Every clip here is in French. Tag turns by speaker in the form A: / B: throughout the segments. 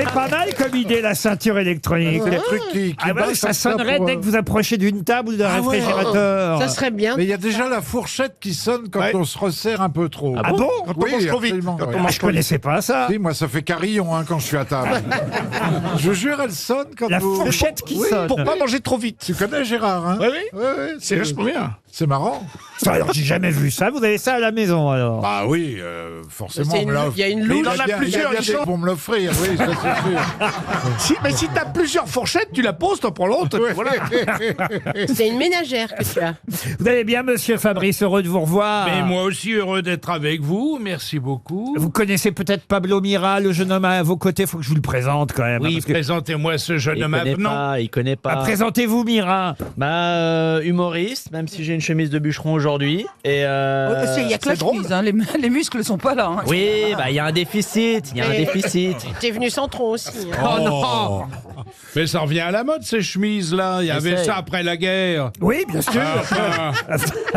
A: c'est pas mal comme idée, la ceinture électronique.
B: Des trucs qui
A: Ça sonnerait dès que vous approchez d'une table ou d'un réfrigérateur.
C: Ça serait bien.
B: Mais il y a déjà la fourchette qui sonne quand on se resserre un peu trop.
A: Ah bon?
D: Quand on mange trop vite.
B: absolument,
D: Quand
B: ouais.
D: on mange
A: Je connaissais pas ça.
B: Si, moi, ça fait carillon quand je suis à table. Je vous jure, elle sonne quand
A: La
B: vous...
A: fourchette qui
B: Oui,
A: sonne.
D: Pour pas manger trop vite.
B: Tu connais Gérard, hein?
D: Oui, oui.
B: Ouais,
D: C'est vachement bien.
B: C'est marrant.
A: Ça, alors, j'ai jamais vu ça. Vous avez ça à la maison, alors?
B: Bah oui, forcément,
C: C'est
B: on me
C: une-
B: l'offre.
C: il y a une
B: Mais
C: louche.
B: il
D: Il en a
B: bien-
D: plusieurs,
B: il y a
D: ils
B: bien
D: sont-
B: des pour me l'offrir, oui, ça c'est sûr.
D: Mais si t'as plusieurs fourchettes, tu la poses, t'en prends l'autre.
B: Ouais.
D: Voilà.
C: C'est une ménagère que tu as.
A: Vous allez bien, monsieur Fabrice? Heureux de vous revoir.
E: Mais moi aussi heureux d'être avec vous, merci beaucoup.
A: Vous connaissez peut-être Pablo Mira, le jeune homme à vos côtés. Faut que je vous le présente quand même.
E: Oui,
A: parce que-
E: présentez-moi ce jeune homme avenant.
F: Il connaît
A: Ah,
F: pas.
A: présentez-vous, Mira.
F: Humoriste, même si j'ai une chemise de bûcheron aujourd'hui. Et
G: Il y a que la chemise, hein, les muscles sont pas là. Hein.
F: oui, il y a un déficit. Il y a un
C: Mais-
F: déficit.
C: T'es venu sans tronc aussi. hein.
E: Oh non. Mais ça revient à la mode ces chemises-là. Il y avait
F: Essaye.
E: ça après la guerre.
A: Oui, bien sûr.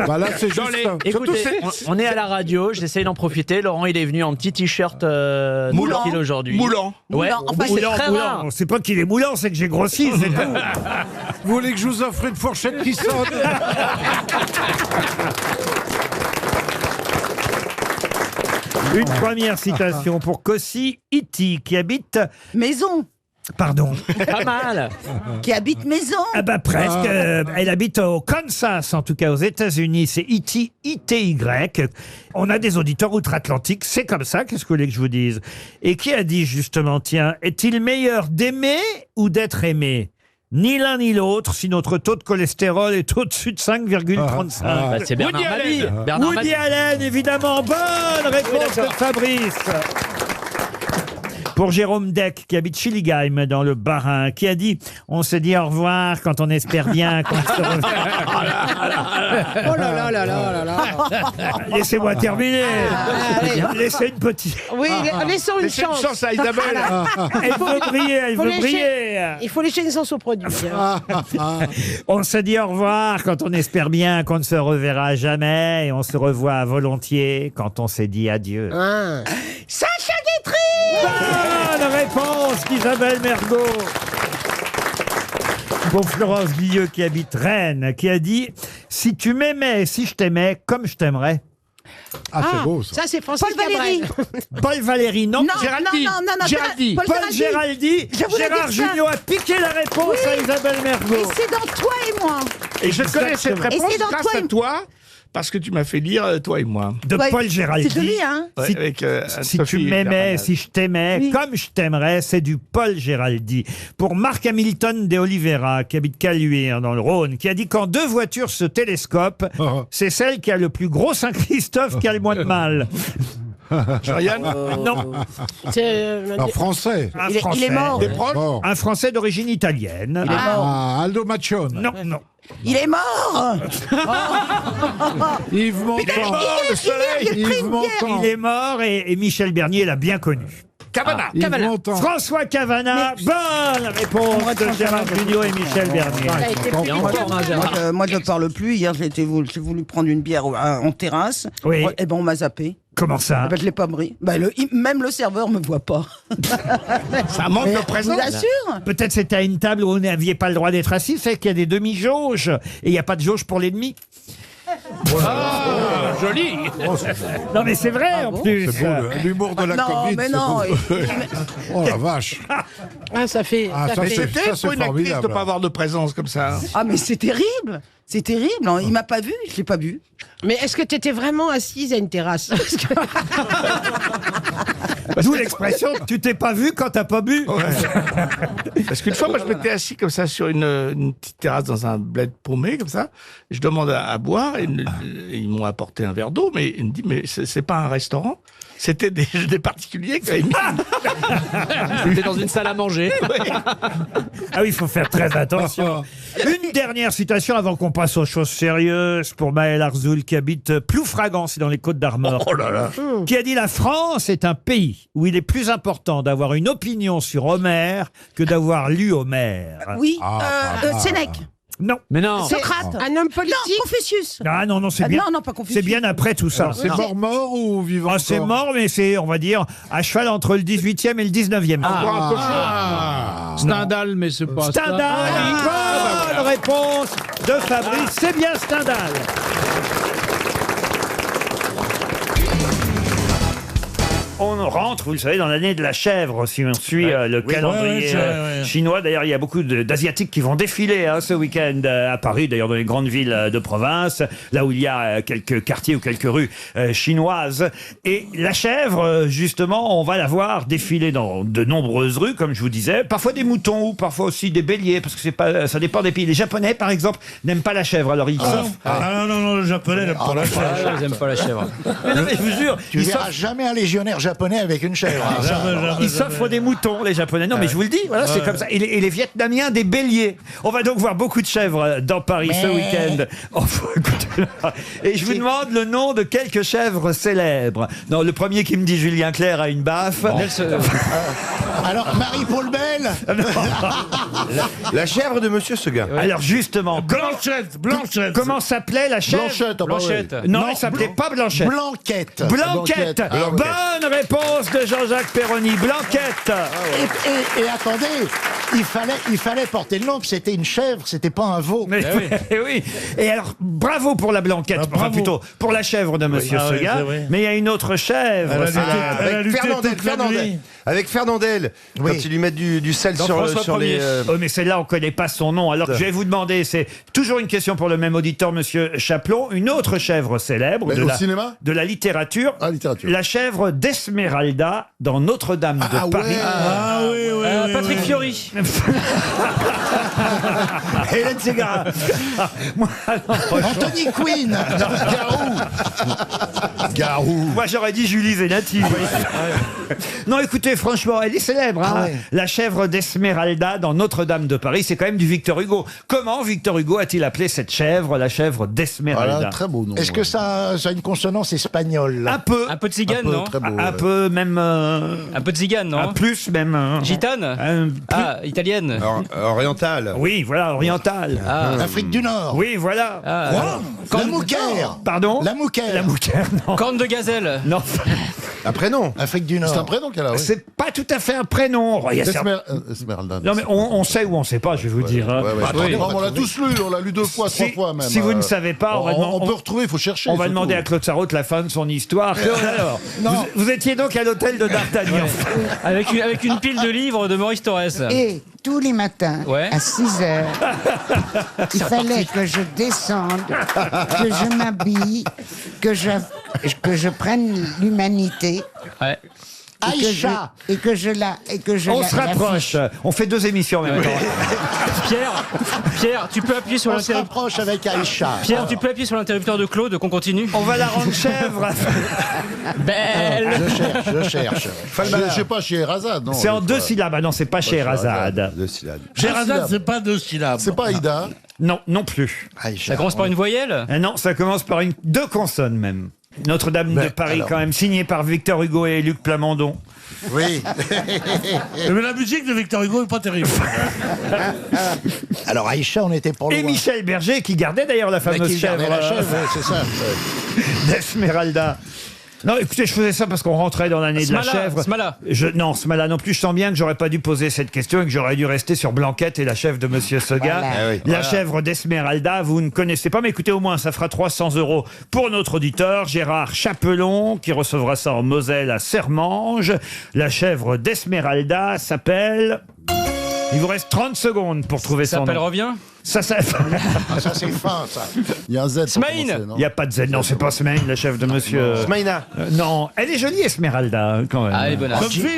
B: Bah là, c'est
E: Dans
B: juste...
E: les-
F: Écoutez,
D: c'est-
F: on est à la radio, j'essaye d'en profiter. Laurent, il est venu en petit t-shirt
D: Moulant.
F: tranquille aujourd'hui.
D: Moulant.
F: Ouais,
G: Moulant. Enfin,
F: c'est très rare.
A: C'est pas qu'il est moulant, c'est que j'ai grossi, c'est tout.
B: Vous voulez que je vous offre une fourchette qui sonne?
A: Une première citation pour Kossi Iti, qui habite...
G: Maison,
A: Pardon.
F: Pas mal.
G: qui habite maison.
A: Ah bah presque. Elle habite au Kansas, en tout cas aux États-Unis. C'est Iti, I-T-Y. On a des auditeurs outre-Atlantique. C'est comme ça. Qu'est-ce que vous voulez que je vous dise? Et qui a dit justement, tiens, est-il meilleur d'aimer ou d'être aimé? Ni l'un ni l'autre, si notre taux de cholestérol est au-dessus de 5,35.
F: Bah, c'est Bernard
E: Woody
F: Mabille.
E: Allen.
F: Bernard
A: Woody
F: Mabille.
A: Allen, évidemment. Bonne réponse de Fabrice. Pour Jérôme Deck, qui habite Schilligheim, dans le Bas-Rhin, qui a dit « On se dit au revoir quand on espère bien qu'on se reverra.
C: Oh là là là là là là. »
A: Laissez-moi terminer.
C: allez.
A: Laissez une petite...
C: Oui, laissons une
D: Laissez une
C: chance.
D: chance à Isabelle.
A: Elle veut briller, elle
C: Faut
A: veut
C: lécher-
A: briller.
C: Il faut lécher une sens au produit. hein.
A: On se dit au revoir quand on espère bien qu'on ne se reverra jamais, et on se revoit volontiers quand on s'est dit adieu.
C: Ah.
G: Sacha Guitry.
A: Bonne réponse d'Isabelle Mergo. Pour Florence Guilleux, qui habite Rennes, qui a dit « Si tu m'aimais, si je t'aimais, comme je t'aimerais.
B: Ah, c'est beau, ça.
C: Ça, c'est Francis
G: Paul Valéry.
C: Cabrel. »
A: Paul Valéry, non.
G: Non,
D: Géraldi.
G: non,
D: Géraldi.
G: Paul
A: Paul Géraldi.
G: Je voulais
A: Gérard
G: dire ça.
A: Jugnot a piqué la réponse à Isabelle Mergo.
G: Et c'est dans Toi et moi.
D: Et je connais cette
A: Exactement.
D: réponse
G: Et c'est dans
D: grâce
G: toi
D: à
G: et-
D: toi, parce que tu m'as fait lire Toi et moi.
A: De
G: Ouais,
A: Paul Géraldi.
G: C'est joli, hein.
D: Ouais,
A: Si-
D: avec,
A: Si
D: Anne-Sophie
A: tu m'aimais,
D: Bernadette.
A: si je t'aimais,
G: Oui.
A: comme je t'aimerais, c'est du Paul Géraldi. Pour Marc Hamilton de Oliveira, qui habite Caluire, dans le Rhône, qui a dit « Quand deux voitures se télescopent, c'est celle qui a le plus gros Saint-Christophe qui a le moins de mal.
D: Jean-Yann. »
A: Non,
C: C'est,
B: En français.
A: un
G: Il est
A: Français.
G: mort.
D: Des proches.
B: Mort.
A: Un Français d'origine italienne.
B: Aldo Machon.
A: Non, non.
G: Il est mort.
B: Yves Montand.
D: Le soleil.
B: Yves Montand.
A: Il est mort et Michel Bernier l'a bien connu.
D: Cavana.
B: Yves Montand.
A: François Cavana, bonne réponse de Gérard Jugnot et Michel Bernier.
C: ça a été plus
F: Et encore,
C: vite.
F: hein, Gérard.
G: Moi, je ne parle plus. Hier, j'ai voulu prendre une bière en terrasse.
A: Oui.
G: Et ben, on m'a zappé.
A: Comment ça?
G: Ben, je l'ai pas pris. Ben, même le serveur me voit pas.
D: Ça manque de
G: Je
D: présence.
G: vous assure.
A: Peut-être c'était à une table où vous n'aviez pas le droit d'être assis, c'est qu'il y a des demi-jauges et il n'y a pas de jauge pour l'ennemi.
E: Ah, joli.
A: Non mais c'est vrai en plus.
B: C'est beau, l'humour de la
G: Non,
B: Covid.
G: mais
B: c'est
G: non.
B: beau. Oh la vache.
C: Ah, ça fait.
B: Ah, ça,
C: fait-
B: c'est-
D: C'était
B: ça, c'est
D: pour une actrice de
B: formidable.
D: ne pas avoir de présence comme ça.
G: Ah, mais c'est terrible. C'est terrible. hein. Il m'a pas vu. Je l'ai pas vu.
C: Mais est-ce que tu étais vraiment assise à une terrasse? Parce que-
A: D'où l'expression tu t'es pas vu quand t'as pas bu.
D: Parce qu'une fois, moi, je m'étais assis comme ça sur une petite terrasse dans un bled paumé, comme ça. Et je demande à boire, et ils m'ont apporté un verre d'eau, mais ils me disent, mais c'est pas un restaurant. C'était des particuliers qui avaient mis.
F: J'étais dans une salle à manger.
A: Ah oui, il faut faire très attention. Une dernière citation avant qu'on passe aux choses sérieuses pour Maël Arzoul qui habite Ploufragan, c'est dans les Côtes-d'Armor.
D: Oh là là.
A: Qui a dit la France est un pays où il est plus important d'avoir une opinion sur Homère que d'avoir lu Homère.
G: Oui.
B: Ah,
G: Sénèque.
A: Non.
F: Mais non.
C: Socrate. Un homme politique.
G: Confucius.
A: Ah non, non, c'est bien.
G: Non, pas Confucius.
A: C'est bien après tout ça.
B: C'est mort ou vivant
A: Ah, c'est
B: encore
A: mort, mais c'est, on va dire, à cheval entre le 18e et le 19e.
E: Stendhal, mais c'est pas
A: Stendhal, bonne réponse de Fabrice, c'est bien Stendhal. On rentre, vous le savez, dans l'année de la chèvre, si on suit le calendrier chinois. D'ailleurs, il y a beaucoup d'Asiatiques qui vont défiler ce week-end à Paris, d'ailleurs dans les grandes villes de province, là où il y a quelques quartiers ou quelques rues chinoises. Et la chèvre, justement, on va la voir défiler dans de nombreuses rues, comme je vous disais. Parfois des moutons ou parfois aussi des béliers, parce que c'est pas, ça dépend des pays. Les Japonais, par exemple, n'aiment pas la chèvre. Alors ils s'offrent.
E: non, le japonais n'aime pas la chèvre.
F: Ils n'aiment pas la chèvre.
A: Non, mais je vous jure,
H: Tu verras jamais un légionnaire japonais avec une chèvre.
A: ils s'offrent des moutons, les Japonais. Non, mais je vous le dis, voilà, c'est comme ça. Et les Vietnamiens, des béliers. On va donc voir beaucoup de chèvres dans Paris ce week-end. Oh, écoutez, et je vous demande le nom de quelques chèvres célèbres. Non, le premier qui me dit Julien Clerc a une baffe.
H: Alors, Marie-Paul Bell.
I: La chèvre de Monsieur Seguin.
A: Alors justement,
E: Blanchette.
A: comment s'appelait la chèvre?
H: Blanchette.
A: Non, elle s'appelait pas Blanchette.
H: Blanquette.
A: Blanquette. Bonne réponse de Jean-Jacques Perroni. Blanquette.
H: Et attendez, il fallait porter le nom, c'était une chèvre, c'était pas un veau.
A: Mais oui. Et alors, bravo pour la Blanquette, enfin plutôt pour la chèvre de Monsieur Seguin. Mais il y a une autre chèvre.
I: Avec Fernandel, quand ils lui mettent du sel sur les...
A: Oh, mais celle-là, on connaît pas son nom. Alors, je vais vous demander, c'est toujours une question pour le même auditeur, Monsieur Chaplon, une autre chèvre célèbre
B: cinéma
A: de la littérature, la chèvre d'Esmeralda dans Notre-Dame de Paris.
F: Patrick Fiori.
A: Hélène Ségara.
H: Anthony Quinn.
B: Garou.
A: Moi, j'aurais dit Julie Zenati. Non, écoutez, franchement, elle est célèbre. Hein, la chèvre d'Esmeralda dans Notre-Dame de Paris, c'est quand même du Victor Hugo. Comment Victor Hugo a-t-il appelé cette chèvre, la chèvre d'Esmeralda?
B: Très beau nom.
H: Est-ce que ça a une consonance espagnole?
A: Un peu.
F: Un peu de cigane, non?
B: Très beau.
A: Un peu, même.
F: Un peu de cigane, non?
A: Un plus, même.
F: Gitane? Italienne?
I: Oriental.
A: Oui, voilà, oriental.
H: Afrique du Nord.
A: Oui, voilà.
H: La Mouquère.
A: Pardon?
H: La Mouquère.
A: La Mouquère, non.
F: Corne de gazelle?
A: Non.
I: Un prénom.
H: Afrique du Nord.
B: C'est un prénom qu'elle a, oui.
A: C'est pas tout à fait un prénom. Il y a
B: Esmeralda.
A: Non, mais on sait ou on sait pas, je vais vous dire. Hein.
B: On l'a tous lu, on l'a lu 2 fois, 3 fois même.
A: Si vous ne savez pas,
B: on peut retrouver, il faut chercher.
A: On va demander à Claude Sarraute la fin de son histoire. Alors, vous étiez donc à l'hôtel de D'Artagnan.
F: Avec une pile de livres de Maurice Torres.
J: Et tous les matins,
F: Ouais.
J: à 6 heures, il fallait que je descende, que je m'habille, que je prenne l'humanité.
F: Ouais.
H: Aïcha.
J: Et que je
A: On se rapproche. On fait 2 émissions en même temps.
F: Pierre, tu peux appuyer sur
H: On se
F: l'interrupteur.
H: rapproche avec Aïcha.
F: Pierre, tu peux appuyer sur l'interrupteur de Claude, qu'on continue.
A: On va la rendre chèvre.
F: Belle.
H: Je cherche.
B: Je sais pas, chez Razad, non.
A: C'est en 2 syllabes. Ah non, c'est pas chez Razad.
I: 2 syllabes.
E: Sherazade, c'est pas 2 syllabes.
B: C'est pas Aïda.
A: Non, non plus.
F: Ça commence par une voyelle?
A: Non, ça commence par 2 consonnes même. Notre-Dame de Paris,
B: alors.
A: quand même, signée par Victor Hugo et Luc Plamondon.
H: Oui.
E: Mais la musique de Victor Hugo est pas terrible.
H: Alors Aïcha, on était pas loin.
A: Et Michel Berger, qui gardait d'ailleurs la fameuse
H: Qui gardait
A: chèvre
H: la chèvre, ouais, c'est ça.
A: d'Esmeralda. Non, écoutez, je faisais ça parce qu'on rentrait dans l'année de la chèvre.
F: Smala.
A: Non, Smala non plus. Je sens bien que j'aurais pas dû poser cette question et que j'aurais dû rester sur Blanquette et la chèvre de Monsieur Seguin.
J: Voilà.
A: La chèvre d'Esmeralda, vous ne connaissez pas, mais écoutez, au moins, ça fera 300 € pour notre auditeur, Gérard Chapelon, qui recevra ça en Moselle à Sermanges. La chèvre d'Esmeralda s'appelle... Il vous reste 30 secondes pour trouver
F: Ça
A: son
F: s'appelle
A: nom.
F: Revient?
A: Ça.
H: Ça c'est fin, ça.
B: Il y a un Z. pour
F: Smaïn.
B: commencer, non
A: Il n'y a pas de Z. Non, c'est pas Semaine, la chèvre de Monsieur...
I: Smaïna.
A: Non, elle est jolie, Esmeralda, quand même.
F: Ah, elle est bonne.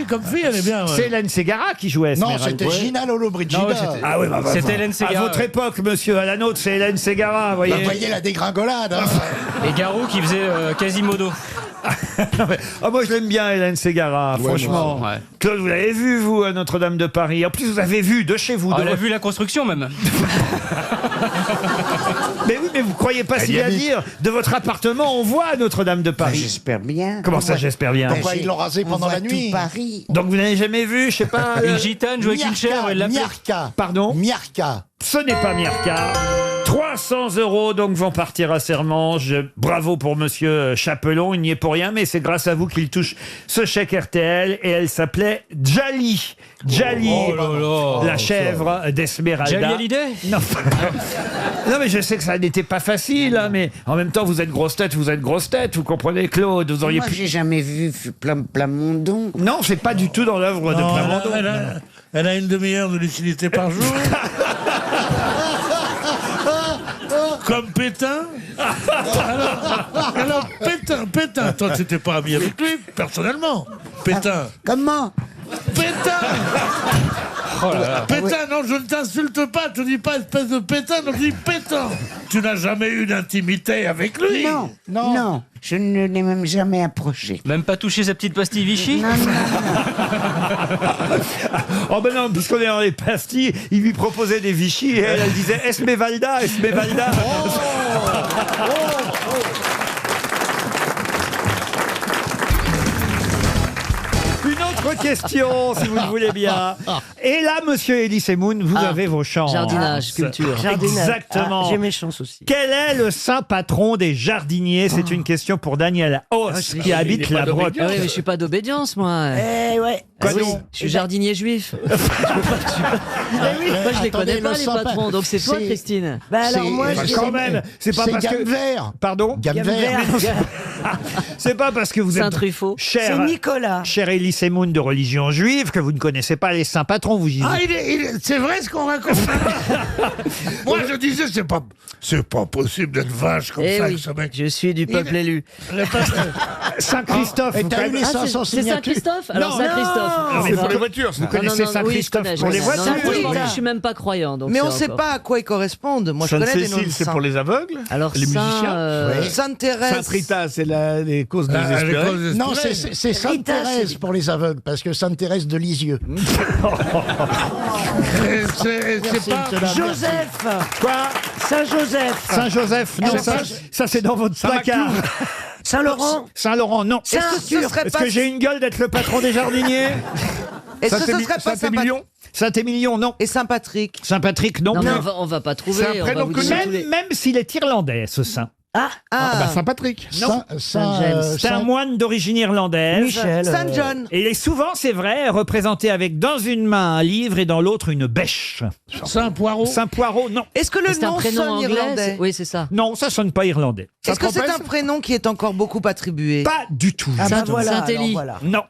E: Comme fille, elle est bien.
A: C'est Hélène Ségara qui jouait
H: Non,
A: Esmeralda.
H: c'était Gina Lollobrigida.
F: Non, c'était-
A: Ah oui,
F: C'était Hélène
A: À
F: Ségara.
A: votre époque, monsieur, à la nôtre, c'est Hélène Ségara, vous voyez.
H: Vous voyez la dégringolade. Hein.
F: Et Garou qui faisait Quasimodo.
A: Moi, je l'aime bien, Hélène Ségara, franchement.
D: ouais.
A: Claude, vous l'avez vu, vous, à Notre-Dame de Paris. En plus, vous avez vu de chez vous.
K: Ah,
A: de
K: elle a
A: votre-
K: vu la construction même.
A: Mais oui, mais vous croyez pas si bien dire. De votre appartement, on voit Notre-Dame de Paris.
J: J'espère bien.
A: Comment ça, j'espère bien
H: Pourquoi ils l'ont rasé pendant la nuit?
J: Tout Paris.
A: Donc vous n'avez jamais vu, je sais pas...
K: Une gitane jouer avec une chair, elle l'appelait.
H: Miarca.
A: Pardon?
H: Miarca.
A: Ce n'est pas Mirka. 300 € donc vont partir à Sermange. Bravo pour monsieur Chapelon, il n'y est pour rien, mais c'est grâce à vous qu'il touche ce chèque RTL. Et elle s'appelle Djali. Djali, la chèvre d'Esmeralda.
K: Djali Hallyday ?
A: Non. Non, mais je sais que ça n'était pas facile, hein, mais en même temps, vous êtes grosse tête, vous comprenez, Claude, vous auriez
J: Moi,
A: pu...
J: j'ai jamais vu Plamondon.
A: Non, c'est pas du tout dans l'œuvre de Plamondon.
L: Elle a une demi-heure de lucidité par jour. Comme Pétain. Alors, Pétain, toi, tu n'étais pas ami avec lui, personnellement. Pétain.
J: Comment?
L: Pétain. Pétain, non, je ne t'insulte pas, tu dis pas espèce de pétain, non, je dis pétain. Tu n'as jamais eu d'intimité avec lui?
J: Non. Je ne l'ai même jamais approché.
K: Même pas touché sa petite pastille Vichy?
J: Non.
A: Oh ben non, puisqu'on est dans les pastilles, il lui proposait des Vichy et elle disait Esmeralda. Une autre question, si vous le voulez bien. Et là, monsieur Elie Semoun, vous avez vos chances.
F: Jardinage, culture.
A: Exactement.
C: J'ai mes chances aussi.
A: Quel est le saint patron des jardiniers? C'est une question pour Daniel Hauss, qui habite la Brotte.
F: Ah oui, mais je suis pas d'obédience, moi.
C: Eh ouais.
A: Quoi
F: Ah oui,
A: donc
F: je suis jardinier juif. Moi, je les connais pas, les patrons. Donc c'est toi, Christine.
C: Bah alors
H: C'est-
C: moi,
H: Bah,
C: j'ai-
A: Quand même, c'est pas
H: C'est
A: parce
H: gamme
A: que...
H: vert.
A: Pardon?
H: Gamme vert.
A: C'est pas parce que vous êtes
F: Saint-Truffaut.
C: c'est
A: cher,
C: Nicolas.
A: cher Elie Semoun de religion juive que vous ne connaissez pas les saints patrons, vous
L: Ah, c'est vrai ce qu'on raconte. Moi, je disais, c'est pas possible d'être vache comme
F: Eh
L: ça,
F: oui,
L: avec ce mec.
F: je suis du peuple élu.
A: Saint-Christophe.
H: Et
A: vous
H: t'as eu les
A: connaissez-
F: Ah,
H: 500
F: c'est
H: signatures.
F: Saint-Christophe? Alors
A: Non,
F: Saint-Christophe.
A: non,
F: C'est
A: c'est
F: pas-
A: pour les
D: voitures, ça.
A: Vous connaissez
F: oui, je
A: Saint-Christophe
F: connais,
A: pour les
F: je connais.
A: voitures?
F: Non, franchement,
C: Oui.
F: je suis même pas croyant. Donc
C: Mais on
F: c'est
C: sait
F: encore-
C: pas à quoi ils correspondent. Moi, je connais des noms de
D: Sainte-Cécile, c'est
C: saints.
D: pour les aveugles.
F: Alors
D: les
F: Saint,
D: musiciens.
C: Sainte Thérèse.
D: Sainte-Rita, c'est les causes
L: Ah, les
D: désespérées.
L: causes
H: Non,
L: désespérées.
H: c'est Sainte
C: Rita,
H: Thérèse
C: c'est-
H: pour les aveugles, parce que Sainte Thérèse de Lisieux.
L: C'est pas...
C: Joseph.
A: Quoi?
C: Saint-Joseph.
A: Saint-Joseph, non, ça c'est dans votre placard.
C: Saint-Laurent.
A: Saint-Laurent, non.
C: Est-ce que ce serait
A: Est-ce
C: pas...
A: que j'ai une gueule d'être le patron des jardiniers?
C: Est-ce que ce serait pas
D: Saint-Émilion.
A: Saint-Émilion, non.
C: Et Saint-Patrick.
A: Saint-Patrick, non.
F: Non, mais
A: Non.
F: on va pas trouver.
D: C'est un
F: on va
D: prénom
F: vous
D: connu.
F: donner tous
A: Même,
F: les-
A: même s'il est irlandais, ce saint.
C: Ah,
D: Saint-Patrick.
A: C'est un moine d'origine irlandaise.
C: Michel. Saint John.
A: Et il est souvent, c'est vrai, représenté avec dans une main un livre et dans l'autre une bêche.
L: Saint-Poireau.
A: Saint-Poireau, non.
C: Est-ce que le
F: C'est un
C: nom
F: prénom
C: sonne
F: anglais.
C: irlandais?
F: Oui, c'est ça.
A: Non, ça sonne pas irlandais.
C: Est-ce que c'est un prénom qui est encore beaucoup attribué?
A: Pas du tout.
C: Ah bah
F: Saint-
C: voilà,
F: Saint-Élie.
C: alors voilà.
A: Non.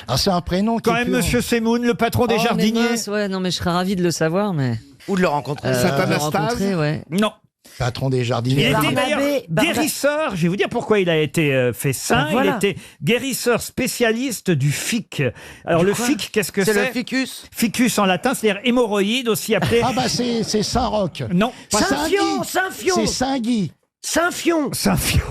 H: Ah, c'est un prénom qui
A: Quand
H: est
A: même,
H: plus-
A: monsieur Semoun, le patron des
F: Oh, mais
A: jardiniers.
F: mince, ouais, non, mais je serais ravi de le savoir, mais.
C: Ou de le rencontrer.
F: de le
D: Saint-Anastase.
F: rencontrer, ouais.
A: Non.
H: Patron des
A: Il
H: jardiniers.
A: était
C: Barnabé,
A: d'ailleurs
C: Barnabé.
A: guérisseur. Je vais vous dire pourquoi il a été fait saint.
C: Ben voilà.
A: Il était guérisseur spécialiste du fic. Alors le
C: quoi
A: fic, qu'est-ce que
C: C'est le
A: c'est?
C: ficus.
A: Ficus en latin, c'est-à-dire hémorroïde, aussi appelé.
H: Ah bah c'est Saint-Roch.
A: Non, pas
C: Saint-Fion,
H: Saint-Guy.
C: Saint-Fion.
H: C'est Saint-Guy.
C: Saint-Fion.
A: Saint-Fion.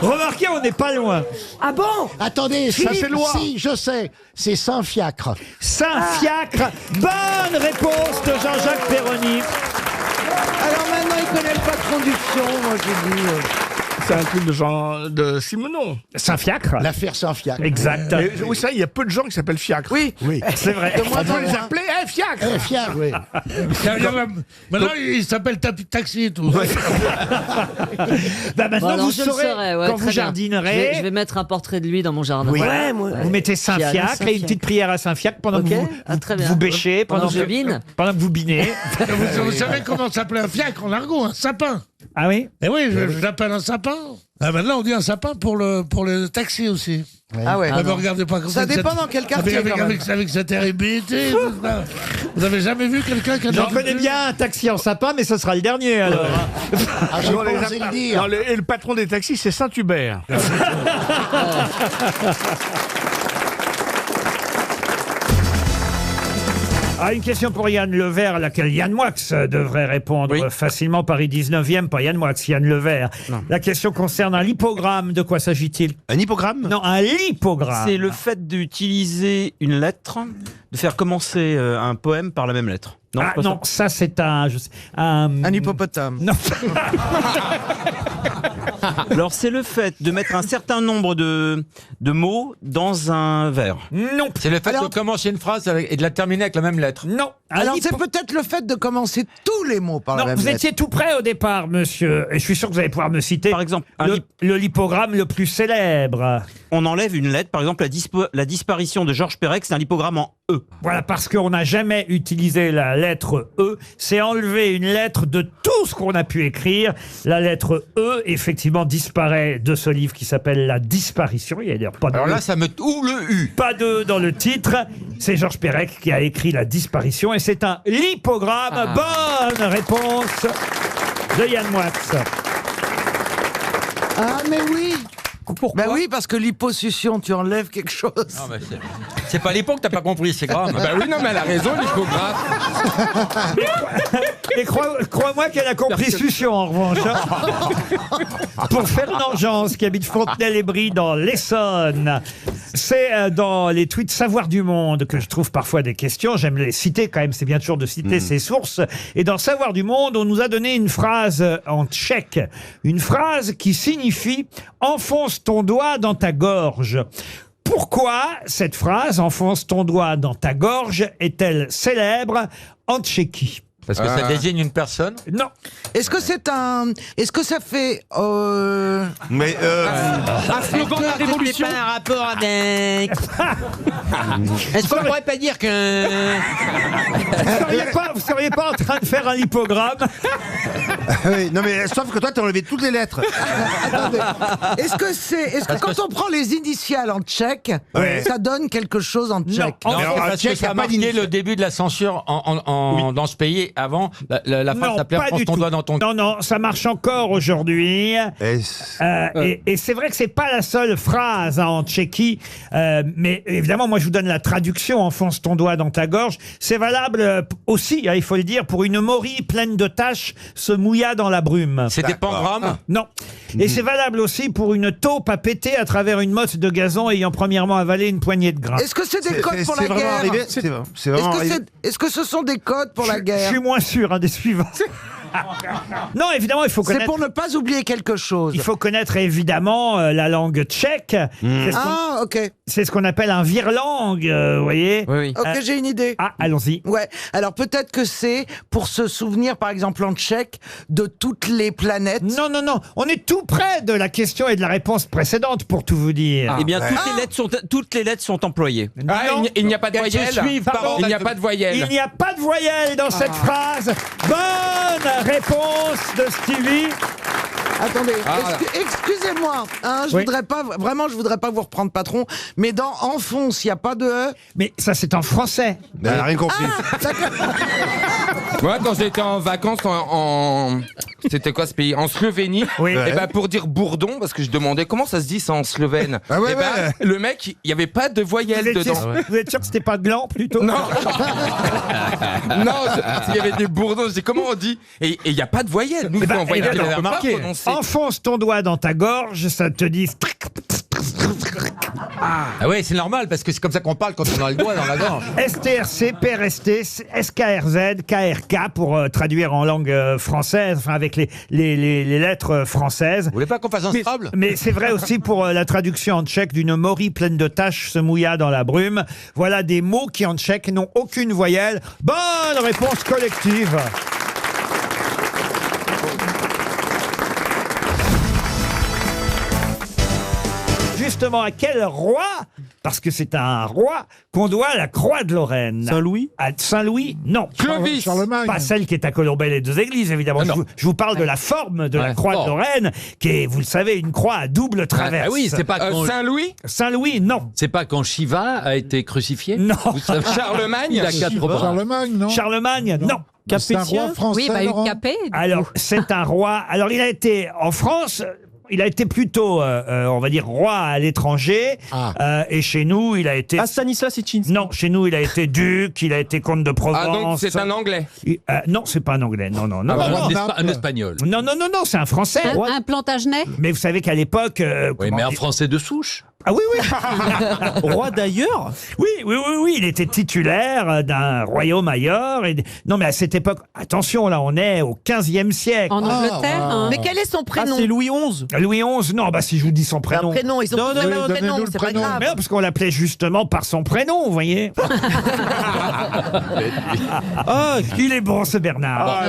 A: Remarquez, on n'est pas loin.
C: Ah bon?
H: Attendez,
C: Philippe,
H: si, je sais, c'est Saint-Fiacre.
A: Saint-Fiacre. Bonne réponse de Jean-Jacques Perroni.
C: Alors maintenant, il connaît le patron du fion, moi j'ai dit.
D: C'est un truc de Simenon.
A: Saint-Fiacre.
H: L'affaire Saint-Fiacre.
A: Exact.
D: Mais, oui, ça, il y a peu de gens qui s'appellent Fiacre.
C: Oui.
H: Oui.
A: C'est vrai.
C: De moins
D: On
C: en
D: peut les
C: moins.
D: appeler Fiacre.
H: Fiacre, oui.
L: Maintenant, il s'appelle Taxi et tout.
A: Bah maintenant,
F: Bon, alors,
A: vous
F: je le
A: saurez,
F: saurai, ouais,
A: quand
F: très
A: vous
F: bien.
A: jardinerez,
F: Je vais mettre un portrait de lui dans mon jardin.
C: Ouais, moi.
A: vous mettez Saint-Fiacre et une petite prière à Saint-Fiacre pendant
F: Ok.
A: que vous,
F: Ah, très bien.
A: vous bêchez,
F: Pendant que je bine.
A: pendant que vous binez.
L: Vous savez comment s'appelait un fiacre en argot? Un sapin.
A: Ah oui?
L: Eh oui, je l'appelle un sapin. Ah, maintenant, on dit un sapin pour le taxi aussi.
C: Ah ouais.
L: Ah, mais regardez pas comme
C: Ça
L: ça.
C: dépend dans quel quartier,
L: Avec,
C: quand même.
L: avec cette RBT. Vous avez jamais vu quelqu'un qui a
A: J'en connais bien un taxi en sapin, mais ce sera le dernier alors.
H: Ah, j'ai
D: Non,
H: pas osé le dire.
D: Non, et le patron des taxis, c'est Saint-Hubert.
A: Ah, une question pour Yann Levert, à laquelle Yann Moix devrait répondre facilement. Paris 19e, pas Yann Moix, Yann Levert. La question concerne un lipogramme. De quoi s'agit-il?
I: Un hypogramme?
A: Non, un lipogramme.
K: C'est le fait d'utiliser une lettre, de faire commencer un poème par la même lettre. Non,
A: Ah
K: c'est pas
A: non, ça c'est un
C: hippopotame.
A: Non.
K: Alors, c'est le fait de mettre un certain nombre de mots dans un vers.
A: Non.
M: C'est le fait de commencer une phrase et de la terminer avec la même lettre.
A: Non.
C: Alors c'est peut-être le fait de commencer tous les mots par la
A: Non,
C: même
A: vous
C: lettre.
A: étiez tout près au départ, monsieur. Et je suis sûr que vous allez pouvoir me citer, par exemple, le lipogramme le plus célèbre.
K: On enlève une lettre, par exemple, la disparition de Georges Perec, c'est un lipogramme en E.
A: Voilà, parce qu'on n'a jamais utilisé la lettre E. C'est enlever une lettre de tout ce qu'on a pu écrire. La lettre E, effectivement, disparaît de ce livre qui s'appelle La Disparition. Il y a d'ailleurs pas de
M: Alors
A: E.
M: là, ça me... Ou le U.
A: Pas de dans le titre. C'est Georges Perec qui a écrit La Disparition et c'est un lipogramme. Bonne réponse de Yann Moix.
C: Ah mais oui.
K: Pourquoi?
C: Bah oui, parce que l'hyposuccion, tu enlèves quelque chose.
M: Non, mais c'est pas l'hypo que t'as pas compris, c'est grave. Bah oui, non, mais elle a raison, l'hypographe.
A: Et crois-moi qu'elle a compris succion en revanche. Pour Fernand Jans, qui habite Fontenay-les-Brie dans l'Essonne. C'est dans les tweets Savoir du Monde que je trouve parfois des questions. J'aime les citer quand même, c'est bien toujours de citer ses sources. Et dans Savoir du Monde, on nous a donné une phrase en tchèque. Une phrase qui signifie « enfonce ton doigt dans ta gorge ». Pourquoi cette phrase « enfonce ton doigt dans ta gorge » est-elle célèbre en Tchéquie?
M: Parce que ça désigne une personne?
A: Non.
C: Est-ce que c'est un... Est-ce que ça fait...
I: Mais
K: Un slogan de la Révolution.
F: C'est pas un rapport avec... Est-ce qu'on pourrait pas dire que...
A: Vous seriez pas en train de faire un lipogramme?
I: oui, non mais sauf que toi t'as enlevé toutes les lettres.
C: Attendez. Est-ce que quand on prend les initiales en tchèque, ça donne quelque chose en tchèque?
A: Non,
M: Non, parce que ça a marqué le début de la censure dans ce pays. Avant, la phrase s'appelait « enfonce ton doigt dans ton... »
A: Non, non, ça marche encore aujourd'hui. Et c'est vrai que c'est pas la seule phrase en Tchéquie, mais évidemment, moi je vous donne la traduction, enfonce ton doigt dans ta gorge. C'est valable aussi, il faut le dire, pour une morille pleine de taches se mouilla dans la brume.
M: C'est des pangrammes?
A: Non. Et c'est valable aussi pour une taupe à péter à travers une motte de gazon ayant premièrement avalé une poignée de grains.
C: Est-ce que c'est des codes pour la
I: C'est vraiment
C: guerre?
I: arrivé. C'est vraiment arrivé.
C: Est-ce que ce sont des codes pour la
A: Je
C: guerre?
A: suis moins sûr des suivants. Non, évidemment, il faut
C: C'est
A: connaître...
C: pour ne pas oublier quelque chose.
A: Il faut connaître évidemment la langue tchèque. C'est ce qu'on-
C: Ah, ok.
A: c'est ce qu'on appelle un virlangue, vous voyez.
K: Oui.
C: Ok, j'ai une idée.
A: Ah, allons-y.
C: Ouais, alors peut-être que c'est pour se souvenir, par exemple en tchèque, de toutes les planètes.
A: Non, non, non. On est tout près de la question et de la réponse précédente, pour tout vous dire.
K: Eh bien, toutes les lettres sont employées.
M: Ah, il n'y a pas de voyelle?
A: Pardon,
M: Il n'y a pas de voyelle.
A: Il n'y a pas de voyelle dans cette phrase. Bonne réponse de Stevie.
C: Attendez,
M: voilà.
C: excusez-moi, hein,
A: Oui.
C: je voudrais pas vous reprendre patron, mais dans enfonce, il n'y a pas de E.
A: Mais ça, c'est en français.
I: Elle a rien compris.
N: Moi, quand j'étais en vacances c'était quoi ce pays? En Slovénie.
A: Oui.
N: Et ben pour dire bourdon, parce que je demandais comment ça se dit ça en slovène.
I: Ah ouais,
N: et ben,
I: ouais.
N: le mec, il n'y avait pas de voyelle
A: Vous étiez,
N: dedans.
A: vous êtes sûr que c'était pas gland plutôt?
N: Non. Non, il y avait des bourdons. Je dis comment on dit? Et il n'y a pas de voyelle. Nous,
A: Eh ben,
N: on voyait
A: eh ben,
N: qu'on
A: non.
N: pas prononcer.
A: Enfonce ton doigt dans ta gorge, ça te dit...
M: Ah ouais, c'est normal, parce que c'est comme ça qu'on parle quand on a le doigt dans la gorge.
A: STRC, PRST, SKRZ, KRK pour traduire en langue française, enfin avec les lettres françaises.
M: Vous voulez pas qu'on fasse un Scrabble?
A: Mais c'est vrai aussi pour la traduction en tchèque d'une morille pleine de taches se mouilla dans la brume. Voilà des mots qui en tchèque n'ont aucune voyelle. Bonne réponse collective. Justement, à quel roi, parce que c'est à un roi, qu'on doit la croix de Lorraine?
K: Saint-Louis?
A: À Saint-Louis, non.
N: Clovis.
B: Charlemagne.
A: Pas celle qui est à Colombey-les-Deux-Églises, évidemment. Je vous parle de la forme de la croix de Lorraine, qui est, vous le savez, une croix à double traverse.
L: Ah oui, c'est pas quand...
N: Saint-Louis?
A: Saint-Louis, non.
L: C'est pas quand Shiva a été crucifié?
A: Non.
N: Charlemagne?
L: Il a 4 bras.
B: Charlemagne, non?
A: Charlemagne, non.
B: C'est un roi français,
O: Oui, bah,
B: Laurent.
O: une capée.
A: Alors, c'est un roi. Alors, il a été en France. il a été plutôt, on va dire, roi à l'étranger. Et chez nous, il a été...
O: Stanislas Hitchens.
A: Non, chez nous, il a été duc, il a été comte de Provence.
N: Ah, donc c'est un Anglais.
A: Non, c'est pas un Anglais. Non.
N: Un Espagnol.
A: Non, c'est un Français.
P: Un Plantagenet.
A: Mais vous savez qu'à l'époque...
N: Oui, mais un Français de souche.
A: Ah oui.
O: Roi d'ailleurs.
A: Oui, il était titulaire d'un royaume ailleurs. Non, mais à cette époque, attention, là, on est au 15e siècle.
P: En Angleterre. Hein.
G: Mais quel est son prénom?
O: C'est Louis XI.
A: Louis XI, non, si je vous dis son prénom.
G: Un prénom, ils ont tous le même prénom, c'est pas grave.
A: Mais non, parce qu'on l'appelait justement par son prénom, vous voyez. Il est bon, ce Bernard.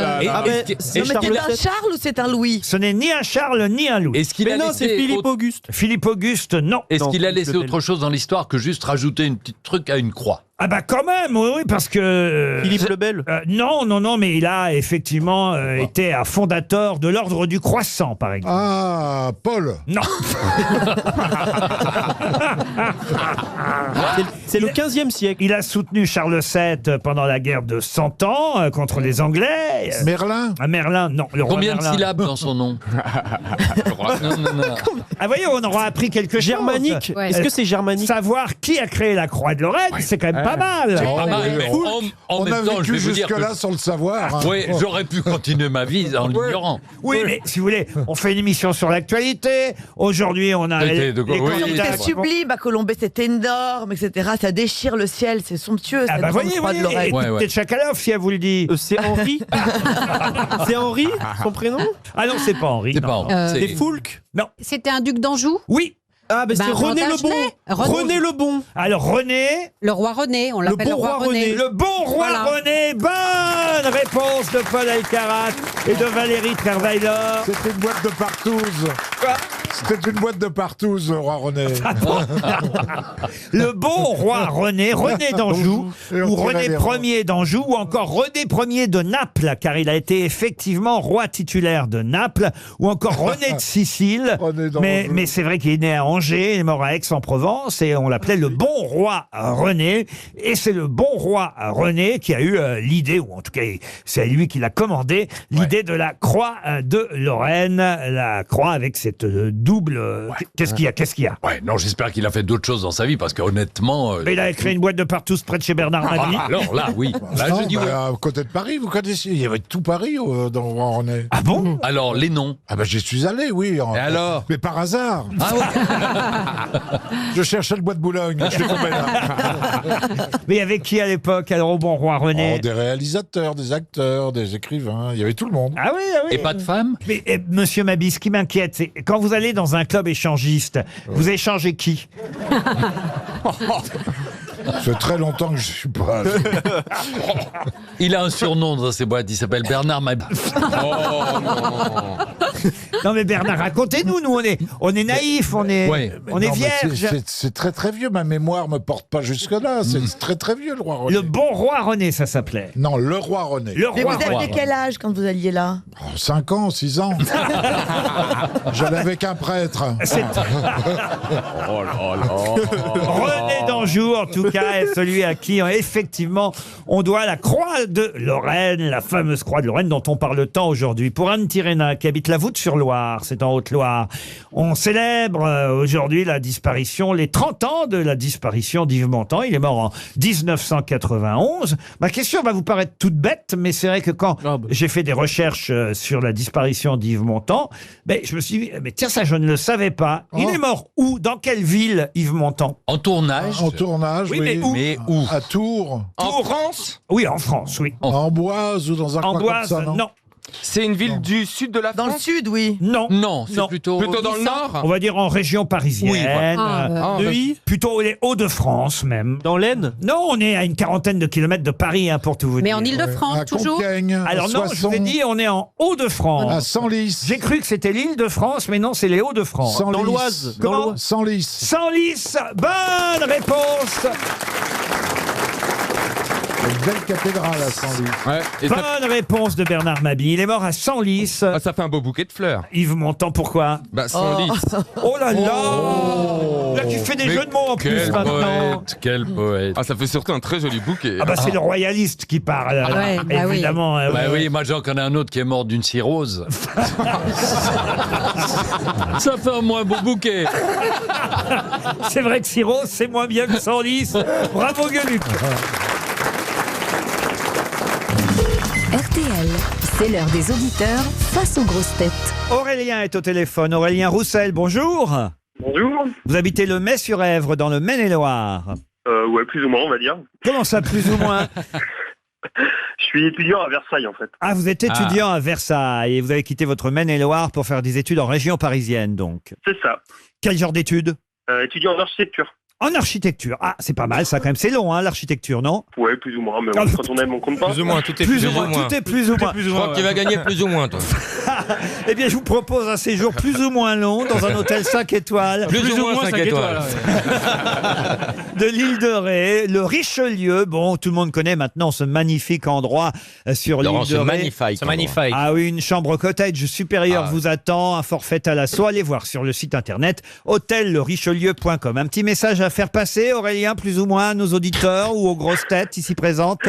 G: C'est un Charles ou c'est un Louis?
A: Ce n'est ni un Charles ni un Louis.
N: Est-ce qu'il a laissé
O: c'est Philippe Auguste.
A: Philippe Auguste, non.
N: Est-ce qu'il a laissé autre chose dans l'histoire que juste rajouter une petite truc à une croix?
A: Ah bah quand même, oui, parce que...
O: Philippe le Bel.
A: Non, mais il a effectivement été un fondateur de l'ordre du Croissant, par exemple.
B: Ah, Paul.
A: Non.
O: C'est le 15e siècle.
A: Il a soutenu Charles VII pendant la guerre de 100 ans contre les Anglais.
B: Merlin.
A: Merlin, non. Le roi
N: Combien de
A: Merlin.
N: syllabes dans son nom? Non.
A: Ah voyez, on aura appris quelque chose.
O: Germanique.
P: Ouais.
O: Est-ce que c'est germanique?
A: Savoir qui a créé la Croix de Lorraine, c'est quand même pas mal.
N: Pas mal, mais en
B: On
N: même
B: a
N: temps, je
B: vécu
N: vais vous dire
B: jusque-là
N: que...
B: sans le savoir. hein.
N: Oui, j'aurais pu continuer ma vie en l'ignorant.
A: Oui, mais si vous voulez, on fait une émission sur l'actualité. Aujourd'hui, on a
N: C'était de- oui,
A: candidats
G: C'est sublime, à Colombey, c'est énorme, etc. Ça déchire le ciel, c'est somptueux.
A: Ah
G: cette
A: bah
G: grande
A: voyez,
G: croix de Lorraine.
A: écoutez Tchakalov si elle vous le dit.
O: C'est Henri. C'est Henri, son prénom?
A: Ah non, c'est pas Henri.
N: C'est
A: non.
N: pas
O: C'est Foulques.
A: Non.
P: C'était un duc d'Anjou.
A: Oui.
O: Ah, c'est René le Bon.
P: Plantagenet.
O: René le Bon.
A: Alors René.
P: Le roi René, on l'appelle le roi René.
A: Le bon roi
P: Voilà.
A: René. Bonne réponse de Paul Alcarat et de Valérie Trierweiler.
B: C'était une boîte de partouze. C'était une boîte de partouze, roi René.
A: Le bon roi René, René d'Anjou,
B: Et on
A: ou
B: tirait
A: René
B: les rois.
A: Ier d'Anjou, ou encore René Ier de Naples, car il a été effectivement roi titulaire de Naples, ou encore René de Sicile.
B: René d'Anjou.
A: Mais c'est vrai qu'il est né à Angers, il est mort à Aix-en-Provence, et on l'appelait le bon roi René. Et c'est le bon roi René qui a eu l'idée, ou en tout cas c'est lui qui l'a commandé, l'idée de la croix de Lorraine, la croix avec cette double... Qu'est-ce qu'il y a
N: Ouais, non, j'espère qu'il a fait d'autres choses dans sa vie, parce que honnêtement...
A: Mais il a créé une boîte de partout près de chez Bernard Mabie.
N: alors là, oui. Là,
B: Non,
N: je dis oui.
B: à côté de Paris, vous connaissez. Il y avait tout Paris dans le roi René.
A: Ah bon?
N: Alors, les noms.
B: Ah ben j'y suis allé, oui.
N: Et alors?
B: Mais par hasard.
N: Ah ouais.
B: Je cherchais le bois de Boulogne. Je l'ai tombé là.
A: Mais il y avait qui à l'époque, alors au bon roi René?
B: Des réalisateurs, des acteurs, des écrivains. Il y avait tout le monde.
A: Ah oui.
N: Et pas de femmes?
A: Mais monsieur Mabie, ce qui m'inquiète, c'est quand vous allez dans un club échangiste, vous échangez qui?
B: Ça fait très longtemps que je suis pas.
N: Il a un surnom dans ses boîtes, il s'appelle Bernard Mabie. Oh non.
A: Non mais Bernard, racontez-nous, on est naïfs, on est
B: Non, mais
A: vierges.
B: c'est très très vieux. Ma mémoire me porte pas jusque là. C'est très très vieux le roi René.
A: Le bon roi René, ça s'appelait.
B: Non, le roi René.
A: Le
G: Mais
A: roi
G: vous
A: René.
G: aviez quel âge quand vous alliez là?
B: 5 ans, 6 ans. J'allais avec un prêtre.
N: Oh là là.
A: René d'Anjou, en tout cas, est celui à qui, effectivement, on doit la croix de Lorraine, la fameuse croix de Lorraine dont on parle tant aujourd'hui. Pour Anne Tirena, qui habite la Voûte-sur-Loire, c'est en Haute-Loire, on célèbre aujourd'hui la disparition, les 30 ans de la disparition d'Yves Montand. Il est mort en 1991. Ma question va vous paraître toute bête, mais c'est vrai que quand j'ai fait des recherches sur la disparition d'Yves Montand, je me suis dit, mais tiens, ça, je ne le savais pas. Il est mort où? Dans quelle ville, Yves Montand?
N: En tournage?
B: En tournage,
A: Oui,
B: oui.
A: mais où?
B: À Tours.
N: En France?
A: Oui, en France, oui.
B: En Amboise ou dans un coin
A: Amboise,
B: comme ça, non?
N: C'est une ville du sud de la France?
G: Dans le sud, oui.
A: Non.
N: Non, c'est
A: Non.
N: plutôt dans le nord?
A: On va dire en région parisienne.
N: Oui, voilà.
O: Neuilly.
A: Plutôt les Hauts-de-France, même.
O: Dans l'Aisne.
A: Non, on est à une quarantaine de kilomètres de Paris, pour tout vous
P: Mais
A: dire.
P: en Île-de-France,
B: À
P: toujours.
B: Compiègne, à
A: Alors non, je vous ai
B: Soissons,
A: dit, on est en Hauts-de-France.
B: à Senlis.
A: J'ai cru que c'était l'Île-de-France, mais non, c'est les Hauts-de-France.
B: Senlis.
O: Dans l'Oise.
A: Comment?
B: Senlis.
A: Senlis, bonne réponse
B: Belle cathédrale à Senlis.
N: Ouais. Et
A: Bonne réponse de Bernard Mabille. Il est mort à Senlis.
N: Ah, ça fait un beau bouquet de fleurs.
A: Yves Montand, pourquoi?
N: Bah, Senlis.
A: Oh là là Là, tu fais des jeux de mots en plus maintenant.
N: Quel poète. Ah, ça fait surtout un très joli bouquet.
A: Ah bah c'est le royaliste qui parle,
P: ouais, bah oui.
A: évidemment.
Q: Bah oui, moi j'en connais un autre qui est mort d'une cirrhose. Ça fait un moins beau bouquet.
A: C'est vrai que Sirop, c'est moins bien que Senlis. Bravo Gueluc.
R: RTL, c'est l'heure des auditeurs face aux grosses têtes.
A: Aurélien est au téléphone. Aurélien Roussel, bonjour.
S: Bonjour.
A: Vous habitez le Mets-sur-Èvre, dans le Maine-et-Loire.
S: Ouais, plus ou moins, on va dire.
A: Comment ça, plus ou moins?
S: Je suis étudiant à Versailles, en fait.
A: Ah, vous êtes étudiant à Versailles et vous avez quitté votre Maine-et-Loire pour faire des études en région parisienne, donc.
S: C'est ça.
A: Quel genre d'études?
S: Étudiant en architecture.
A: En architecture. Ah, c'est pas mal, ça, quand même. C'est long, hein, l'architecture, non?
S: Ouais, plus ou moins, mais quand on aime, on compte pas.
M: Plus ou moins, tout est
A: Plus ou moins, tout est plus ou moins.
M: Je crois que tu vas gagner plus ou moins, toi.
A: Eh bien, je vous propose un séjour plus ou moins long dans un hôtel 5 étoiles.
M: Plus ou moins 5 étoiles.
A: De l'île de Ré, le Richelieu. Bon, tout le monde connaît maintenant ce magnifique endroit sur l'île de Ré.
M: C'est magnifique.
A: Ah oui, une chambre cottage supérieure vous attend, un forfait à la soie. Allez voir sur le site internet hôtellerichelieu.com. Un petit message à faire passer, Aurélien, plus ou moins à nos auditeurs ou aux grosses têtes ici présentes?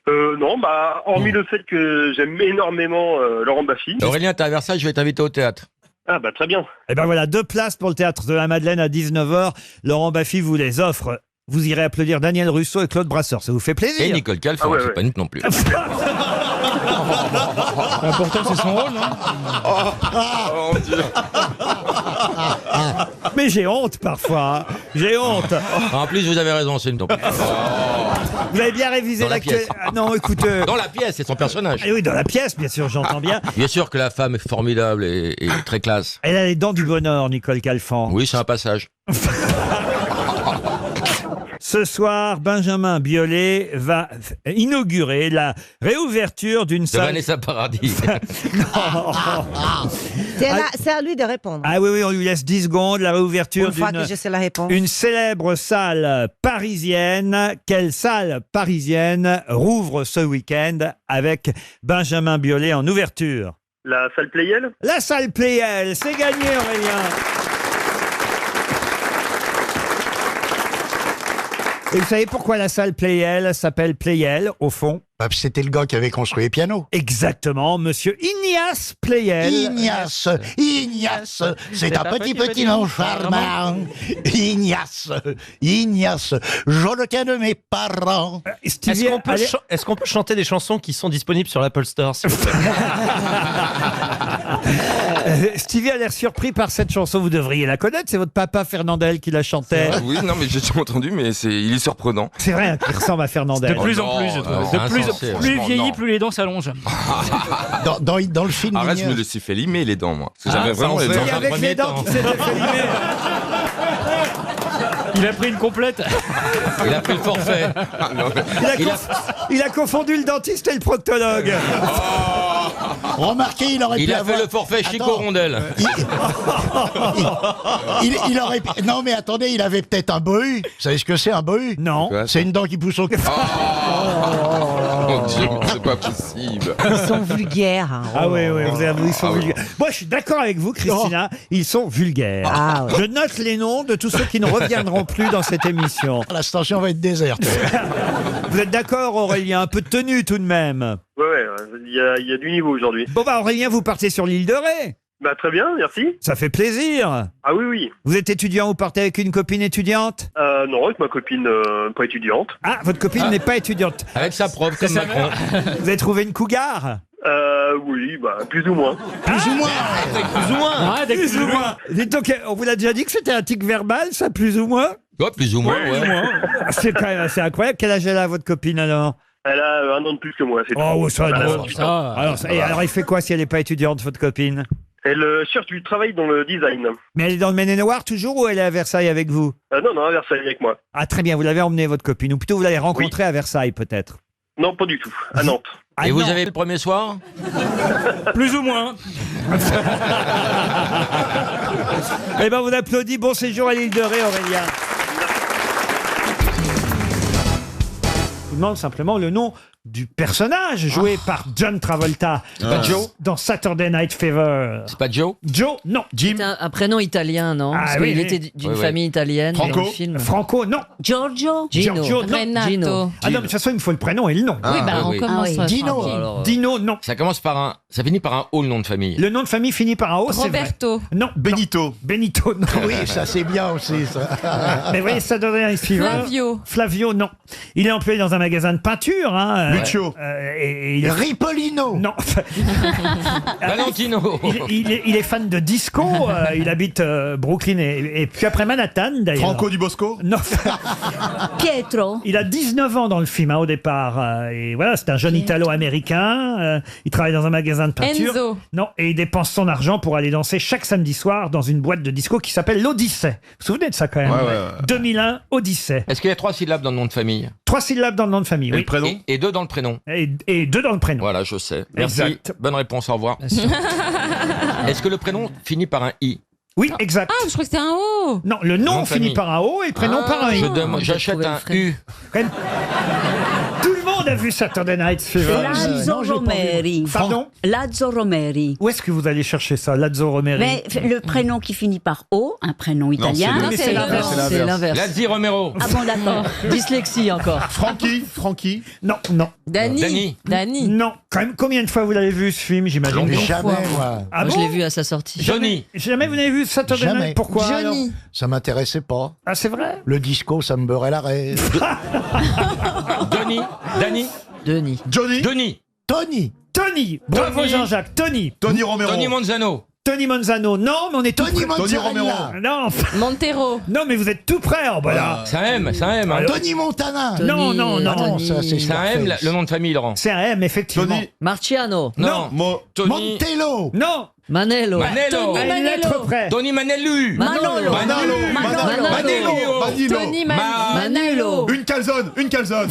S: Non, bah, hormis le fait que j'aime énormément Laurent Baffy.
M: Aurélien, t'es à Versailles, je vais t'inviter au théâtre.
S: Ah bah très bien.
A: Et ben voilà, 2 places pour le théâtre de la Madeleine à 19h. Laurent Baffy vous les offre. Vous irez applaudir Daniel Russo et Claude Brasseur. Ça vous fait plaisir?
M: Et Nicole Calfon, c'est pas une non plus.
O: Pourtant, c'est son rôle, non?
N: Oh mon Dieu.
A: Mais j'ai honte parfois. J'ai honte.
M: En plus, vous avez raison, c'est une non plus.
A: Vous avez bien révisé
M: Dans la
A: l'actuel.
M: pièce.
A: Ah non, écoute.
M: Dans la pièce, c'est son personnage.
A: Eh oui, dans la pièce, bien sûr, j'entends bien.
M: Bien sûr que la femme est formidable et très classe.
A: Elle a les dents du bonheur, Nicole Calfan.
M: Oui, c'est un passage.
A: Ce soir, Benjamin Biolay va inaugurer la réouverture d'une
M: De
A: salle.
M: Vanessa Paradis.
T: C'est à lui de répondre.
A: Ah oui, oui, on lui laisse 10 secondes. La réouverture
T: Une fois que je sais la réponse.
A: une célèbre salle parisienne. Quelle salle parisienne rouvre ce week-end avec Benjamin Biolay en ouverture?
S: La salle Playel.
A: La salle Playel, c'est gagné, Aurélien. Et vous savez pourquoi la salle Playel s'appelle Playel, au fond?
H: C'était le gars qui avait construit les pianos.
A: Exactement, monsieur Ignace Playel.
H: Ignace, c'est un petit nom charmant. Ignace, je le tiens de mes parents.
O: Est-ce qu'on peut chanter des chansons qui sont disponibles sur l'Apple Store, s'il vous plaît?
A: Stevie a l'air surpris par cette chanson, vous devriez la connaître, c'est votre papa Fernandel qui la chantait.
N: Oui, non, mais j'ai toujours entendu, mais il est surprenant.
A: C'est vrai qu'il ressemble à Fernandel.
O: De plus en plus, je trouve. Plus vieillit, plus les dents s'allongent.
H: Dans le film.
N: Arrête, je me les suis fait limer les dents, moi. Parce que j'avais vraiment les dents.
A: C'est avec les dents qui s'était fait limer.
O: Il a pris une complète.
M: Il a pris le forfait.
A: Il a confondu le dentiste et le proctologue.
H: Remarquez, il aurait pu
M: Il a
H: avoir...
M: fait le forfait Chico Rondel.
H: Il aurait... Non, mais attendez, il avait peut-être un bohu. Vous savez ce que c'est, un bohu?
A: Non.
H: C'est une dent qui pousse au cul.
N: Mon Dieu, c'est pas possible.
T: Ils sont vulgaires. Hein.
A: Ah oui, vous avez ils sont vulgaires. Moi, je suis d'accord avec vous, Christina. Ils sont vulgaires.
T: Ah, ouais.
A: Je note les noms de tous ceux qui ne reviendront plus dans cette émission.
H: La station va être déserte.
A: Vous êtes d'accord, Aurélien? Un peu de tenue tout de même.
S: Ouais, il y a du niveau aujourd'hui.
A: Bon bah Aurélien, vous partez sur l'île de Ré.
S: Bah très bien, merci.
A: Ça fait plaisir.
S: Ah oui, oui.
A: Vous êtes étudiant, vous partez avec une copine étudiante?
S: Non, avec ma copine pas étudiante.
A: Ah, votre copine n'est pas étudiante.
M: Avec sa prof, comme Macron.
A: Vous avez trouvé une cougar?
S: Oui, bah plus ou moins.
H: Plus ou moins.
M: Plus ou moins.
A: Plus ou moins. Dites donc, on vous l'a déjà dit que c'était un tic verbal, ça, plus ou moins?
M: Ouais, plus ou moins, ouais.
A: C'est quand même assez incroyable. Quel âge elle a, votre copine, alors?
S: Elle a 1 an de plus que moi, c'est tout.
A: Oh, ça,
S: Elle a
A: non.
S: 28 ans.
A: Alors, il fait quoi si elle n'est pas étudiante, votre copine?
S: Elle cherche du travail dans le design.
A: Mais elle est dans le Maine-et-Loire toujours ou elle est à Versailles avec vous?
S: Non, à Versailles avec moi.
A: Ah, très bien, vous l'avez emmenée, votre copine. Ou plutôt, vous l'avez rencontrée à Versailles, peut-être?
S: Non, pas du tout. À Nantes.
A: Ah,
M: Et vous
A: non.
M: avez le premier soir?
O: Plus ou moins.
A: Eh ben, vous applaudissez. Bon séjour à l'île de Ré, Aurélien. vous demande simplement le nom du personnage joué par John Travolta.
M: C'est pas Joe
A: Dans Saturday Night Fever.
M: C'est pas Joe
A: Joe, non.
F: Jim. C'est un prénom italien, non? Parce qu'il était d'une famille italienne dans le film.
A: Franco, non.
P: Giorgio.
A: Giorgio, non.
F: Gino.
A: Ah non, mais de toute façon, il me faut le prénom et le nom.
P: Oui, bah on commence.
A: Dino. Dino, non.
M: Ça commence par un. Ça finit par un O, le nom de famille.
A: Le nom de famille finit par un O, c'est vrai.
P: Roberto.
A: Non.
I: Benito.
A: Benito, non.
H: Oui, ça c'est bien aussi, ça.
A: Mais vous voyez, ça donnerait un Fever.
P: Flavio.
A: Flavio, non. Il est employé dans un magasin de peinture. Hein,
I: Lucio.
A: Et il est...
H: Ripolino.
A: Non.
M: Valentino.
A: Il est fan de disco. Il habite Brooklyn et puis après Manhattan, d'ailleurs.
I: Franco du Bosco.
A: Non.
P: Pietro.
A: Il a 19 ans dans le film, hein, au départ. Et voilà, c'est un jeune Italo-américain. Il travaille dans un magasin de peinture.
P: Enzo.
A: Non, et il dépense son argent pour aller danser chaque samedi soir dans une boîte de disco qui s'appelle l'Odyssée. Vous vous souvenez de ça quand même?
I: Ouais, ouais.
A: 2001, Odyssée.
M: Est-ce qu'il y a 3 syllabes dans le nom de famille?
A: 3 syllabes dans le nom de famille,
I: Et
A: oui.
I: le prénom?
M: Et 2 dans le prénom.
A: Et 2 dans le prénom.
M: Voilà, je sais. Merci.
A: Exact.
M: Bonne réponse, au revoir. Est-ce que le prénom finit par un I?
A: Oui, exact.
P: Ah, je crois que c'était un O.
A: Non, le nom
M: Nom de
A: finit
M: famille.
A: par un O et le prénom par un I.
M: J'achète un U.
A: Tout le monde a vu Saturday Night Fever.
J: Lazzo Romeri.
A: Pardon?
J: Lazzo Romeri.
A: Où est-ce que vous allez chercher ça, Lazzo Romeri?
J: Mais le prénom qui finit par O, un prénom italien.
A: Non, c'est l'inverse.
F: C'est l'inverse.
M: Lazzi Romero.
J: Ah bon, d'accord.
F: Dyslexie encore.
I: Francky.
A: Non, non.
P: Dani.
A: Non. Quand même, combien de fois vous l'avez vu ce film, j'imagine?
H: Jamais, moi.
A: Ah
F: Moi,
A: bon?
F: je l'ai vu à sa sortie.
M: Johnny.
A: Jamais vous n'avez vu Saturday
H: Jamais.
A: Night? Pourquoi alors?
P: Johnny.
H: Ça m'intéressait pas.
A: Ah, c'est vrai?
H: Le disco, ça me beurrait l'arrêt.
M: Denis.
F: Denis.
I: Johnny.
M: Denis.
H: Tony.
A: Bravo
M: Tony.
A: Jean-Jacques. Tony
I: Romero.
M: Tony Monzano.
A: Tony Monzano. Non, mais on est tout
H: Tony
A: près.
H: Mozzarella.
A: Non,
P: Montero.
A: non, mais vous êtes tout près. Oh, bah là.
M: C'est un M, c'est un M. hein.
H: Tony Montana.
A: Non, non, non.
F: Tony.
H: Ça, c'est
M: C'est un M,
H: Scarface.
M: le nom de famille, Laurent.
A: C'est un M, effectivement.
I: Tony.
F: Marciano.
M: Non. Tony.
H: Montello.
A: Non.
F: Manello.
M: Manello.
A: À une lettre près.
M: Tony Manellu.
F: Manolo.
P: Tony
F: Manello.
I: Une calzone.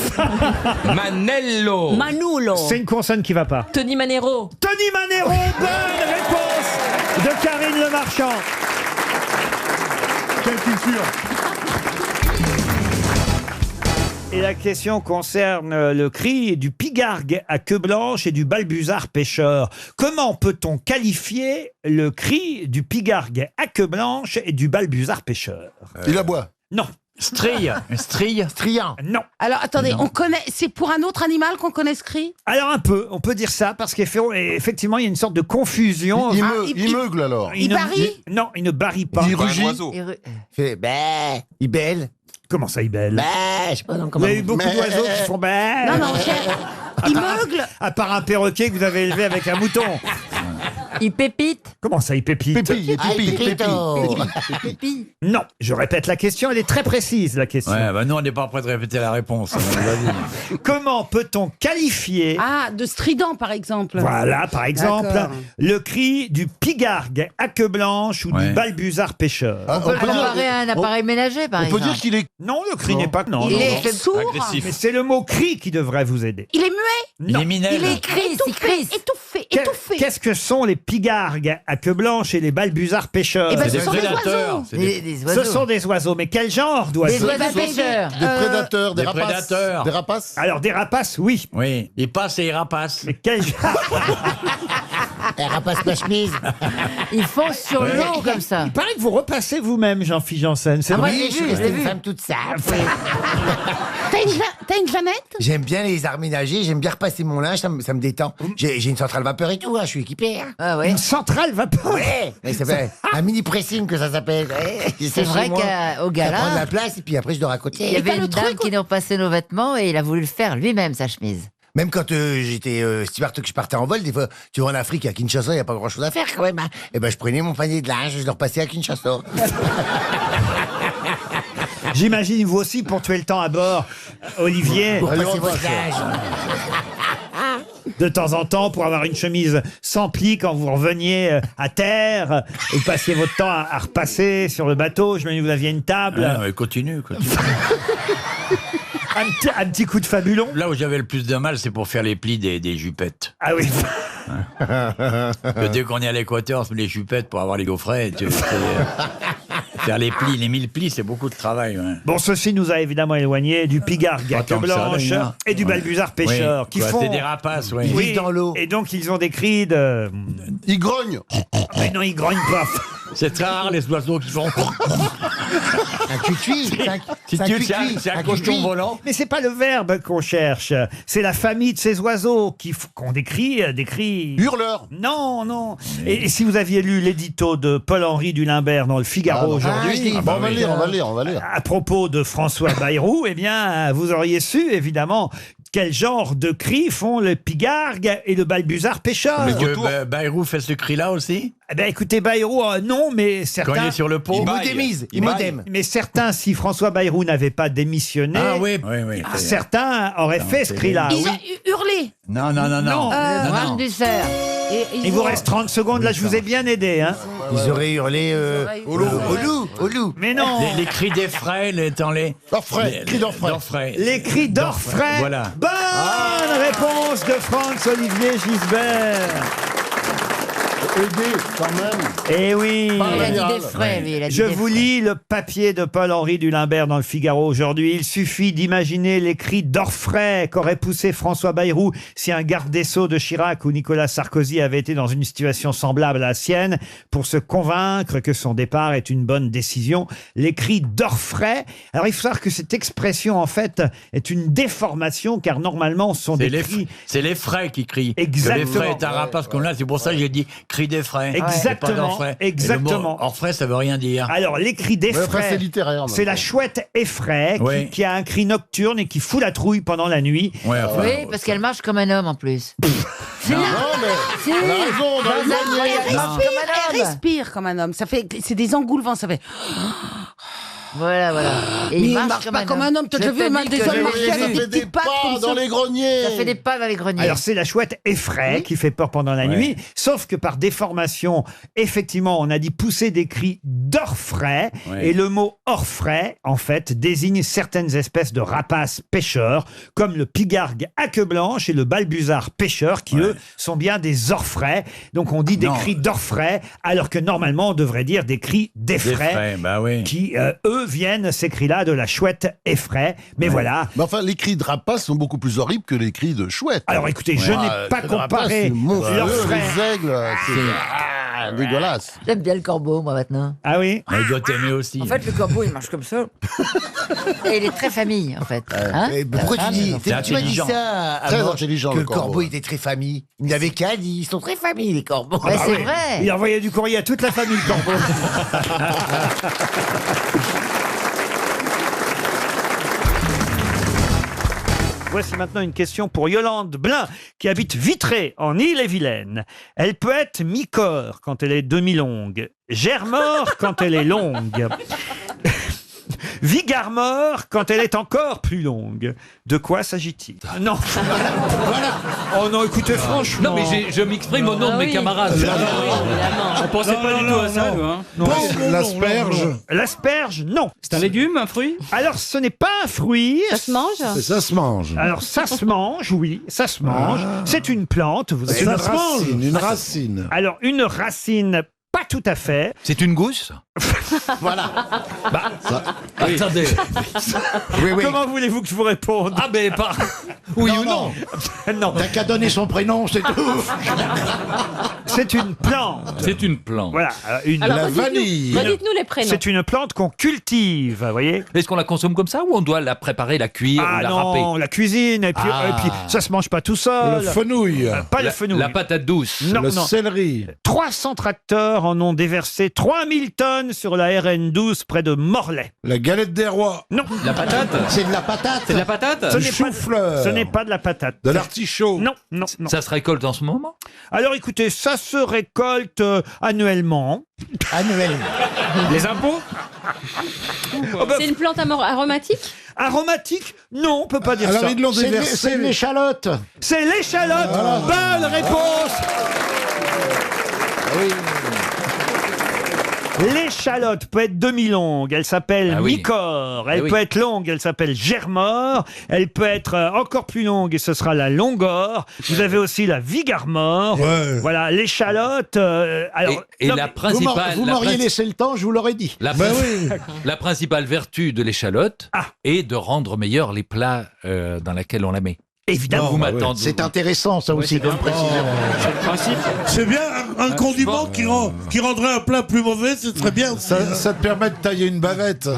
M: Manello.
J: Manulo.
A: C'est une consonne qui va pas.
P: Tony Manero.
A: Tony Manero, bonne réponse de Karine Le Marchand.
I: Quelle culture.
A: Et la question concerne le cri du pigargue à queue blanche et du balbuzard pêcheur. Comment peut-on qualifier le cri du pigargue à queue blanche et du balbuzard pêcheur?
I: Il aboie.
A: Non.
O: Strille.
H: Striant.
A: Non.
P: Alors attendez, on connaît. C'est pour un autre animal qu'on connaît ce cri?
A: Alors un peu, on peut dire ça, parce qu'effectivement, il y a une sorte de confusion.
I: Il meugle alors.
P: Il barille?
A: Non, il ne barille pas.
I: Il rugit.
H: Fait il belle.
A: Comment ça, il belle?
H: Je sais pas non,
A: Vous
H: comment.
A: avez eu beaucoup d'oiseaux qui font belle.
P: Non, non, il meugle.
A: À part un perroquet que vous avez élevé avec un mouton.
P: Il pépite.
A: Comment ça, il pépite? Non, je répète la question, elle est très précise, la question.
O: Ouais, bah nous, on n'est pas prêt de répéter la réponse.
A: Comment peut-on qualifier,
P: Ah, de strident par exemple.
A: voilà, par exemple,
P: D'accord.
A: le cri du pigargue à queue blanche ou du
O: Ouais.
A: balbuzard pêcheur?
H: On peut
T: Comparer à un appareil ménager, par
I: On peut
T: exemple.
I: dire qu'il est.
A: Non, le cri n'est pas... Non,
T: Il
A: non,
T: est
A: non.
T: sourd.
A: Mais c'est le mot cri qui devrait vous aider.
P: Il est muet.
O: Il est minel.
T: Il est Chris, il Chris.
P: Étouffé.
A: Qu'est-ce que sont les pigargues à queue blanche et les balbuzards pêcheurs?
P: Eh ben,
O: C'est
P: ce
O: des
P: sont des
O: prédateurs.
P: oiseaux.
O: C'est des-
T: Des
A: Ce
T: oiseaux.
A: sont des oiseaux, mais quel genre
T: Des
A: d'oiseaux?
T: oiseaux pêcheurs.
I: Des prédateurs, des
O: des
I: rapaces.
O: prédateurs.
I: Des rapaces.
A: Alors, des rapaces, oui.
O: Oui, il passe et il rapace.
A: Mais quel genre?
H: Elle rapace ma chemise.
T: Ils foncent sur l'eau comme ça.
A: Il paraît que vous repassez vous-même, Jean-Philippe Janssen. C'est
T: Ah, moi,
A: vrai?
T: je l'ai vu, je l'ai vu.
H: femme toute simple.
P: T'as une vanette?
H: J'aime bien les arts ménagers, j'aime bien repasser mon linge, ça me détend. J'ai une centrale vapeur et tout, hein, je suis équipé. Hein.
T: Ah ouais.
A: Une centrale vapeur?
H: Ouais, mais ça s'appelle un mini pressing que ça s'appelle. Ouais,
T: C'est vrai qu'au
H: Ça prend de
T: gala,
H: la place et puis après je dors à côté.
T: il y avait une dame qui nous repassait nos vêtements et il a voulu le faire lui-même, sa chemise.
H: Même quand j'étais que je partais en vol, des fois, tu vois en Afrique, à Kinshasa, il n'y a pas grand-chose à faire quand même. Hein. Et ben je prenais mon panier de linge, je le repassais à Kinshasa.
A: J'imagine vous aussi, pour tuer le temps à bord, Olivier,
H: Pour passer votre linge.
A: de temps en temps, pour avoir une chemise sans plis quand vous reveniez à terre, vous passiez votre temps à repasser sur le bateau. Je me dis, vous aviez une table.
O: Ah, ouais, continue.
A: Un petit coup de fabulon.
O: Là où j'avais le plus de mal, c'est pour faire les plis des jupettes.
A: Ah oui.
O: Que dès qu'on est à l'équateur, on se met les jupettes pour avoir les gaufrets.
U: Faire les plis, les 1000 plis, c'est beaucoup de travail. Ouais.
A: Bon, ceci nous a évidemment éloignés du pigargue à queue
U: tant que ça,
A: blanche
U: d'ailleurs.
A: et du balbuzard pêcheur qui font...
U: C'est des rapaces, oui.
A: Ils vivent dans l'eau. Et donc, ils ont des cris de...
L: Ils grognent.
A: Mais non, ils grognent pas.
U: C'est très rare les oiseaux qui font.
H: Un cuicui.
U: C'est un cochon volant.
A: Mais c'est pas le verbe qu'on cherche. C'est la famille de ces oiseaux qui ont des cris.
L: Hurleurs.
A: Non, non. Et si vous aviez lu l'édito de Paul-Henri Dulembert dans le Figaro aujourd'hui.
L: On va lire.
A: À propos de François Bayrou, eh bien, vous auriez su, évidemment, quel genre de cris font le pigargue et le balbuzard pêcheur.
U: Mais que Bayrou fait ce cri-là aussi?
A: Eh ben, écoutez, Bayrou, non, mais certains...
U: Quand il est sur le pont,
H: il modème.
A: Mais certains, si François Bayrou n'avait pas démissionné, certains auraient fait ce cri-là.
P: Ils ont hurlé.
U: Non.
T: Brame du cerf.
A: Il vous reste 30 secondes, là je vous ai bien aidé. Hein.
H: Ils auraient hurlé au loup.
A: Mais non.
U: Les cris d'effraie, les
L: cris d'orfraie.
A: Les cris d'orfraie.
U: Voilà.
A: Bonne réponse de Franz-Olivier Gisbert.
L: Aider, quand même.
A: Eh oui.
T: Il a dit des frais, lui.
A: Je vous lis le papier de Paul-Henri Dulembert dans le Figaro aujourd'hui. Il suffit d'imaginer les cris d'orfraie qu'aurait poussé François Bayrou si un garde des Sceaux de Chirac ou Nicolas Sarkozy avait été dans une situation semblable à la sienne pour se convaincre que son départ est une bonne décision. Les cris d'orfraie. Alors il faut savoir que cette expression en fait est une déformation car normalement ce sont des cris.
U: C'est les frais qui crient.
A: Exactement.
U: Les frais est un rapace qu'on a, c'est pour ça que j'ai dit cri d'effraie.
A: Exactement. Exactement.
U: Orfraie, ça veut rien dire.
A: Alors, les cris d'effraie,
L: c'est littéraire.
A: c'est la chouette effraie qui a un cri nocturne et qui fout la trouille pendant la nuit.
T: Oui, parce qu'elle marche comme un homme en plus.
L: Non, mais elle a raison.
P: Elle respire comme un homme. Ça fait, c'est des engoulements. Ça fait.
T: Voilà.
P: Et il marche pas comme un homme. T'as déjà vu des hommes marcher avec des petites pattes comme ça
L: dans les greniers.
T: Ça fait des pas dans les greniers.
A: Alors, c'est la chouette effraie qui fait peur pendant la nuit. Sauf que par déformation, effectivement, on a dit pousser des cris d'orfraie. Et le mot orfraie, en fait, désigne certaines espèces de rapaces pêcheurs, comme le pigargue à queue blanche et le balbuzard pêcheur, qui eux sont bien des orfraie. Donc, on dit des cris d'orfraie, alors que normalement, on devrait dire des cris d'effraie, qui, eux, viennent ces cris-là de la chouette effraie. Mais voilà.
L: Mais enfin, les cris de rapace sont beaucoup plus horribles que les cris de chouette.
A: Alors écoutez, je n'ai pas comparé l'orfraie.
L: Les aigles, c'est dégueulasse.
T: J'aime bien le corbeau, moi, maintenant.
A: Ah oui?
U: Il doit t'aimer aussi.
T: En fait, le corbeau, il marche comme ça. Et il est très famille, en fait.
H: Pourquoi tu dis tu m'as dit ça
L: Très
H: avant,
L: intelligent,
H: que
L: le
H: le corbeau était très famille. Il n'y avait qu'à dire, ils sont très famille, les corbeaux.
T: Ouais, c'est vrai.
A: Il envoyait du courrier à toute la famille, le corbeau. Voici maintenant une question pour Yolande Blin, qui habite Vitré, en Ille-et-Vilaine. Elle peut être mi-corps quand elle est demi-longue, germore quand elle est longue, vigarmore quand elle est encore plus longue. De quoi s'agit-il? Non. Oh non, écoutez, franchement.
Q: Non, mais je m'exprime au nom de mes camarades. On pensait pas du tout à ça, nous. Hein.
L: L'asperge.
A: L'asperge, non.
Q: C'est un légume, un fruit?
A: Alors, ce n'est pas un fruit.
P: Ça se mange?
L: Ça se mange.
A: Alors, ça se mange, oui, ça se mange. C'est une plante, vous avez
L: Une racine.
A: Alors, une racine, pas tout à fait.
N: C'est une gousse?
L: Voilà.
Q: Attendez.
A: Comment voulez-vous que je vous réponde?
Q: Ah, ben, pas. Oui ou non?
A: Non.
L: T'as qu'à donner son prénom, c'est tout.
A: C'est une plante.
Q: C'est une plante.
A: Voilà.
L: La vanille.
P: Redites-nous les prénoms.
A: C'est une plante qu'on cultive, vous voyez?
Q: Est-ce qu'on la consomme comme ça ou on doit la préparer, la cuire ou la râper?
A: Non, la cuisine, et puis ça se mange pas tout seul.
L: Le fenouil.
A: Pas le fenouil.
Q: La patate douce.
A: Non,
L: Le
A: non.
L: céleri.
A: 300 tracteurs en ont déversé 3000 tonnes sur la RN12 près de Morlaix.
L: La galette des rois.
A: Non.
Q: La patate?
L: C'est de la patate.
Q: C'est de la patate?
A: Ce
L: Du
A: n'est pas-
L: chou-fleur.
A: Ce n'est pas de la patate.
L: De l'artichaut.
A: Non.
Q: Ça se récolte en ce moment?
A: Alors écoutez, ça se récolte annuellement.
H: Annuellement.
Q: Les impôts?
P: C'est une plante aromatique?
A: Aromatique? Non, on peut pas dire
L: Alors
A: ça.
L: ils l'ont déversé.
B: C'est l'échalote.
A: C'est l'échalote. Bonne réponse. L'échalote peut être demi-longue, elle s'appelle
Q: Ah oui.
A: Micor. Elle
Q: Eh oui.
A: peut être longue, elle s'appelle Germor. Elle peut être encore plus longue et ce sera la Longor. Vous avez aussi la Vigarmor. Voilà, l'échalote. Alors,
U: Et
A: non,
U: la
A: mais-
U: principale.
E: Vous m'auriez laissé le temps, je vous l'aurais dit.
U: La principale vertu de l'échalote est de rendre meilleurs les plats dans lesquels on la met.
A: Évidemment.
U: Vous m'attendez.
E: C'est intéressant, ça aussi, comme précision.
Q: C'est le principe.
L: C'est bien un condiment qui rendrait un plat plus mauvais, ce serait bien.
B: Ça te permet de tailler une bavette.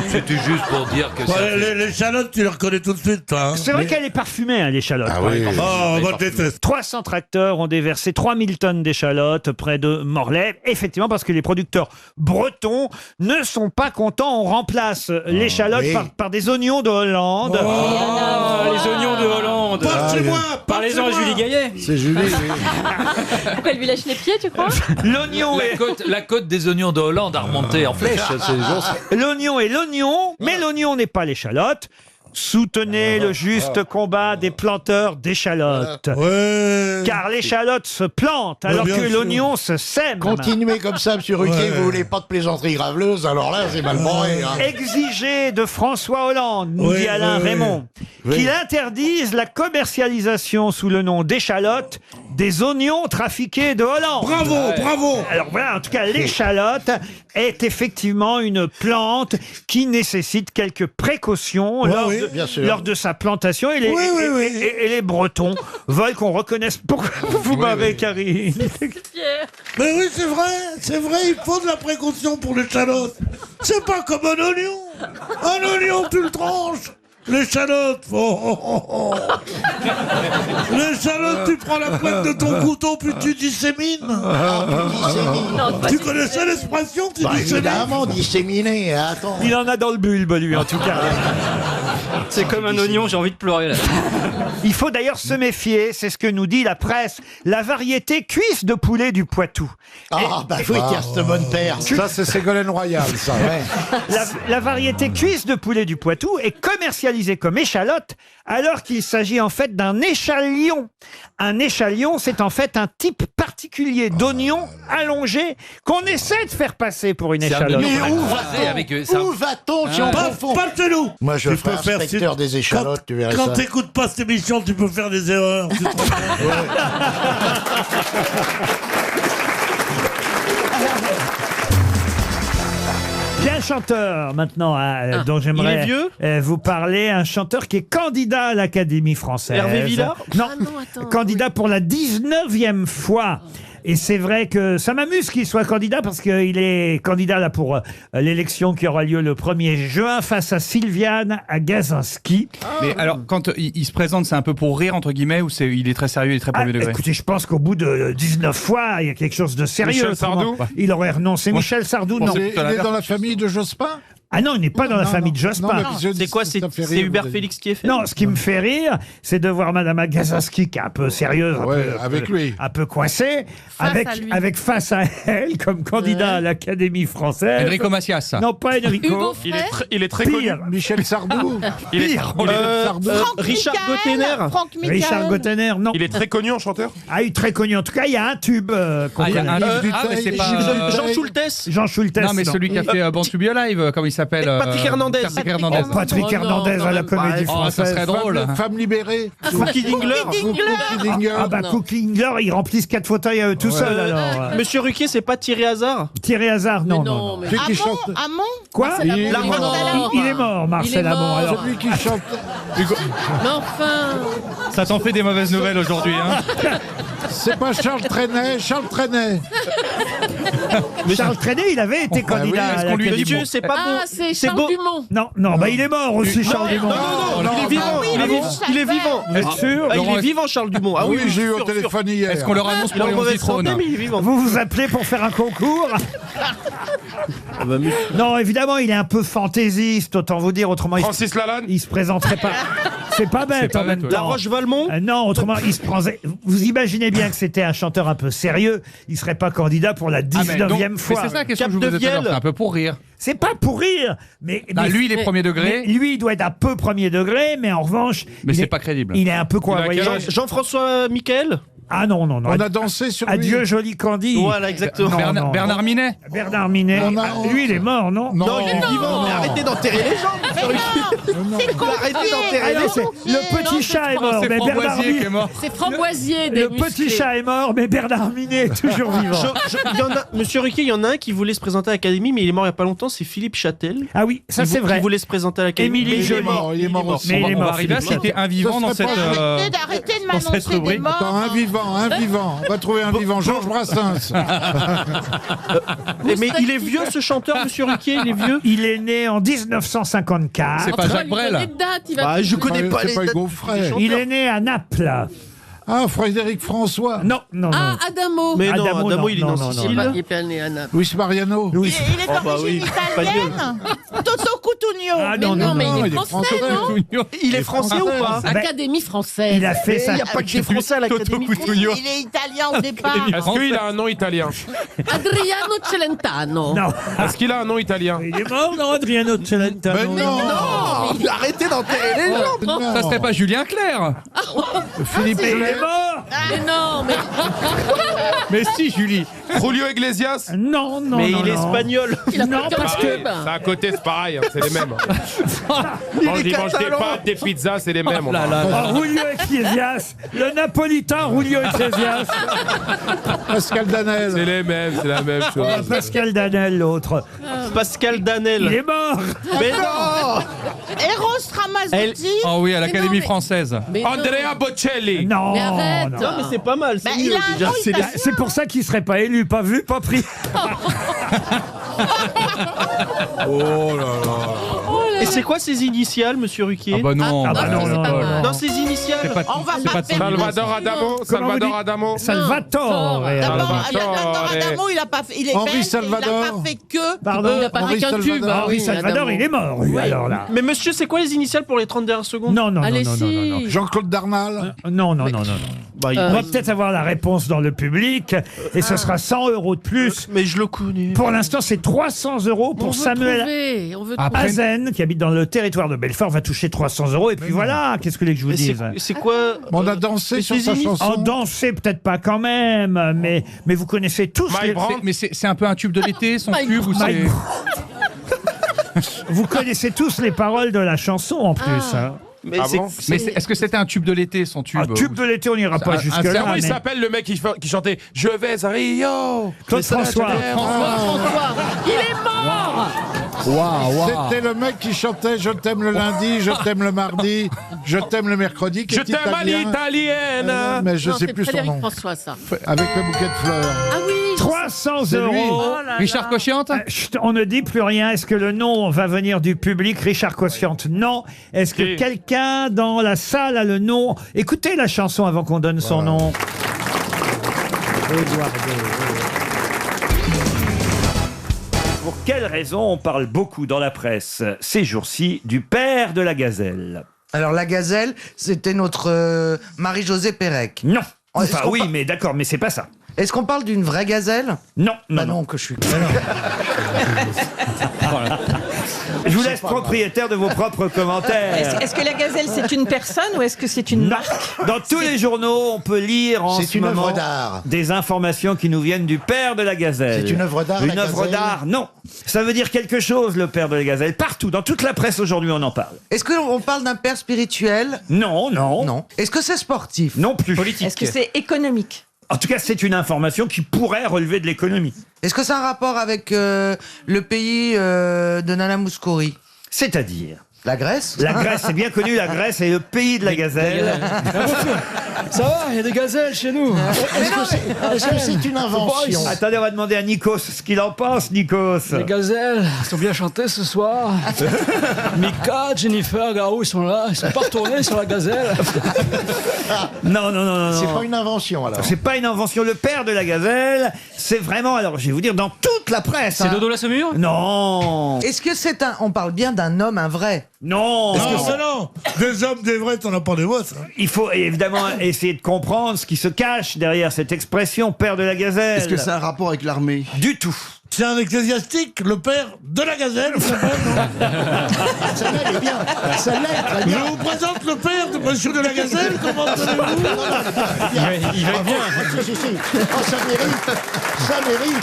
U: C'était juste pour dire que
L: L'échalote, tu les reconnais tout de suite, toi. Hein.
A: C'est vrai qu'elle est parfumée, hein, l'échalote.
B: Ah oui.
L: Oh, moi, je déteste.
A: 300 tracteurs ont déversé 3000 tonnes d'échalotes près de Morlaix. Effectivement, parce que les producteurs bretons ne sont pas contents. On remplace l'échalote
B: oui.
A: par des oignons de Hollande.
Q: Les oignons de Hollande.
L: Pas chez moi, pas
Q: Parlez-en à
L: chez moi.
Q: Julie Gaillet.
B: C'est Julie, oui.
F: Pourquoi elle lui lèche les pieds, tu crois?
A: L'oignon est...
U: la côte des oignons de Hollande a remonté en flèche.
A: L'oignon est l'oignon, mais l'oignon n'est pas l'échalote. Soutenez le juste combat des planteurs d'échalotes. Car l'échalote se plante alors
L: bien
A: que
L: sûr.
A: l'oignon se sème.
E: Continuez comme ça, monsieur Ruquier, vous voulez pas de plaisanterie graveleuse, alors là, c'est mal barré. Hein.
A: Exigé de François Hollande, nous
L: Oui,
A: dit Alain
L: oui, oui.
A: Raymond, qu'il interdise la commercialisation sous le nom d'échalote des oignons trafiqués de Hollande.
L: Bravo, bravo.
A: Alors voilà, en tout cas, l'échalote est effectivement une plante qui nécessite quelques précautions lors,
L: oui,
A: de,
E: bien sûr.
A: lors de sa plantation. Et les,
L: Oui, oui, oui.
A: et les Bretons veulent qu'on reconnaisse... Pourquoi vous marrez, Karine?
L: Mais oui, c'est vrai, il faut de la précaution pour l'échalote. C'est pas comme un oignon. Un oignon, tu le tranches. L'échalote, l'échalote, tu prends la pointe de ton couteau puis tu dissémines. Tu connaissais l'expression, tu dissémines?
E: Évidemment, disséminé, attends.
A: Il en a dans le bulbe, lui, en tout cas.
Q: C'est comme un oignon, j'ai envie de pleurer là.
A: Il faut d'ailleurs se méfier, c'est ce que nous dit la presse, la variété cuisse de poulet du Poitou.
E: Ah, bah oui, tiens, cette bonne paire.
B: Ça, c'est Ségolène Royal, ça.
A: La variété cuisse de poulet du Poitou est commercialisée comme échalote, alors qu'il s'agit en fait d'un échalion. Un échalion, c'est en fait un type particulier d'oignon allongé qu'on essaie de faire passer pour une échalote.
E: Mais où va-t-on si on confond?
L: Pas chez nous.
E: Moi, je
L: Tu
E: ferai
L: peux faire
E: inspecteur des échalotes, tu verras ça.
L: Quand t'écoutes pas cette émission, tu peux faire des erreurs. tu te rends compte?
A: J'ai un chanteur maintenant dont j'aimerais
Q: il est vieux
A: vous parler, un chanteur qui est candidat à l'Académie française.
Q: Hervé Villard?
A: Non, candidat pour la 19e fois. Et c'est vrai que ça m'amuse qu'il soit candidat parce qu'il est candidat là pour l'élection qui aura lieu le 1er juin face à Sylviane Agacinski.
V: Mais alors, quand il se présente, c'est un peu pour rire, entre guillemets, ou il est très sérieux et très premier degré?
A: Écoutez, je pense qu'au bout de 19 fois, il y a quelque chose de sérieux.
V: Michel
A: Autrement,
V: Sardou?
A: il aurait renoncé. Michel Sardou, non.
B: Il est dans la famille de Jospin?
A: Ah non, il n'est pas dans la famille de Jospin.
Q: C'est quoi? C'est Hubert Félix qui est fait?
A: Non, ce qui me fait rire, c'est de voir Madame Agacinski, qui est un peu sérieuse,
B: avec lui,
A: un peu coincée, avec face à elle, comme candidat à l'Académie française.
V: Enrico Macias.
A: Non, pas Enrico.
Q: Il est très
A: Pire.
Q: connu.
B: Michel Sardou.
Q: Richard Gottener.
A: Richard Gottener, non.
Q: Il est très connu en chanteur.
A: Ah, il est très connu. En tout cas, il y a un tube qu'on
V: il y a
A: connaît.
V: un livre du mais c'est pas...
Q: Jean Schultes.
A: Jean Schultes.
V: Non, mais celui qui a fait Born to Be Alive, comment il s'appelle?
Q: Patrick Hernandez.
V: Patrick Hernandez.
A: Oh, Patrick Hernandez à la Comédie
V: Oh,
A: Française.
V: ça serait drôle.
B: Femme libérée.
Q: Cookie Dingler.
A: Ah bah Cookie Dingler, ils remplissent 4 fauteuils à eux tout seuls alors.
Q: Monsieur Ruquier, c'est pas Thierry Hazard?
A: Thierry Hazard, non.
P: mais Amont?
A: Quoi
P: Marcel Amont.
A: Il est mort, Marcel Amont. Alors.
B: Celui qui chante.
P: Mais enfin.
V: Ça t'en fait des mauvaises nouvelles aujourd'hui, hein?
B: C'est pas Charles Trenet, Charles Trenet.
A: Charles Trenet, il avait été candidat à
V: est-ce qu'on lui dit
Q: Monsieur,
V: bon.
Q: c'est pas
P: Ah,
Q: beau.
P: c'est Charles Dumont.
A: Non, bah il est mort aussi, Charles Dumont.
Q: Non, il est vivant.
P: oui,
Q: Il est
P: oui,
Q: vivant. Il est vivant.
A: Vous êtes sûr?
Q: Ah, il est vivant, Charles Dumont. Ah
B: Oui,
Q: oui,
B: j'ai eu au
Q: sûr,
B: téléphone hier.
V: Est-ce qu'on leur annonce
Q: Il est
V: pour
Q: en
V: les
Q: mauvaise santé,
V: citrons?
Q: mais il est vivant.
A: Vous vous appelez pour faire un concours? Non, évidemment, il est un peu fantaisiste, autant vous dire. Autrement,
Q: Francis Lalanne.
A: il se présenterait pas. C'est pas bête en même
V: ouais.
Q: La
A: temps.
Q: Roche-Valmont.
A: Non, autrement, il se prendrait. Vous imaginez bien que c'était un chanteur un peu sérieux. Il serait pas candidat pour la 19e fois.
V: Mais c'est ça la question que je vous
Q: Cap de
V: posais tout à l'heure,
Q: Vielle.
V: c'est un peu pour rire.
A: C'est pas pour rire, mais
V: Lui, il est premier degré,
A: mais lui, il doit être un peu premier degré, mais en revanche,
V: mais
A: il
V: c'est
A: est-
V: pas crédible.
A: il est un peu quoi, vous voyez.
Q: Jean-François Michael.
A: Ah non, non, non.
B: On a dansé sur lui.
A: Adieu, joli Candy.
O: Voilà, exactement.
V: Bernard Minet.
A: Bernard Minet. Lui, il est mort, non?
B: Non,
E: il est vivant. Mais arrêtez d'enterrer les gens. Arrêtez d'enterrer
A: Ah non,
E: les
A: c'est-
E: gens.
A: le petit chat est mort,
V: C'est
A: mais Bernard
V: Framboisier qui est
A: Minet.
V: mort.
P: C'est Framboisier des
A: Le petit chat est mort, mais Bernard Minet est toujours vivant.
O: Monsieur Ruquier, il y en a un qui voulait se présenter à l'Académie, mais il est mort il n'y a pas longtemps, c'est Philippe Châtel.
A: Ah oui, ça c'est vrai.
O: Qui voulait se présenter à l'Académie.
A: Émilie
B: Il est
A: Joly.
B: mort, il est mort aussi.
A: Mais il est
V: On va
A: mort.
V: arriver à
A: Philippe
V: citer un vivant dans cette.
P: Arrêtez de
V: dans cette
P: m'annoncer des
V: rubrique.
P: morts.
B: Attends, un vivant. On va trouver un vivant. Georges Brassens.
O: Mais il est vieux ce chanteur, Monsieur Ruquier, il est vieux.
A: Il est né en 1954.
V: C'est pas Jacques Brel.
E: Bah, je connais pas
B: C'est
E: les
B: pas
E: dates.
B: Hugo Frey.
A: Il est né à Naples.
B: Ah, Frédéric François.
A: Non, non, non.
P: Ah, Adamo.
O: Mais non,
A: Adamo,
O: Adamo, il est
A: non,
O: en
A: non, non,
O: Sicile.
P: Il est pas né à Naples.
B: Luis Mariano.
A: Louis.
P: Il est d'origine italienne. Toto Cutugno.
A: Ah, non, non,
P: mais
A: non,
P: il est français, non?
O: Il est français ou pas
P: Académie française.
A: Il a fait ça.
O: Il n'y a pas que des Français à l'Académie.
P: Il est italien au départ.
N: Est-ce qu'il a un nom italien?
P: Adriano Celentano.
A: Non.
N: Est-ce qu'il a un nom italien?
A: Il est mort, non, Adriano Celentano.
B: Mais non.
E: Arrêtez d'enterrer les gens.
V: Ça serait pas Julien Clerc.
B: Philippe
A: Il est
B: Clair.
A: mort.
P: Mais non, mais
V: Mais si, Julie.
N: Julio Iglesias?
A: Non, non,
O: Mais
A: non,
O: il est
A: non.
O: espagnol.
P: il a
A: Non,
P: pas
A: parce
P: qu'un
A: que-
P: tube.
N: C'est à côté, c'est pareil, hein, c'est les mêmes. Mange des pâtes, des pizzas, c'est les mêmes. on va.
A: Oh, Julio Iglesias, le napolitain Julio Iglesias.
B: Pascal Danel.
N: C'est les mêmes, c'est la même chose.
A: Pascal Danel, l'autre.
O: Pascal
A: Il
O: Danel.
A: est mort.
O: Mais non.
P: Eros Ramazzotti.
V: Oh oui, à l'Académie
P: Mais non, mais-
V: française.
P: Mais non.
N: Andrea Bocelli.
A: Non.
P: Mais arrête.
A: non.
O: Non, mais c'est pas mal.
P: Bah,
O: C'est
P: il
O: mieux
P: a un
O: déjà.
P: nom
O: C'est
P: italien.
A: C'est pour ça qu'il serait pas élu, pas vu, pas pris.
N: Oh là là.
O: Et c'est quoi ses initiales, Monsieur Ruquier?
V: Ah bah non.
A: Ah bah non,
P: c'est
A: non,
P: pas
A: non,
P: mal.
A: non.
O: Non, ses initiales.
V: C'est pas
P: On va
V: c'est
P: pas
V: pas
P: faire-
N: Salvador Adamo.
A: Comment vous
N: Salvador
A: dites
N: Adamo.
A: Salvatore.
P: D'abord,
N: Salvatore.
P: Adamo, il a pas fait. Il est
B: Henri
P: belge,
B: Salvador.
P: Il a pas fait que.
A: Pardon,
P: Il a pas
B: Henri
P: fait qu'un
B: Salvador.
P: tube. Ah
A: Henri
P: oui,
A: Salvador,
P: Adamo.
A: il est mort, lui, alors là.
O: Mais monsieur, c'est quoi les initiales pour les 30 dernières secondes?
A: Non, non, non,
P: Allez,
A: non, non, non, non.
P: si.
B: Jean-Claude Darnal.
A: Non, non, non, non, non.
O: Bah,
A: On va peut-être avoir la réponse dans le public et ce sera 100 € de plus.
O: Mais je le connais.
A: Pour l'instant, c'est 300 € pour Samuel
P: On veut
V: Après-
A: Hazen, qui habite dans le territoire de Belfort, va toucher 300 €. Et puis voilà, qu'est-ce que les que je vous
O: Mais
A: dise
O: c'est quoi?
B: On a dansé sur sa
A: En
B: chanson.
A: danser, peut-être pas quand même, mais vous connaissez tous
N: Mike
A: les...
N: Brandt.
V: Mais c'est un peu un tube de l'été, son
P: Mike
V: tube ou
A: Mike
V: c'est.
A: Vous connaissez tous les paroles de la chanson en plus. hein.
O: Mais
N: Ah
O: c'est-
N: bon
V: Mais est-ce que c'était un tube de l'été, son tube?
A: Un tube de l'été, on n'ira pas
V: Un-
A: jusque-là.
N: Comment il
A: mais-
N: s'appelle le mec qui chantait Je vais à Rio?
A: Claude François.
P: François. Il est mort.
B: C'était le mec qui chantait Je t'aime le lundi, je t'aime le mardi, je t'aime le mercredi. qui
N: Je
B: est
N: t'aime à
B: italien.
N: l'italienne.
B: Mais je
P: Non,
B: sais
P: c'est
B: plus son
P: Frédéric
B: nom.
P: François, ça.
B: Avec le bouquet de fleurs.
P: Ah oui.
A: 300
B: C'est lui.
A: €.
P: Oh là
V: Richard
P: là.
V: Cochiante?
A: Chut, on ne dit plus rien. Est-ce que le nom va venir du public? Richard Cossiante, non. Est-ce que
N: Qui?
A: quelqu'un dans la salle a le nom? Écoutez la chanson avant qu'on donne son nom. Pour quelle raison on parle beaucoup dans la presse ces jours-ci du père de la gazelle?
C: Alors la gazelle, c'était notre Marie-Josée Pérec.
A: Non.
C: Est-ce
A: Enfin
C: qu'on
A: oui,
C: par-
A: mais d'accord, mais c'est pas ça.
C: Est-ce qu'on parle d'une vraie gazelle?
A: Non, non,
C: Bah
A: non.
C: non, que je suis.
A: Je vous laisse propriétaire de vos propres commentaires.
D: Est-ce que la gazelle, c'est une personne ou est-ce que c'est une marque?
A: Dans tous les journaux, on peut lire en
E: C'est
A: ce
E: une
A: moment
E: œuvre d'art.
A: des informations qui nous viennent du père de la gazelle.
E: C'est une œuvre d'art,
A: Une
E: la
A: œuvre
E: gazelle
A: d'art, non. Ça veut dire quelque chose, le père de la gazelle. Partout, dans toute la presse aujourd'hui, on en parle.
C: Est-ce qu'on parle d'un père spirituel?
A: Non, non.
C: Non. Est-ce que c'est sportif?
A: Non plus.
D: Est-ce que c'est économique?
A: En tout cas, c'est une information qui pourrait relever de l'économie.
C: Est-ce que c'est un rapport avec le pays de Nana Mouskouri?
A: C'est-à-dire?
C: La Grèce?
A: La Grèce, c'est bien connu, la Grèce est le pays de la gazelle.
Q: Ça va, il y a des gazelles chez nous.
E: Est-ce que c'est une invention?
A: Attendez, on va demander à Nikos ce qu'il en pense, Nikos.
Q: Les gazelles, ils sont bien chantés ce soir. Mika, Jennifer, Garou, ils sont là. Ils sont pas retournés sur la gazelle.
A: Non, non, non, non.
E: C'est
A: non.
E: pas une invention alors.
A: C'est pas une invention. Le père de la gazelle, c'est vraiment, alors je vais vous dire, dans toute la presse.
Q: C'est
A: hein.
Q: Dodo la Saumure?
A: Non.
C: Est-ce que c'est un. On parle bien d'un homme, un vrai?
A: Non.
L: Non. Des hommes, des vrais, t'en as pas des vrais, ça.
A: Il faut évidemment essayer de comprendre ce qui se cache derrière cette expression père de la gazelle.
E: Est-ce que ça a un rapport avec l'armée?
A: Du tout.
L: C'est un ecclésiastique, le père de la gazelle.
E: Celle-là, elle est bien. Celle-là, elle est très bien.
L: Je vous présente le père de monsieur de la gazelle. Comment allez-vous?
O: Il va bien.
E: Si. Oh, ça mérite. Ça mérite.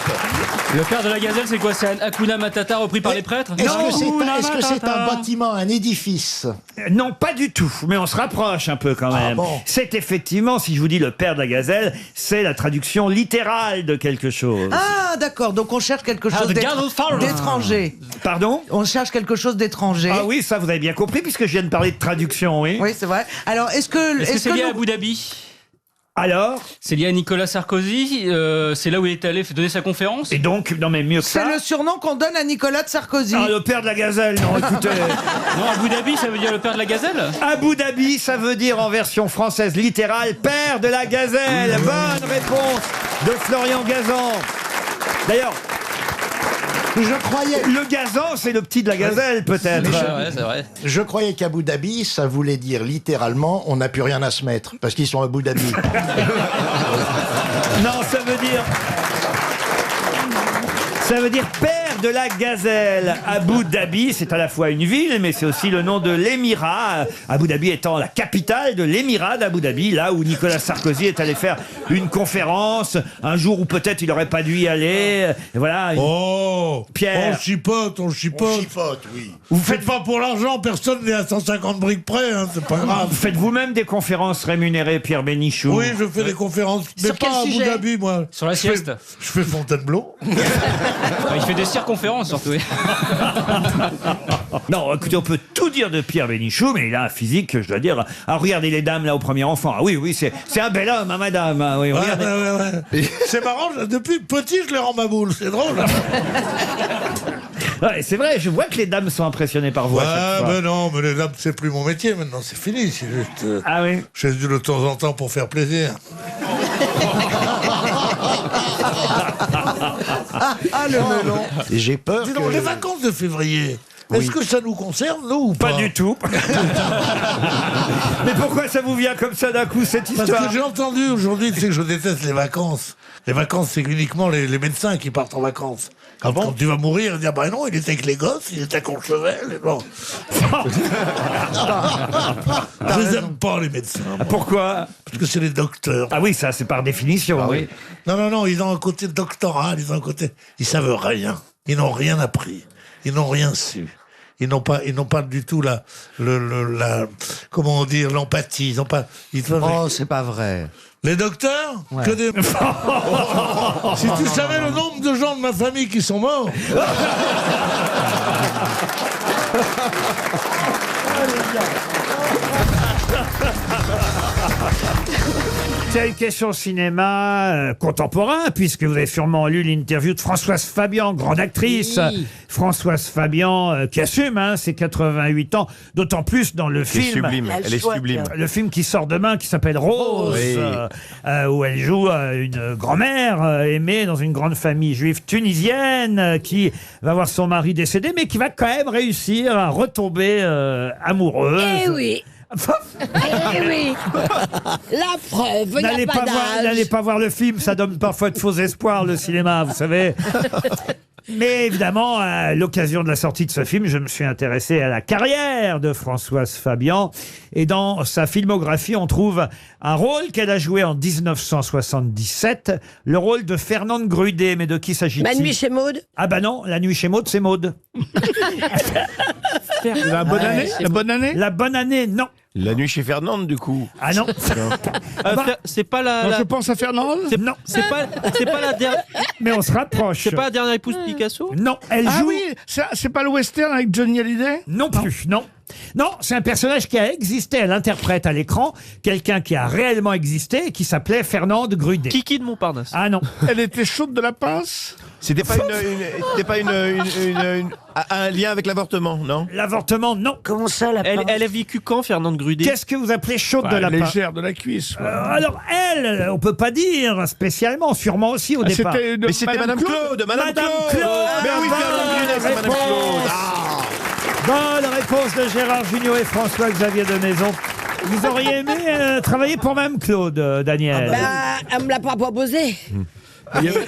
O: Le père de la gazelle, c'est quoi? C'est un Hakuna Matata repris par les prêtres?
E: Est-ce que c'est un bâtiment, un édifice?
A: Non, pas du tout, mais on se rapproche un peu quand même.
E: bon.
A: C'est effectivement, si je vous dis le père de la gazelle, c'est la traduction littérale de quelque chose.
C: Ah, d'accord. Donc on cherche quelque chose d'étranger.
A: Pardon?
C: On cherche quelque chose d'étranger.
A: Ah oui, ça vous avez bien compris puisque je viens de parler de traduction, oui.
C: Oui, c'est vrai. Alors, est-ce que
O: c'est lié à Abu Dhabi?
A: Alors?
O: C'est lié à Nicolas Sarkozy, c'est là où il est allé donner sa conférence.
A: Et donc, non mais mieux que ça.
C: C'est le surnom qu'on donne à Nicolas de Sarkozy.
A: Ah, le père de la gazelle, non, écoutez.
O: Non, Abu Dhabi, ça veut dire le père de la gazelle?
A: Abu Dhabi, ça veut dire en version française littérale, père de la gazelle. Bonne réponse de Florian Gazan. D'ailleurs,
E: je croyais...
A: Le gazan, c'est le petit de la gazelle, peut-être.
O: C'est vrai.
E: Je croyais qu'Abu Dhabi, ça voulait dire littéralement, on n'a plus rien à se mettre, parce qu'ils sont à Abu Dhabi.
A: Non, ça veut dire père de la gazelle. Abu Dhabi, c'est à la fois une ville, mais c'est aussi le nom de l'émirat. Abu Dhabi étant la capitale de l'émirat d'Abu Dhabi, là où Nicolas Sarkozy est allé faire une conférence, un jour où peut-être il n'aurait pas dû y aller. Et voilà.
L: Oh,
A: Pierre.
L: On chipote.
E: On chipote, oui.
L: Vous faites pas pour l'argent, personne n'est à 150 briques près, hein, c'est pas grave.
A: Vous faites vous-même des conférences rémunérées, Pierre Bénichou?
L: Oui, je fais des conférences, mais
C: Sur
L: pas
C: quel
L: à Abu
C: sujet?
L: Dhabi, moi.
O: Sur la sieste.
L: Je fais Fontainebleau.
O: Il fait des circonférences surtout.
A: Non, écoutez, on peut tout dire de Pierre Bénichou, mais il a un physique, je dois dire. Ah, regardez les dames là au premier enfant. Ah oui, c'est un bel homme, hein, madame. Ah, oui, regardez.
L: Ouais. C'est marrant, depuis petit, je les rends ma boule, c'est drôle.
A: Ouais, c'est vrai, je vois que les dames sont impressionnées par vous. à chaque fois.
L: Mais non, mais les dames, c'est plus mon métier maintenant, c'est fini. C'est juste.
A: Ah oui.
L: Je fais de temps en temps pour faire plaisir.
C: Le melon.
E: J'ai peur
L: Dis donc, les vacances de février, est-ce que ça nous concerne, nous, ou pas?
A: Pas du tout. Mais pourquoi ça vous vient comme ça d'un coup, cette histoire?
L: Parce que j'ai entendu aujourd'hui, tu sais que je déteste les vacances. Les vacances, c'est uniquement les médecins qui partent en vacances. Quand tu vas mourir, ils disent, bah non, il était avec les gosses, il était à Courchevel. Et bon. Je les aime pas, les médecins.
A: Ah, pourquoi?
L: Parce que c'est les docteurs.
A: Ah oui, ça, c'est par définition.
L: Ah
A: oui.
L: Non, ils ont un côté doctoral, ils ont un côté... Ils savent rien. Ils n'ont rien appris. Ils n'ont rien su. Ils n'ont pas du tout comment dire, l'empathie. Ils n'ont pas...
C: Oh, c'est pas vrai.
L: Les docteurs?
C: Ouais.
L: Que des... Si tu savais le nombre de gens de ma famille qui sont morts.
A: C'est une question cinéma contemporain, puisque vous avez sûrement lu l'interview de Françoise Fabian, grande actrice. Oui. Françoise Fabian qui assume ses 88 ans, d'autant plus dans le film.
I: Sublime. Elle est sublime.
A: Le film qui sort demain, qui s'appelle Rose, oui. Où elle joue une grand-mère aimée dans une grande famille juive tunisienne qui va voir son mari décédé, mais qui va quand même réussir à retomber amoureuse.
P: Eh oui. Eh oui. La preuve, il n'y a pas d'âge.
A: N'allez pas voir le film, ça donne parfois de faux espoirs, le cinéma, vous savez. Mais évidemment, à l'occasion de la sortie de ce film, je me suis intéressé à la carrière de Françoise Fabian. Et dans sa filmographie, on trouve un rôle qu'elle a joué en 1977, le rôle de Fernande Grudet. Mais de qui s'agit-il?
P: Ma nuit chez Maud?
A: Ah bah non, La nuit chez Maud, c'est Maud.
B: La bonne année? La bonne année?
A: La bonne année, non.
I: La nuit chez Fernande, du coup.
A: Ah non.
O: C'est pas la...
B: Non, je pense à Fernande.
A: Non.
O: C'est pas la dernière...
A: Mais on se rapproche.
O: C'est pas la dernière épouse de Picasso?
A: Non, elle joue...
B: Ah oui, c'est pas le western avec Johnny Hallyday?
A: Non plus, non. Non, c'est un personnage qui a existé. Elle interprète à l'écran quelqu'un qui a réellement existé et qui s'appelait Fernande Grudet.
O: Kiki de Montparnasse.
A: Ah non.
B: Elle était chaude de la pince?
I: C'était pas un lien avec l'avortement, non?
A: L'avortement, non.
P: Comment ça, la pince?
O: Elle a vécu quand, Fernande Grudet?
A: Qu'est-ce que vous appelez chaude de la pince?
B: Légère de la cuisse.
A: Alors, elle, on peut pas dire spécialement, sûrement aussi au départ.
I: Mais c'était Madame Claude. Madame Claude.
A: Mais oui, Fernande Grudet, c'est Madame Claude. Bonne réponse de Gérard Jugnot et François-Xavier de Maison. Vous auriez aimé travailler pour Mme Claude, Daniel?
P: Elle me l'a pas proposé.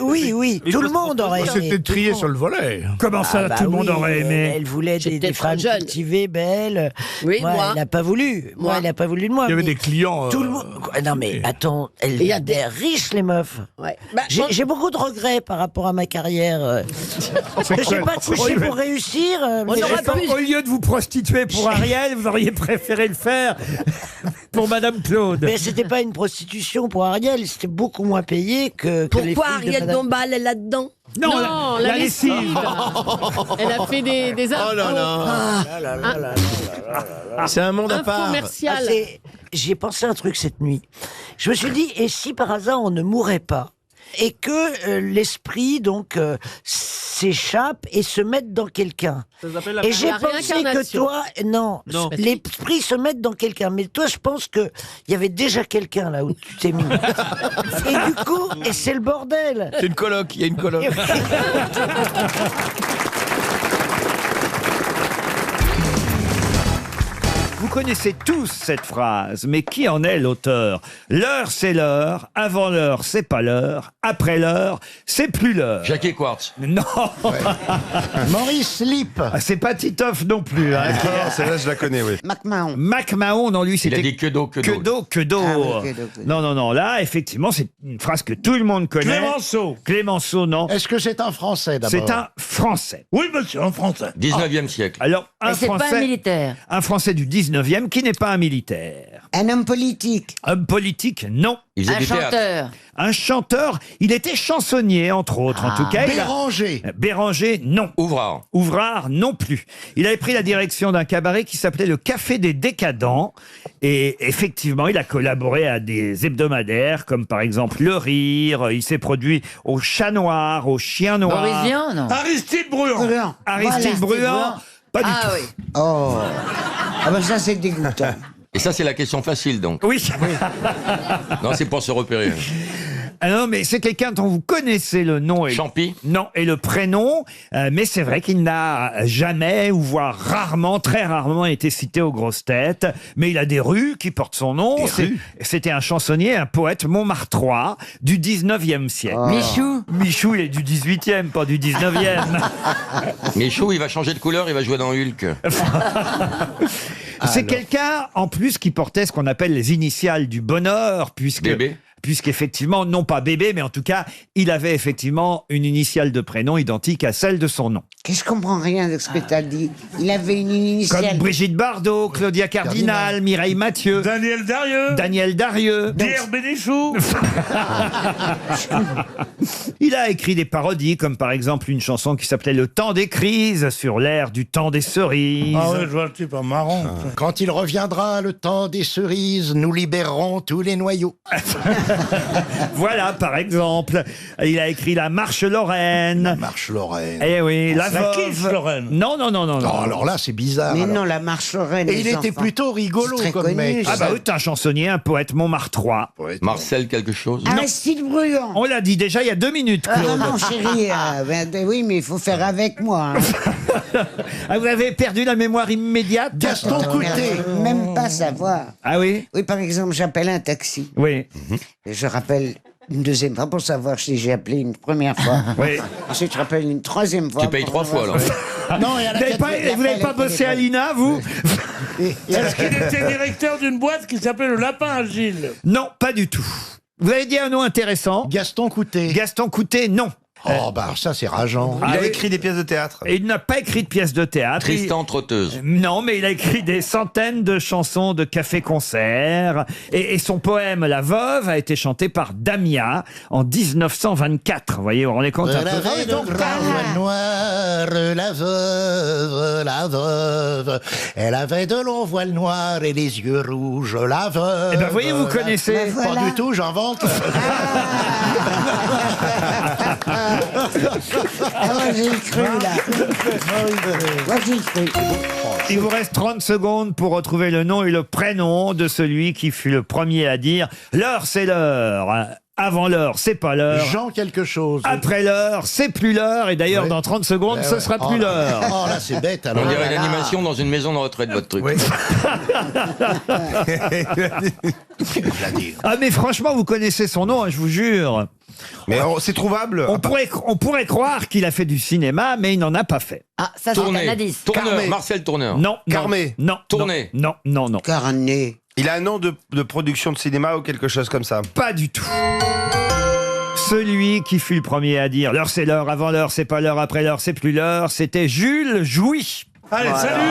P: Oui, tout le monde aurait aimé.
B: C'était trié sur le volet.
A: Comment ça, tout le monde aurait aimé?
P: Elle voulait des femmes
F: jeune.
P: cultivées, belles.
F: Oui, moi.
P: Elle n'a pas voulu. Moi, elle n'a pas voulu de moi.
B: Il y avait
P: mais
B: des clients.
P: Tout le monde. Non, mais attends, elles étaient riches, les meufs.
F: Ouais. Bah,
P: J'ai beaucoup de regrets par rapport à ma carrière. Je sais pas couché pour réussir. mais
F: aurait
P: j'ai pas-
F: pu-
A: Au lieu de vous prostituer pour Ariel, vous auriez préféré le faire pour Madame Claude.
P: Mais c'était pas une prostitution pour Ariel, c'était beaucoup moins payé que les
F: Pourquoi
P: filles de
F: Ariel
P: Madame-
F: Dombal est là-dedans?
A: Non, la lessive.
G: Elle a fait des
H: Oh là là. C'est un monde à part.
G: commercial.
P: J'ai pensé à un truc cette nuit. Je me suis dit, et si par hasard on ne mourait pas et que l'esprit donc s'échappe et se mette dans quelqu'un. Et j'ai
G: la
P: pensé que
G: réincarnation.
P: toi, non, l'esprit se mette dans quelqu'un. Mais toi, je pense que il y avait déjà quelqu'un là où tu t'es mis. Et du coup, et c'est le bordel.
H: C'est une coloc, il y a une coloc.
A: Vous connaissez tous cette phrase, mais qui en est l'auteur? L'heure, c'est l'heure. Avant l'heure, c'est pas l'heure. Après l'heure, c'est plus l'heure.
M: Jackie Quartz.
A: Non.
E: Maurice Lipp.
A: Ah, c'est pas Titoff non plus. Hein.
I: Ah, celle-là, je la connais, oui.
J: MacMahon.
A: MacMahon, non, lui,
M: Il
A: c'était
M: a dit que d'eau.
J: Ah oui, que d'eau, que d'eau.
A: Non. Là, effectivement, c'est une phrase que tout le monde connaît.
L: Clémenceau.
A: Clémenceau, non.
E: Est-ce que c'est un Français d'abord?
A: C'est un Français.
L: Oui, monsieur, en français.
M: 19e siècle.
A: Alors, un
T: Mais c'est pas un
A: Français,
T: militaire.
A: un Français du 19e qui n'est pas un militaire.
J: Un homme politique.
A: Homme politique, non.
M: Il faisait
T: Un
M: du théâtre.
T: chanteur.
A: Un chanteur, il était chansonnier, entre autres, en tout cas. Il a-
E: Béranger.
A: Béranger, non.
M: Ouvrard.
A: Ouvrard, non plus. Il avait pris la direction d'un cabaret qui s'appelait le Café des Décadents. Et effectivement, il a collaboré à des hebdomadaires, comme par exemple Le Rire. Il s'est produit au Chat Noir, au Chien Noir.
T: Boris Vian, non.
L: Aristide Bruand.
A: Aristide Bruand, pas du
T: Ah
A: tout.
T: oui.
J: Oh. Ah ben ça, c'est dégoûtant.
M: Et ça, c'est la question facile, donc.
A: Oui.
M: Non, c'est pour se repérer.
A: Ah non, mais c'est quelqu'un dont vous connaissez le nom.
M: Champy.
A: Non, et le prénom. Mais c'est vrai qu'il n'a jamais, ou voire rarement, très rarement été cité aux grosses têtes. Mais il a des rues qui portent son nom. C'était un chansonnier, un poète montmartrois du 19e siècle.
T: Michou.
A: Michou, il est du 18e, pas du 19e.
M: Michou, il va changer de couleur, il va jouer dans Hulk.
A: C'est quelqu'un, en plus, qui portait ce qu'on appelle les initiales du bonheur,
M: Bébé.
A: puisqu'effectivement, non pas bébé, mais en tout cas, il avait effectivement une initiale de prénom identique à celle de son nom.
J: Je comprends rien de ce que tu as dit. Il avait une initiale.
A: Comme Brigitte Bardot, Claudia Cardinal, Mireille Mathieu,
L: Daniel Darieux.
A: Daniel Darieux.
L: Pierre Bénichou.
A: Il a écrit des parodies, comme par exemple une chanson qui s'appelait Le temps des crises, sur l'air du temps des cerises.
L: Ah ouais, je vois le type, marrant.
E: Quand il reviendra le temps des cerises, nous libérerons tous les noyaux.
A: Voilà, par exemple. Il a écrit La Marche Lorraine.
E: Marche Lorraine.
A: Eh oui, La
L: La
A: Veuve.
L: quiche Lorraine.
A: Non.
E: Non, alors là, c'est bizarre.
J: Mais
E: alors.
J: non, la marche Lorraine.
E: Et
J: les
E: il était
J: enfants.
E: plutôt rigolo
J: C'est très
E: comme
J: connu,
E: mec.
J: ça.
A: Ah bah oui, t'es un chansonnier, un poète montmartrois.
M: Marcel quelque chose.
J: Aristide Bruand.
A: On l'a dit déjà il y a 2 minutes,
J: Ah
A: Claude.
J: non, chérie, oui, mais il faut faire avec moi. Hein.
A: Ah, vous avez perdu la mémoire immédiate?
E: Gaston Coutet.
J: Même pas savoir.
A: Ah oui?
J: Oui, par exemple, j'appelle un taxi.
A: Oui.
J: Et je rappelle une deuxième fois pour savoir si j'ai appelé une première fois.
A: Oui.
J: Ensuite, je rappelle une troisième fois.
M: Tu payes 3 fois, alors.
E: Non, et à la
A: Vous n'avez pas bossé à l'INA, vous?
L: Est-ce qu'il était directeur d'une boîte qui s'appelait Le Lapin Agile?
A: Non, pas du tout. Vous avez dit un nom intéressant?
E: Gaston Coutet.
A: Gaston Coutet, non.
E: Oh, bah ça, c'est rageant.
I: Il
A: Ah
I: a
A: oui.
I: écrit des pièces de théâtre.
A: Et il n'a pas écrit de pièces de théâtre.
M: Tristan Trotteuse.
A: Non, mais il a écrit des centaines de chansons de café-concert. Et son poème La Veuve a été chanté par Damia en 1924. Vous voyez, on est compte un
E: Elle
A: peu.
E: avait donc la voile noire, la veuve. Elle avait de longs voiles noirs et les yeux rouges, la veuve.
A: Eh ben, voyez, vous connaissez.
E: Pas du tout, j'invente.
J: Ah, moi, j'ai cru, là. Moi, j'ai cru.
A: Il vous reste 30 secondes pour retrouver le nom et le prénom de celui qui fut le premier à dire « L'heure, c'est l'heure ». Avant l'heure, c'est pas l'heure.
E: Jean quelque chose.
A: Après l'heure, c'est plus l'heure. Et d'ailleurs,
E: Ouais.
A: dans 30 secondes, ce sera plus l'heure.
E: Oh là, c'est bête alors.
M: On dirait une animation dans une maison de retraite, votre truc.
A: Ah mais franchement, vous connaissez son nom, hein, je vous jure.
I: Mais c'est trouvable.
A: On pourrait croire qu'il a fait du cinéma, mais il n'en a pas fait.
T: Ah, ça c'est un
M: Tourné.
T: indice.
M: Tourneur,
I: Carmé.
M: Marcel Tourneur.
A: Non.
I: Carmé.
A: Non.
M: Tourné.
A: Non.
J: Carnet.
I: Il a un nom de production de cinéma ou quelque chose comme ça.
A: Pas du tout. Celui qui fut le premier à dire l'heure c'est l'heure, avant l'heure c'est pas l'heure, après l'heure c'est plus l'heure, c'était Jules Jouy.
L: Allez, salut.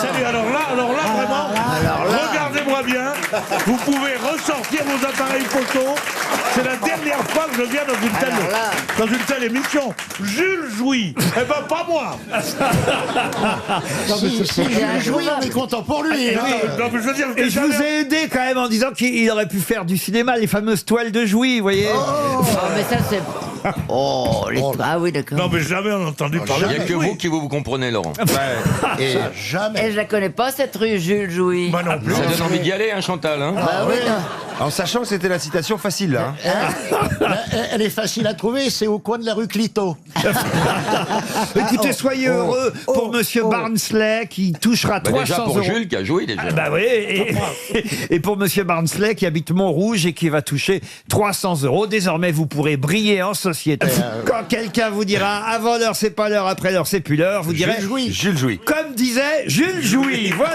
L: Salut. Alors là, vraiment, regardez-moi bien. Vous pouvez ressortir vos appareils photo. C'est la dernière fois que je viens dans une telle émission. Jules Jouy. Eh ben, pas moi.
E: Si Jules Jouy, on est content pour lui.
L: Et
E: hein.
A: Je vous ai aidé quand même en disant qu'il aurait pu faire du cinéma, les fameuses toiles de Jouy, vous voyez.
T: Oh, mais ça c'est. Oh, ah oui, d'accord.
L: Non, mais jamais on a entendu parler.
M: Il n'y a que vous qui vous comprenez, Laurent.
I: Et
E: Jamais.
T: Et je la connais pas cette rue Jules Jouy.
L: Moi non plus.
M: Ça donne envie d'y aller, hein, Chantal. Hein.
T: Bah oui, non.
I: en sachant que c'était la citation facile, là.
E: Elle est facile à trouver, c'est au coin de la rue Clito.
A: Écoutez, soyez heureux pour Monsieur Barnsley qui touchera 300
M: déjà pour
A: euros.
M: Jules qui a joué déjà.
A: Ah bah oui, et pour Monsieur Barnsley qui habite Montrouge et qui va toucher 300 euros. Désormais, vous pourrez briller en société. Quand quelqu'un vous dira avant l'heure, c'est pas l'heure, après l'heure, c'est plus l'heure, vous direz
I: Jules Jouy.
A: comme disait Jules Jouy. Voilà.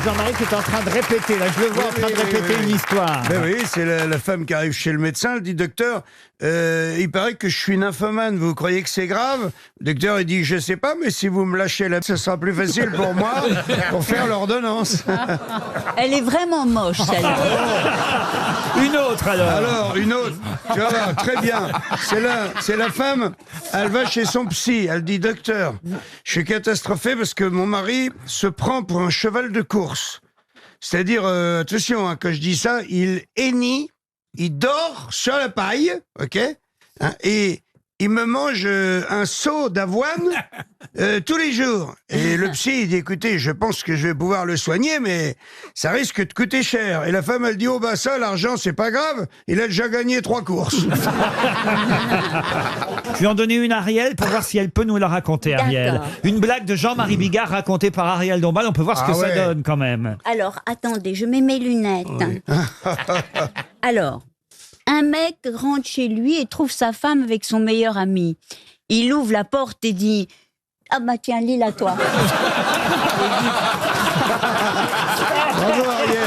A: Jean-Marie qui est en train de répéter, là je le vois en train de répéter une histoire.
L: Ben oui, c'est la femme qui arrive chez le médecin, elle dit docteur, il paraît que je suis nymphomane, vous croyez que c'est grave? Le docteur il dit je sais pas, mais si vous me lâchez là, ce sera plus facile pour moi pour faire l'ordonnance.
K: Elle est vraiment moche celle-là.
A: Une autre alors.
L: Alors, une autre, tu vas voir, très bien. C'est la femme, elle va chez son psy, elle dit docteur, je suis catastrophée parce que mon mari se prend pour un cheval de course. C'est-à-dire, attention, quand je dis ça, il hennit, il dort sur la paille, ok, hein, et il me mange un seau d'avoine tous les jours. Et le psy, il dit, écoutez, je pense que je vais pouvoir le soigner, mais ça risque de coûter cher. Et la femme, elle dit, oh bah ça, l'argent, c'est pas grave, il a déjà gagné 3 courses.
A: Je vais en donner une à Ariel pour voir si elle peut nous la raconter, Ariel.
K: D'accord.
A: Une blague de Jean-Marie Bigard racontée par Ariel Dombal, on peut voir ce que ça donne quand même.
K: Alors, attendez, je mets mes lunettes. Alors, un mec rentre chez lui et trouve sa femme avec son meilleur ami. Il ouvre la porte et dit « Ah bah tiens, lis-la toi. »
L: Bravo, Ariel.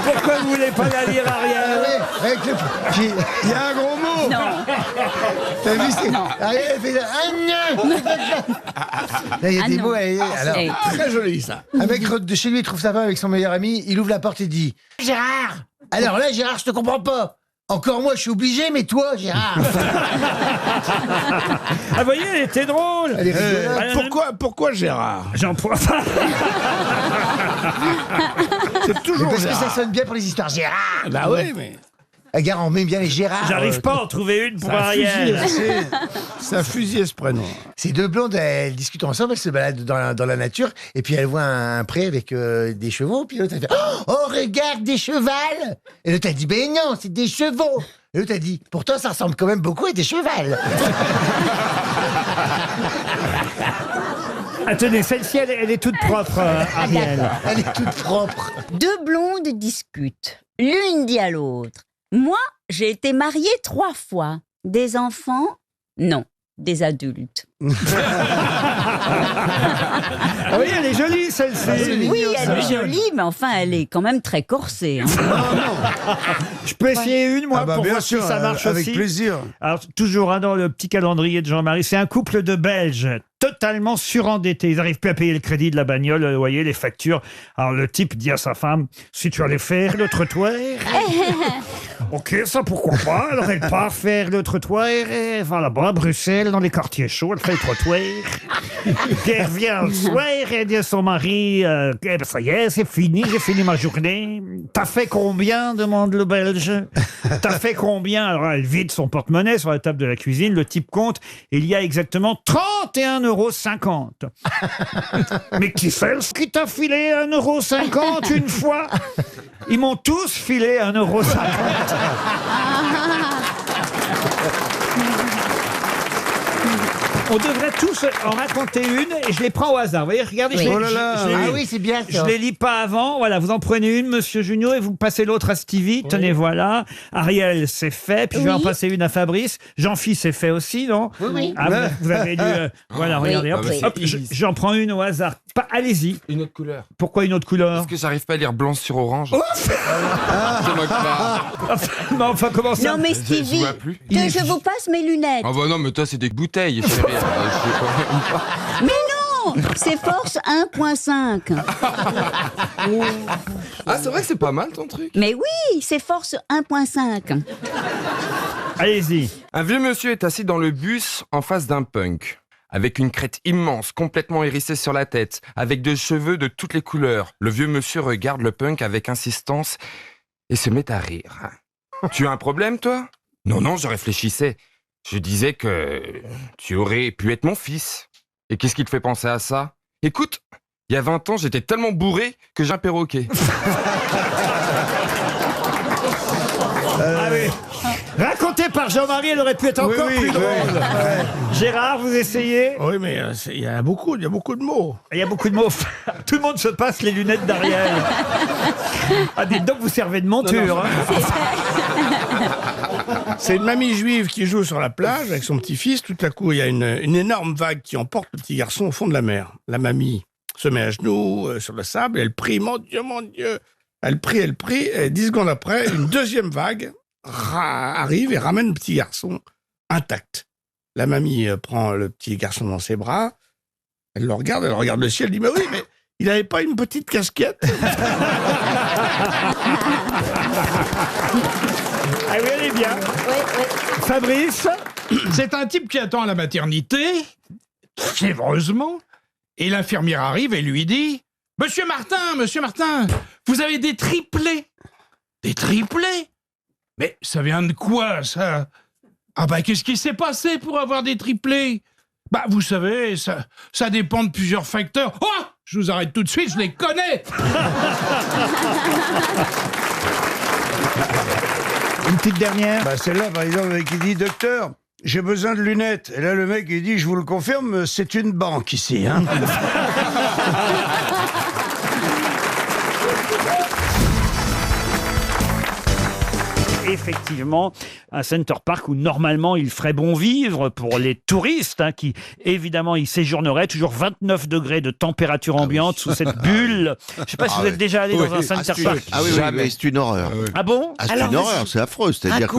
A: Pourquoi vous voulez pas la lire, Ariel?
L: Il y a un gros mot.
K: Non.
H: T'as vu, Ariel, elle fait là, il y a des mots, alors, très joli ça. Un mec rentre de chez lui, il trouve sa femme avec son meilleur ami, il ouvre la porte et dit Gérard. Alors là, Gérard, je te comprends pas. Encore moi, je suis obligé, mais toi, Gérard.
A: Ah, vous voyez, elle était drôle.
H: Elle est rigolote.
L: Pourquoi Gérard?
H: C'est toujours parce
E: Gérard.
H: que ça sonne bien pour les histoires. Gérard.
L: Bah oui, mais...
H: Regarde, on met bien les Gérard.
A: J'arrive pas à en trouver une pour Ariel.
L: C'est un fusil ce prénom.
H: Ces deux blondes, elles discutent ensemble, elles se baladent dans la nature, et puis elles voient un pré avec des chevaux, puis l'autre elle fait « Oh, regarde, des chevals !» Et l'autre elle dit « Ben non, c'est des chevaux !» Et l'autre elle dit « Pourtant, ça ressemble quand même beaucoup à des chevals !»
A: Ah, tenez, celle-ci, elle est toute propre, Ariel.
H: Elle est toute propre.
K: Deux blondes discutent. L'une dit à l'autre « Moi, j'ai été mariée 3 fois. Des enfants? Non, des adultes. »
A: Ah oui, elle est jolie, celle-ci.
K: Oui, elle est jolie, mais enfin, elle est quand même très corsée. Hein.
A: Je peux essayer une, moi, pour
L: bien
A: voir
L: sûr,
A: si ça marche
L: avec
A: aussi.
L: plaisir.
A: Alors, toujours dans le petit calendrier de Jean-Marie, c'est un couple de Belges totalement surendettés. Ils n'arrivent plus à payer le crédit de la bagnole, le loyer, les factures. Alors, le type dit à sa femme, si tu allais faire le trottoir... Ok, ça pourquoi pas. Alors, elle part faire le trottoir, elle va là-bas, à Bruxelles, dans les quartiers chauds, elle fait le trottoir. Puis elle revient le soir, elle dit à son mari, eh ben, ça y est, c'est fini, j'ai fini ma journée. T'as fait combien, demande le Belge. T'as fait combien? Alors elle vide son porte-monnaie sur la table de la cuisine, le type compte, et il y a exactement 31,50 €. Mais qui c'est qui t'a filé 1,50 € une fois? Ils m'ont tous filé 1,50 €. On devrait tous en raconter une et je les prends au hasard. Vous voyez, regardez,
H: Oui.
A: je les,
H: Oh là là,
A: je les-
H: ah oui, c'est bien ça.
A: Je les lis pas avant. Voilà, vous en prenez une, Monsieur Junio, et vous passez l'autre à Stevie. Tenez, voilà. Ariel, c'est fait. Puis je vais en passer une à Fabrice. Jean-Philippe, c'est fait aussi, non?
K: Oui, oui.
A: Ah, vous avez lu. Voilà,
K: Oui,
A: regardez. Hop,
K: oui.
A: hop, j'en prends une au hasard. Allez-y.
N: Une autre couleur.
A: Pourquoi une autre couleur?
N: Parce que j'arrive pas à lire blanc sur orange.
A: Ouf
N: Je moque pas.
A: Non, enfin, comment ça?
K: Non mais
N: Je
K: Stevie,
N: vois plus.
K: que je vous passe mes lunettes.
N: Ah bah non, mais toi, c'est des bouteilles, chérie. Je sais pas.
K: Mais non, c'est force 1.5.
N: Ah, c'est vrai que c'est pas mal ton truc.
K: Mais oui, c'est force 1.5.
A: Allez-y.
N: Un vieux monsieur est assis dans le bus en face d'un punk. Avec une crête immense, complètement hérissée sur la tête, avec des cheveux de toutes les couleurs. Le vieux monsieur regarde le punk avec insistance et se met à rire. Tu as un problème, toi? Non, non, je réfléchissais. Je disais que tu aurais pu être mon fils. Et qu'est-ce qui te fait penser à ça? Écoute, il y a 20 ans, j'étais tellement bourré que j'ai un perroquet.
A: Ah oui. Raconté par Jean-Marie, elle aurait pu être encore plus drôle. Gérard, vous essayez?
B: Oui, mais il y a beaucoup de mots.
A: Il y a beaucoup de mots. Tout le monde se passe les lunettes d'Ariel. Ah, dites donc, vous servez de monture. hein.
B: C'est une mamie juive qui joue sur la plage avec son petit-fils. Tout à coup, il y a une énorme vague qui emporte le petit garçon au fond de la mer. La mamie se met à genoux sur le sable et elle prie, mon Dieu, mon Dieu. Elle prie, et 10 secondes après, une deuxième vague arrive et ramène le petit garçon intact. La mamie prend le petit garçon dans ses bras, elle regarde le ciel, elle dit, mais oui, mais il n'avait pas une petite casquette?
A: Ah oui, elle est bien. Fabrice?
R: C'est un type qui attend à la maternité, fiévreusement, et l'infirmière arrive et lui dit « Monsieur Martin, vous avez des triplés !» Des triplés? Mais ça vient de quoi, ça? Ah bah, qu'est-ce qui s'est passé pour avoir des triplés? Bah, vous savez, ça dépend de plusieurs facteurs. Oh! Je vous arrête tout de suite, je les connais!
A: Une petite dernière?
L: Bah celle-là, par exemple, qui dit « Docteur, j'ai besoin de lunettes ». Et là, le mec, il dit « Je vous le confirme, c'est une banque ici. Hein. »
A: Effectivement, un Center Park où normalement il ferait bon vivre pour les touristes qui évidemment y séjourneraient, toujours 29 degrés de température ambiante sous cette bulle. Je ne sais pas si vous êtes déjà allé dans un Center Park.
S: Ah oui, mais c'est une horreur.
A: Ah bon?
S: Ah, c'est une horreur, c'est affreux. C'est-à-dire que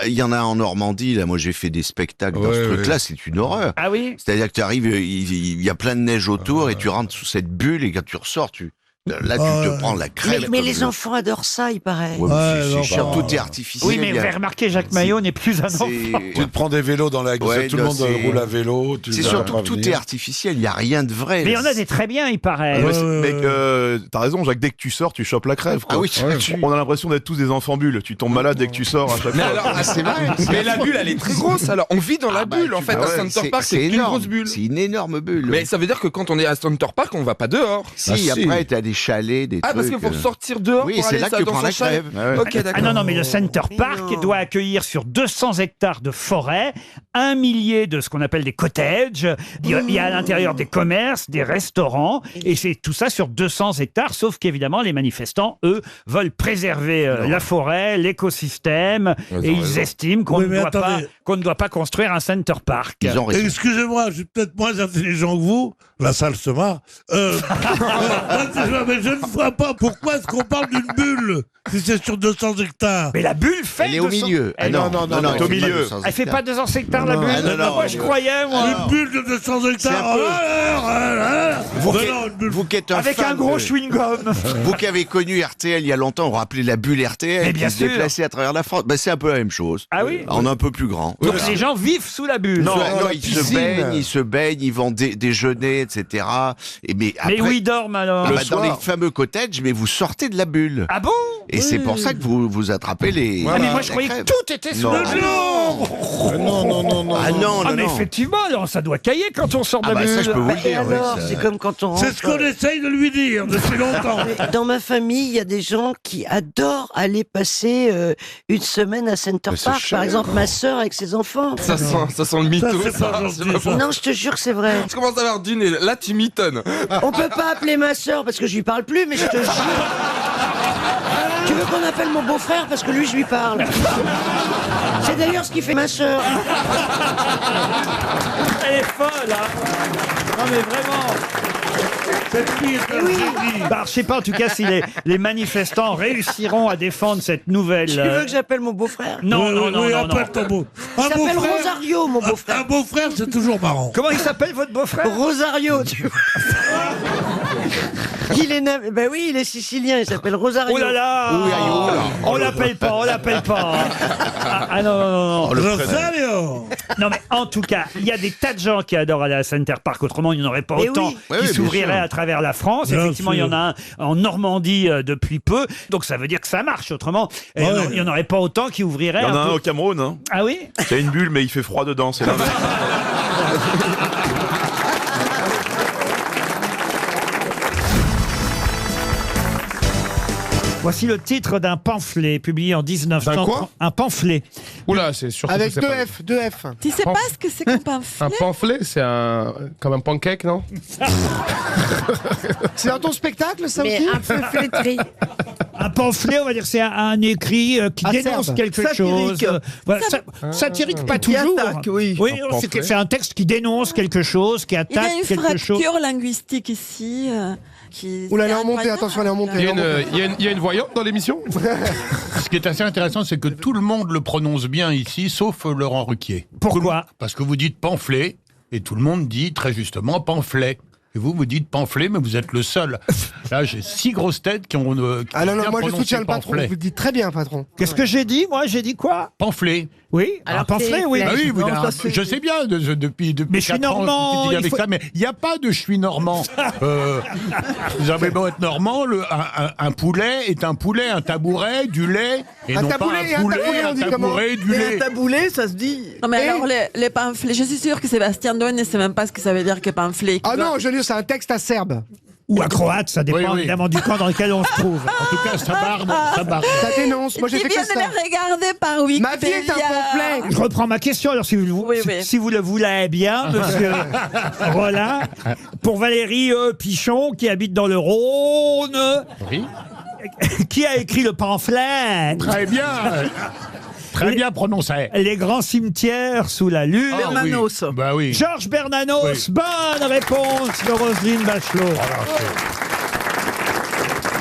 S: il y en a en Normandie, là, moi j'ai fait des spectacles dans ce truc-là, c'est une horreur.
A: Ah oui?
S: C'est-à-dire que tu arrives, il y a plein de neige autour et tu rentres sous cette bulle et quand tu ressors, là, tu te prends la crève.
P: Mais les enfants adorent ça, il paraît.
S: Ouais, c'est cher, tout est artificiel.
A: Oui, mais vous avez remarqué, Jacques Maillot n'est plus un enfant.
S: Tu te prends des vélos dans la gueule, tout le monde roule à vélo. C'est surtout que tout est artificiel, il n'y a rien de vrai.
A: Mais il y en a des très bien, il paraît.
W: Mec, t'as raison, Jacques, dès que tu sors, tu chopes la crève. Quoi.
S: Ah oui,
W: on a l'impression d'être tous des enfants bulles. Tu tombes malade dès que tu sors à chaque fois.
N: Alors, c'est vrai. Mais la bulle, elle est très grosse. Alors, on vit dans la bulle, en fait. À Center Park, c'est une grosse bulle.
S: C'est une énorme bulle.
N: Mais ça veut dire que quand on est à Center Park, on va pas dehors.
S: Si, après, t'as des chalets, des trucs.
N: Parce qu'il faut sortir dehors pour aller dans son chalet. Ok, d'accord.
A: Ah non, mais le Center Park doit accueillir sur 200 hectares de forêt 1 millier de ce qu'on appelle des cottages. Il y a à l'intérieur des commerces, des restaurants, et c'est tout ça sur 200 hectares, sauf qu'évidemment, les manifestants, eux, veulent préserver la forêt, l'écosystème, et ils estiment qu'on ne doit pas construire un Center Park.
B: Excusez-moi, je suis peut-être moins intelligent que vous. La salle se marre. Mais je ne vois pas pourquoi est-ce qu'on parle d'une bulle si c'est sur 200 hectares.
A: Mais la bulle fait.
S: Elle est au milieu.
A: Non,
S: elle est au milieu.
A: Elle fait pas 200 hectares la bulle. Moi je croyais, moi.
B: Une bulle de 200 hectares.
S: Vous qui êtes un
A: avec
S: fan
A: un gros chewing-gum.
S: Vous qui avez connu RTL il y a longtemps, on rappelait la bulle RTL qui se déplaçait à travers la France. C'est un peu la même chose.
A: Ah oui?
S: On est un peu plus grand.
A: Donc les gens vivent sous la bulle.
S: Non, ils se baignent, ils vont déjeuner, etc. Mais
A: où ils dorment alors?
S: Dans les fameux cottages, mais vous sortez de la bulle.
A: Ah bon?
S: Et c'est pour ça que vous attrapez les.
A: Ah mais moi je croyais que tout était sous la bulle.
S: Non. Ah non,
A: mais
S: non.
A: effectivement, alors, ça doit cailler quand on sort de
S: Ah
A: la
S: bah ça,
A: bulle.
S: je peux vous le
P: Et
S: dire. oui,
P: alors,
S: ça-
P: c'est comme quand on rentre.
D: C'est ce qu'on essaye de lui dire depuis longtemps.
P: Mais dans ma famille, il y a des gens qui adorent aller passer une semaine à Center
N: Mais c'est
P: Park.
N: cher.
P: Par exemple, ma sœur avec ses enfants.
N: Ça sent le mytho,
D: c'est pas gentil,
N: c'est pas
D: ça.
N: bon.
P: Non, je te jure que c'est vrai.
N: Je commence à avoir dîné, là tu mitonnes.
P: On peut pas appeler ma sœur parce que je lui parle plus, mais je te jure. Tu veux qu'on appelle mon beau-frère parce que lui, je lui parle. C'est d'ailleurs ce qui fait ma sœur.
A: Elle est folle, hein. Non, mais vraiment.
D: Cette fille est un génie.
A: Bah, je sais pas en tout cas si les manifestants réussiront à défendre cette nouvelle.
P: Tu veux que j'appelle mon beau-frère?
A: Non, non, non,
D: Oui,
A: non, non.
D: appelle ton beau.
P: Il
D: Un
P: s'appelle
D: beau-frère-
P: Rosario, mon beau-frère.
D: Un beau-frère, c'est toujours marrant.
A: Comment il s'appelle votre beau-frère?
P: Rosario, tu vois. Il est ben oui, il est sicilien, il s'appelle Rosario.
A: Oh là là, on l'appelle pas, on l'appelle pas. Ah non, non, non, non.
D: Rosario.
A: Non mais en tout cas, il y a des tas de gens qui adorent aller à Center Park, autrement il n'y en aurait pas
P: Eh
A: autant
P: oui.
S: Oui,
A: qui
S: oui,
A: s'ouvriraient
S: bien sûr.
A: à travers la France.
D: Bien
A: Effectivement, il y en
D: sûr.
A: a un en Normandie depuis peu, donc ça veut dire que ça marche. Autrement,
D: Ouais.
A: il n'y en aurait pas autant qui ouvriraient.
W: Il y en a
A: un
W: un
A: peu-
W: au Cameroun, hein.
A: Ah oui?
W: Il y a une bulle, mais il fait froid dedans, c'est l'inverse.
A: Voici le titre d'un pamphlet publié en 1900.
U: D'un quoi
A: Un pamphlet.
U: Oula, c'est surtout
H: Avec
U: que c'est
H: deux
U: pas-
H: F, deux F.
G: Tu sais pas ce que c'est qu'un pamphlet?
U: Un pamphlet, c'est comme un pancake, non?
H: C'est dans ton spectacle, ça
G: Mais
H: aussi
G: un peu flétri.
A: Un pamphlet, on va dire, c'est un écrit qui dénonce
H: Acerbe.
A: quelque chose.
H: Satirique.
A: Voilà, satirique, pas toujours.
H: attaque, oui.
A: Oui,
U: Un
A: c'est
U: pamphlet.
A: c'est un texte qui dénonce quelque chose, qui
G: Il y a
A: attaque
G: une
A: quelque chose.
G: fracture linguistique ici. Qui
H: Oula, elle est
G: c'est
H: en montée,
G: incroyable.
H: attention, elle est en montée.
U: Il y a il y a une voyante dans l'émission?
R: Ce qui est assez intéressant, c'est que tout le monde le prononce bien ici, sauf Laurent Ruquier.
A: Pourquoi?
R: Parce que vous dites pamphlet, et tout le monde dit très justement pamphlet. Et vous, vous dites pamphlet, mais vous êtes le seul. Là, j'ai 6 grosses têtes qui ont. Qui
H: Ah non,
R: ont
H: non,
R: bien
H: moi je
R: prononcé
H: soutiens le patron.
R: pamphlet.
H: Vous le dites très bien, patron.
A: Qu'est-ce que j'ai dit, moi? J'ai dit quoi?
R: Pamphlet.
A: Oui,
G: Alors
A: un pamphlet,
G: c'est
A: oui.
R: Ah oui,
G: Non, ça, c'est-
R: je sais bien, depuis
A: Mais je suis
R: 4 ans,
A: normand,
R: je dis
A: il
R: avec
A: faut-
R: ça, mais il n'y a pas de je suis normand. Vous avez beau être normand, un poulet est un poulet, un tabouret, du lait, et
H: Un
R: non
H: taboulet,
R: pas un poulet,
H: on
R: un
H: dit comment?
R: tabouret, du lait.
C: taboulé, ça se dit.
G: Non, mais
H: Et-
G: alors, les pamphlets, je suis sûre que Sébastien Doe ne sait même pas ce que ça veut dire que pamphlet.
H: Ah non, je veux dire, c'est un texte acerbe.
A: Ou à croate, ça dépend
R: Oui, oui.
A: évidemment du camp dans lequel on se trouve.
R: En tout cas, ça barbe, ça barbe.
H: Ça dénonce. Moi j'ai
G: Il
H: fait
G: vient
H: que
G: de
H: ça.
G: le regarder par Wikipédia.
H: Ma vie est un pamphlet.
A: Je reprends ma question, alors si vous,
G: Oui, oui.
A: si vous le voulez bien, monsieur Rollin. Pour Valérie Pichon, qui habite dans le Rhône,
R: Oui.
A: qui a écrit le pamphlet
R: Très bien. Très bien prononcé.
A: Les grands cimetières sous la lune.
R: Ah, oui.
C: Bernanos.
R: Bah oui.
A: Georges Bernanos,
R: Oui.
A: bonne réponse de Roselyne Bachelot.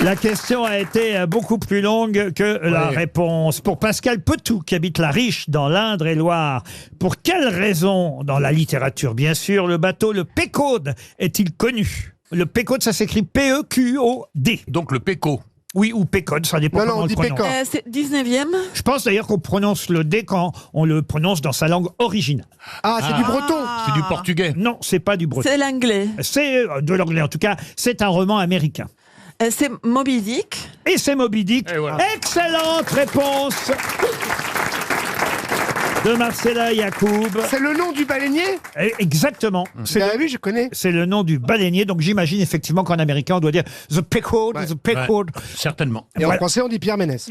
A: La question a été beaucoup plus longue que la réponse. Pour Pascal Petou, qui habite la Riche dans l'Indre-et-Loire, pour quelle raison, dans la littérature bien sûr, le bateau le Péquod est-il connu? Le Péquod, ça s'écrit P-E-Q-O-D.
R: Donc le péco.
A: Oui, ou Pécode, ça dépend
H: Non, non,
A: comment
H: on
A: on
H: dit
A: le prononce.
H: Pécor.
G: C'est 19e.
A: Je pense d'ailleurs qu'on prononce le D quand on le prononce dans sa langue originale.
H: Ah, c'est du breton.
R: C'est du portugais.
A: Non, c'est pas du breton.
G: C'est l'anglais.
A: C'est de l'anglais en tout cas. C'est un roman américain.
G: C'est Moby Dick.
A: Et c'est Moby Dick.
R: Et voilà.
A: Excellente réponse de Marcella Yacoub.
H: C'est le nom du baleinier.
A: Exactement. C'est
H: Ah oui, je connais.
A: c'est le nom du baleinier. Donc j'imagine effectivement qu'en américain on doit dire The Péquod, The Péquod.
R: Certainement.
H: Et en
A: Voilà.
H: français, on dit Pierre Ménès.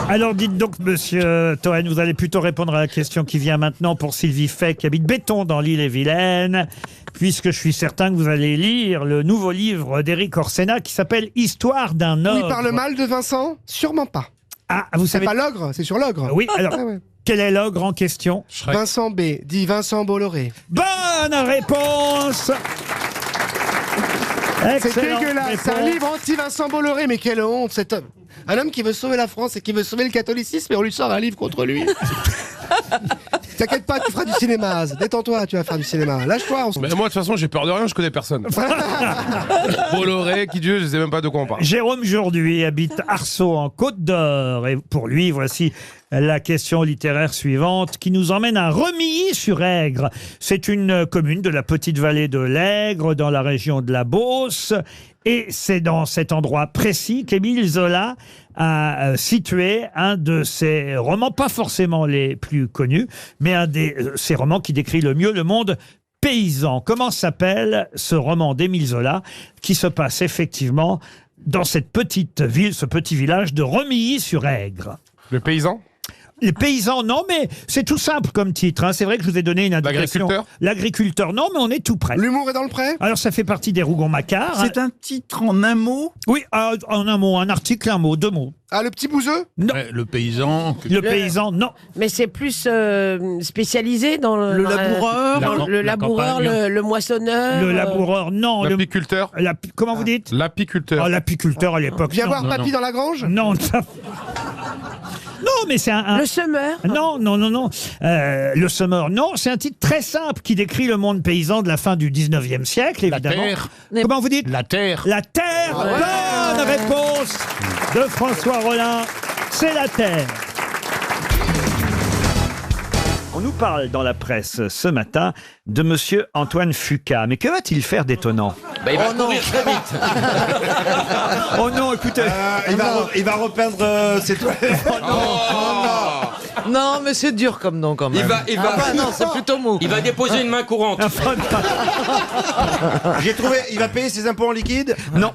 A: Alors dites donc, monsieur Toen, vous allez plutôt répondre à la question qui vient maintenant pour Sylvie Fay, qui habite Béton dans l'île-et-Vilaine, puisque je suis certain que vous allez lire le nouveau livre d'Éric Orsena qui s'appelle Histoire d'un
H: Où
A: ogre.
H: il parle mal de Vincent? Sûrement pas.
A: Ah, vous
H: C'est
A: savez
H: pas l'ogre, c'est sur l'ogre.
A: Oui, alors,
H: Ah ouais.
A: quel est l'ogre en question?
H: Vincent B. dit Vincent Bolloré.
A: Bonne réponse.
H: C'est
A: Excellente
H: dégueulasse. C'est un
A: réponse.
H: livre anti-Vincent Bolloré, mais quelle honte cet homme. Un homme qui veut sauver la France et qui veut sauver le catholicisme, et on lui sort un livre contre lui. T'inquiète pas, tu feras du cinéma, Az. Détends-toi, tu vas faire du cinéma. Lâche-toi.
U: Mais moi, de toute façon, j'ai peur de rien, je connais personne. Bolloré, qui Dieu, je sais même pas de quoi on parle.
A: Jérôme Jourduy habite Arceau en Côte d'Or et pour lui voici la question littéraire suivante qui nous emmène à Remilly-sur-Aigre. C'est une commune de la petite vallée de l'Aigre, dans la région de la Beauce. Et c'est dans cet endroit précis qu'Émile Zola a situé un de ses romans, pas forcément les plus connus, mais un de ses romans qui décrit le mieux le monde paysan. Comment s'appelle ce roman d'Émile Zola qui se passe effectivement dans cette petite ville, ce petit village de Remilly-sur-Aigre?
U: Le paysan?
A: Les paysans, non, mais c'est tout simple comme titre. Hein. C'est vrai que je vous ai donné une indication.
U: L'agriculteur?
A: L'agriculteur, non, mais on est tout près.
U: L'humour est dans le pré?
A: Alors, ça fait partie des Rougon-Macquart.
O: C'est un titre en un mot?
A: Oui, en un mot, un article, un mot, 2 mots.
U: Ah, le petit bouseux?
A: Non.
D: Le paysan.
A: Le paysan, non.
Q: Mais c'est plus spécialisé dans
O: Le laboureur,
Q: le laboureur, le moissonneur.
A: Le laboureur, non.
U: L'apiculteur?
A: Comment vous dites?
U: L'apiculteur.
A: Oh, l'apiculteur à l'époque.
U: Viens
A: non.
U: voir papy dans la grange?
A: Non, non, mais c'est un...
Q: Le semeur.
A: Non. Le semeur, non. C'est un titre très simple qui décrit le monde paysan de la fin du 19e siècle, évidemment.
D: La terre.
A: Comment vous dites?
D: La terre.
A: La terre. Bonne réponse de François Rollin. C'est la terre. On nous parle dans la presse ce matin de monsieur Antoine Fuqua. Mais que va-t-il faire d'étonnant?
M: Il va courir très vite.
A: Oh non, écoutez.
I: Il va repeindre ses toilettes.
C: Non, mais c'est dur comme nom quand même. Non, c'est plutôt mou.
M: Il va déposer une main courante.
I: J'ai trouvé, il va payer ses impôts en liquide?
A: Non.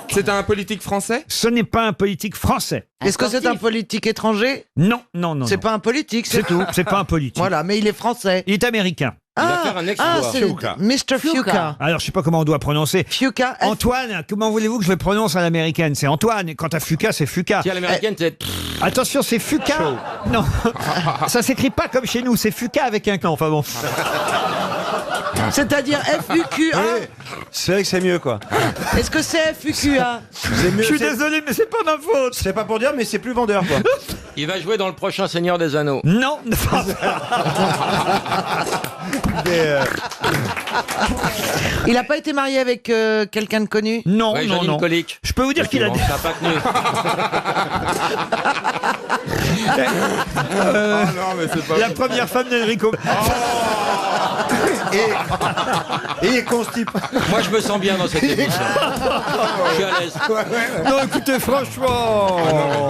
N: C'est un politique français?
A: Ce n'est pas un politique français.
C: Est-ce que c'est un politique étranger?
A: Non.
C: C'est pas un politique, c'est tout.
A: C'est pas un politique.
C: Voilà, mais il est français.
A: Il est américain.
M: Il va faire un exploit.
C: c'est Mr. Fuqua.
A: Alors, je sais pas comment on doit prononcer.
C: Fuqua.
A: Antoine, comment voulez-vous que je le prononce à l'américaine? C'est Antoine. Et quant à Fuqua, c'est Fuqua.
M: Si à l'américaine, c'est...
A: Attention, c'est Fuqua. Non, ça s'écrit pas comme chez nous. C'est Fuqua avec un K. Enfin bon.
C: C'est-à-dire FUQA.
I: C'est vrai que c'est mieux, quoi.
C: Est-ce que c'est FUQA?
A: Je suis désolé, mais c'est pas ma faute.
I: C'est pas pour dire, mais c'est plus vendeur, quoi.
M: Il va jouer dans le prochain Seigneur des Anneaux.
A: Non.
C: Il a pas été marié avec quelqu'un de connu?
A: Non,
M: Ouais,
A: non.
M: Janine Colique.
A: Je peux vous dire qu'il a...
M: Ça n'a pas tenu.
N: non, mais c'est pas...
A: La première femme d'Enrico.
I: Et il est constipé.
M: Moi, je me sens bien dans cette émission. Je suis à l'aise.
A: Non, écoutez, franchement.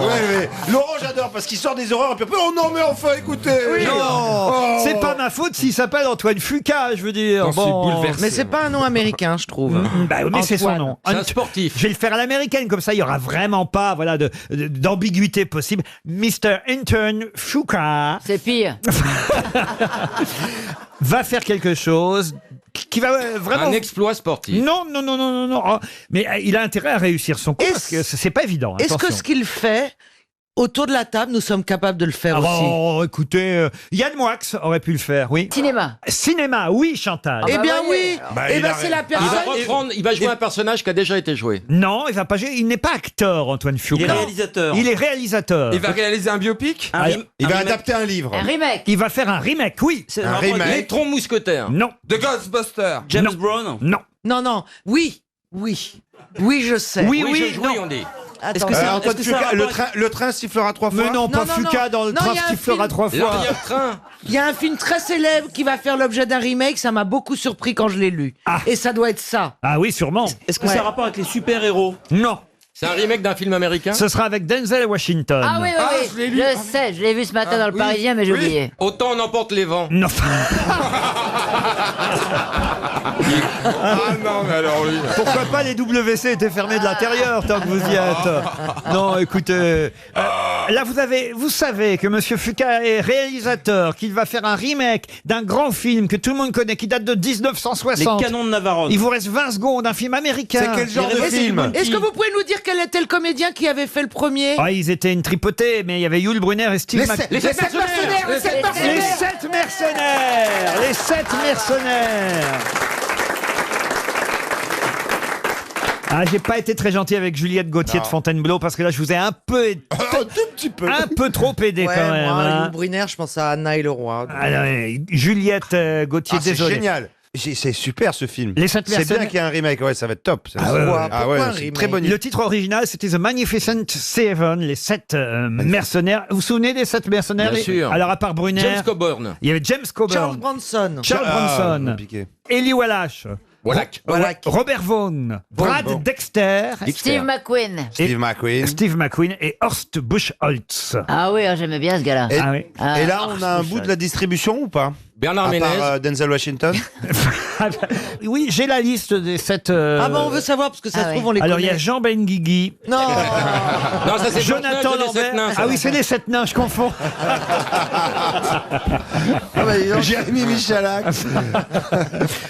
I: Ouais. Laurent, j'adore parce qu'il sort des horreurs et puis après, oh non, mais enfin, écoutez.
A: Non, c'est pas ma faute s'il s'appelle Antoine Fuqua, je veux dire.
N: Je suis bouleversé.
C: Mais c'est pas un nom américain, je trouve.
A: Bah oui, mais c'est son nom.
M: C'est un sportif.
A: Je vais le faire à l'américaine, comme ça il y aura vraiment pas d'ambiguïté possible. Mr. Antoine Fuqua
T: C'est pire.
A: va faire quelque chose qui va vraiment...
M: Un exploit sportif.
A: Non. Oh, mais il a intérêt à réussir son coup parce que c'est pas évident.
C: Est-ce que
A: Attention.
C: ce qu'il fait, autour de la table, nous sommes capables de le faire aussi?
A: Oh, écoutez, Yann Moix aurait pu le faire, oui. Cinéma, oui, Chantal.
C: Eh bien oui. Eh bien c'est la
M: Il
C: personne.
M: va reprendre, il va jouer un personnage qui a déjà été joué.
A: Non, il va pas jouer. Il n'est pas acteur, Antoine Fuqua.
N: Il est réalisateur.
A: Il est réalisateur.
N: Il va réaliser un biopic?
I: Il va adapter un livre.
T: Un remake.
A: Il va faire un remake, oui.
I: Un remake.
M: Les Troncs Mousquetaires.
A: Non.
N: The Ghostbusters.
M: James
A: Non.
M: Brown.
A: Non.
C: Non. Oui, je sais.
A: Oui,
M: je jouis,
A: non.
M: on dit.
C: Attends,
I: Antoine Fuqua, le train sifflera 3 fois.
A: Mais non, pas Fuqua dans le
C: Non,
A: train
C: il y a un
A: sifflera
C: film.
A: 3 fois.
M: L'arrière-train.
C: il y a un film très célèbre qui va faire l'objet d'un remake. Ça m'a beaucoup surpris quand je l'ai lu.
A: Ah.
C: Et ça doit être ça.
A: Ah oui, sûrement.
O: Est-ce que ça a rapport avec les super-héros?
A: Non.
M: C'est un remake d'un film américain?
A: Ce sera avec Denzel Washington.
T: Ah oui, je sais, je l'ai vu ce matin dans le Parisien, mais j'ai oublié.
M: Autant on emporte les vents.
A: Non.
N: Ah non, mais alors lui.
A: Pourquoi pas les WC étaient fermés de l'intérieur tant que vous y êtes? Non, écoutez. Là, vous savez que Monsieur Fuqua est réalisateur, qu'il va faire un remake d'un grand film que tout le monde connaît, qui date de 1960.
O: Les Canons de Navarone.
A: Il vous reste 20 secondes, un film américain.
I: C'est quel genre de film?
C: Est-ce que vous pouvez nous dire quel était le comédien qui avait fait le premier?
A: Ah, ils étaient une tripotée, mais il y avait Yul Brynner et Steve McQueen.
C: Les sept mercenaires.
A: Les 7 mercenaires. Les 7 mercenaires. Ah, j'ai pas été très gentil avec Juliette Gauthier de Fontainebleau parce que là, je vous ai un peu, un peu trop aidé quand même.
C: Moi,
A: hein.
C: Yul Brynner, je pense à Anna et le Roi.
A: Ah, non, Juliette Gauthier,
I: C'est
A: désolé.
I: génial. C'est super ce film.
A: Les 7
I: C'est
A: mercenaires.
I: bien qu'il y ait un remake, ouais, ça va être top.
A: Ah ouais, ouais.
I: Pourquoi c'est une très bonne idée.
A: Le titre original, c'était The Magnificent Seven, les 7 mercenaires. Vous vous souvenez des 7 mercenaires?
M: Bien sûr.
A: Alors, à part Brunner,
M: James Coburn.
A: il y avait James Coburn,
C: Charles Bronson.
A: Charles Bronson,
I: compliqué.
A: Eli Wallach, Robert Vaughn, Brad Dexter,
T: Steve McQueen.
A: Steve McQueen et Horst Buchholz.
T: Ah oui, j'aimais bien ce gars-là.
I: Et,
A: Ah oui.
I: et là, on a un bout de la distribution ou pas?
M: Bernard
I: À
M: Ménez.
I: part Denzel Washington.
A: Oui, j'ai la liste des 7.
C: Ah bon, on veut savoir parce que ça se trouve on les
A: Alors,
C: connaît.
A: il y a Jean Benguigui.
C: Non.
M: Non, ça c'est
A: Jonathan
M: Blanche-Neige et les sept
A: Lambert.
M: nains, ça.
A: Ah oui, c'est les 7 nains, je confonds.
I: Jérémy Michalak.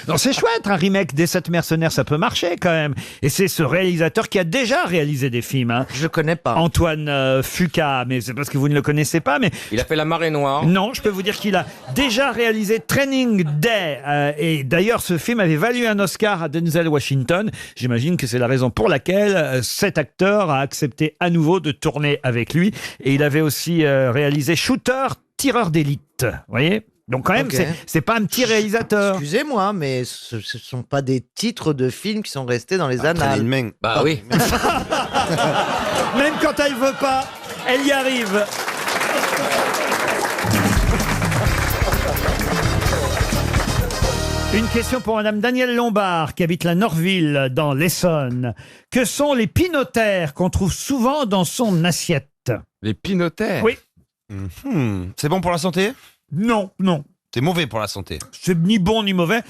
A: Non, c'est chouette, un remake des 7 mercenaires, ça peut marcher quand même. Et c'est ce réalisateur qui a déjà réalisé des films. Hein.
C: Je connais pas.
A: Antoine Fuqua, mais c'est parce que vous ne le connaissez pas. Mais
M: Il a fait La Marée Noire.
A: non, je peux vous dire qu'il a déjà réalisé Training Day. Et d'ailleurs, ce film avait valu un Oscar à Denzel Washington. J'imagine que c'est la raison pour laquelle cet acteur a accepté à nouveau de tourner avec lui. Et il avait aussi réalisé Shooter, tireur d'élite. Vous voyez? Donc quand même,
C: Ok.
A: c'est pas un petit réalisateur.
C: Excusez-moi, mais ce sont pas des titres de films qui sont restés dans les annales.
I: Training Man.
M: Bah oui.
A: Même quand elle veut pas, elle y arrive. Une question pour Madame Danielle Lombard, qui habite la Norville, dans l'Essonne. Que sont les pinotères qu'on trouve souvent dans son assiette?
N: Les pinotères.
A: Oui.
I: C'est bon pour la santé?
A: Non, non.
I: C'est mauvais pour la santé.
A: C'est ni bon ni mauvais.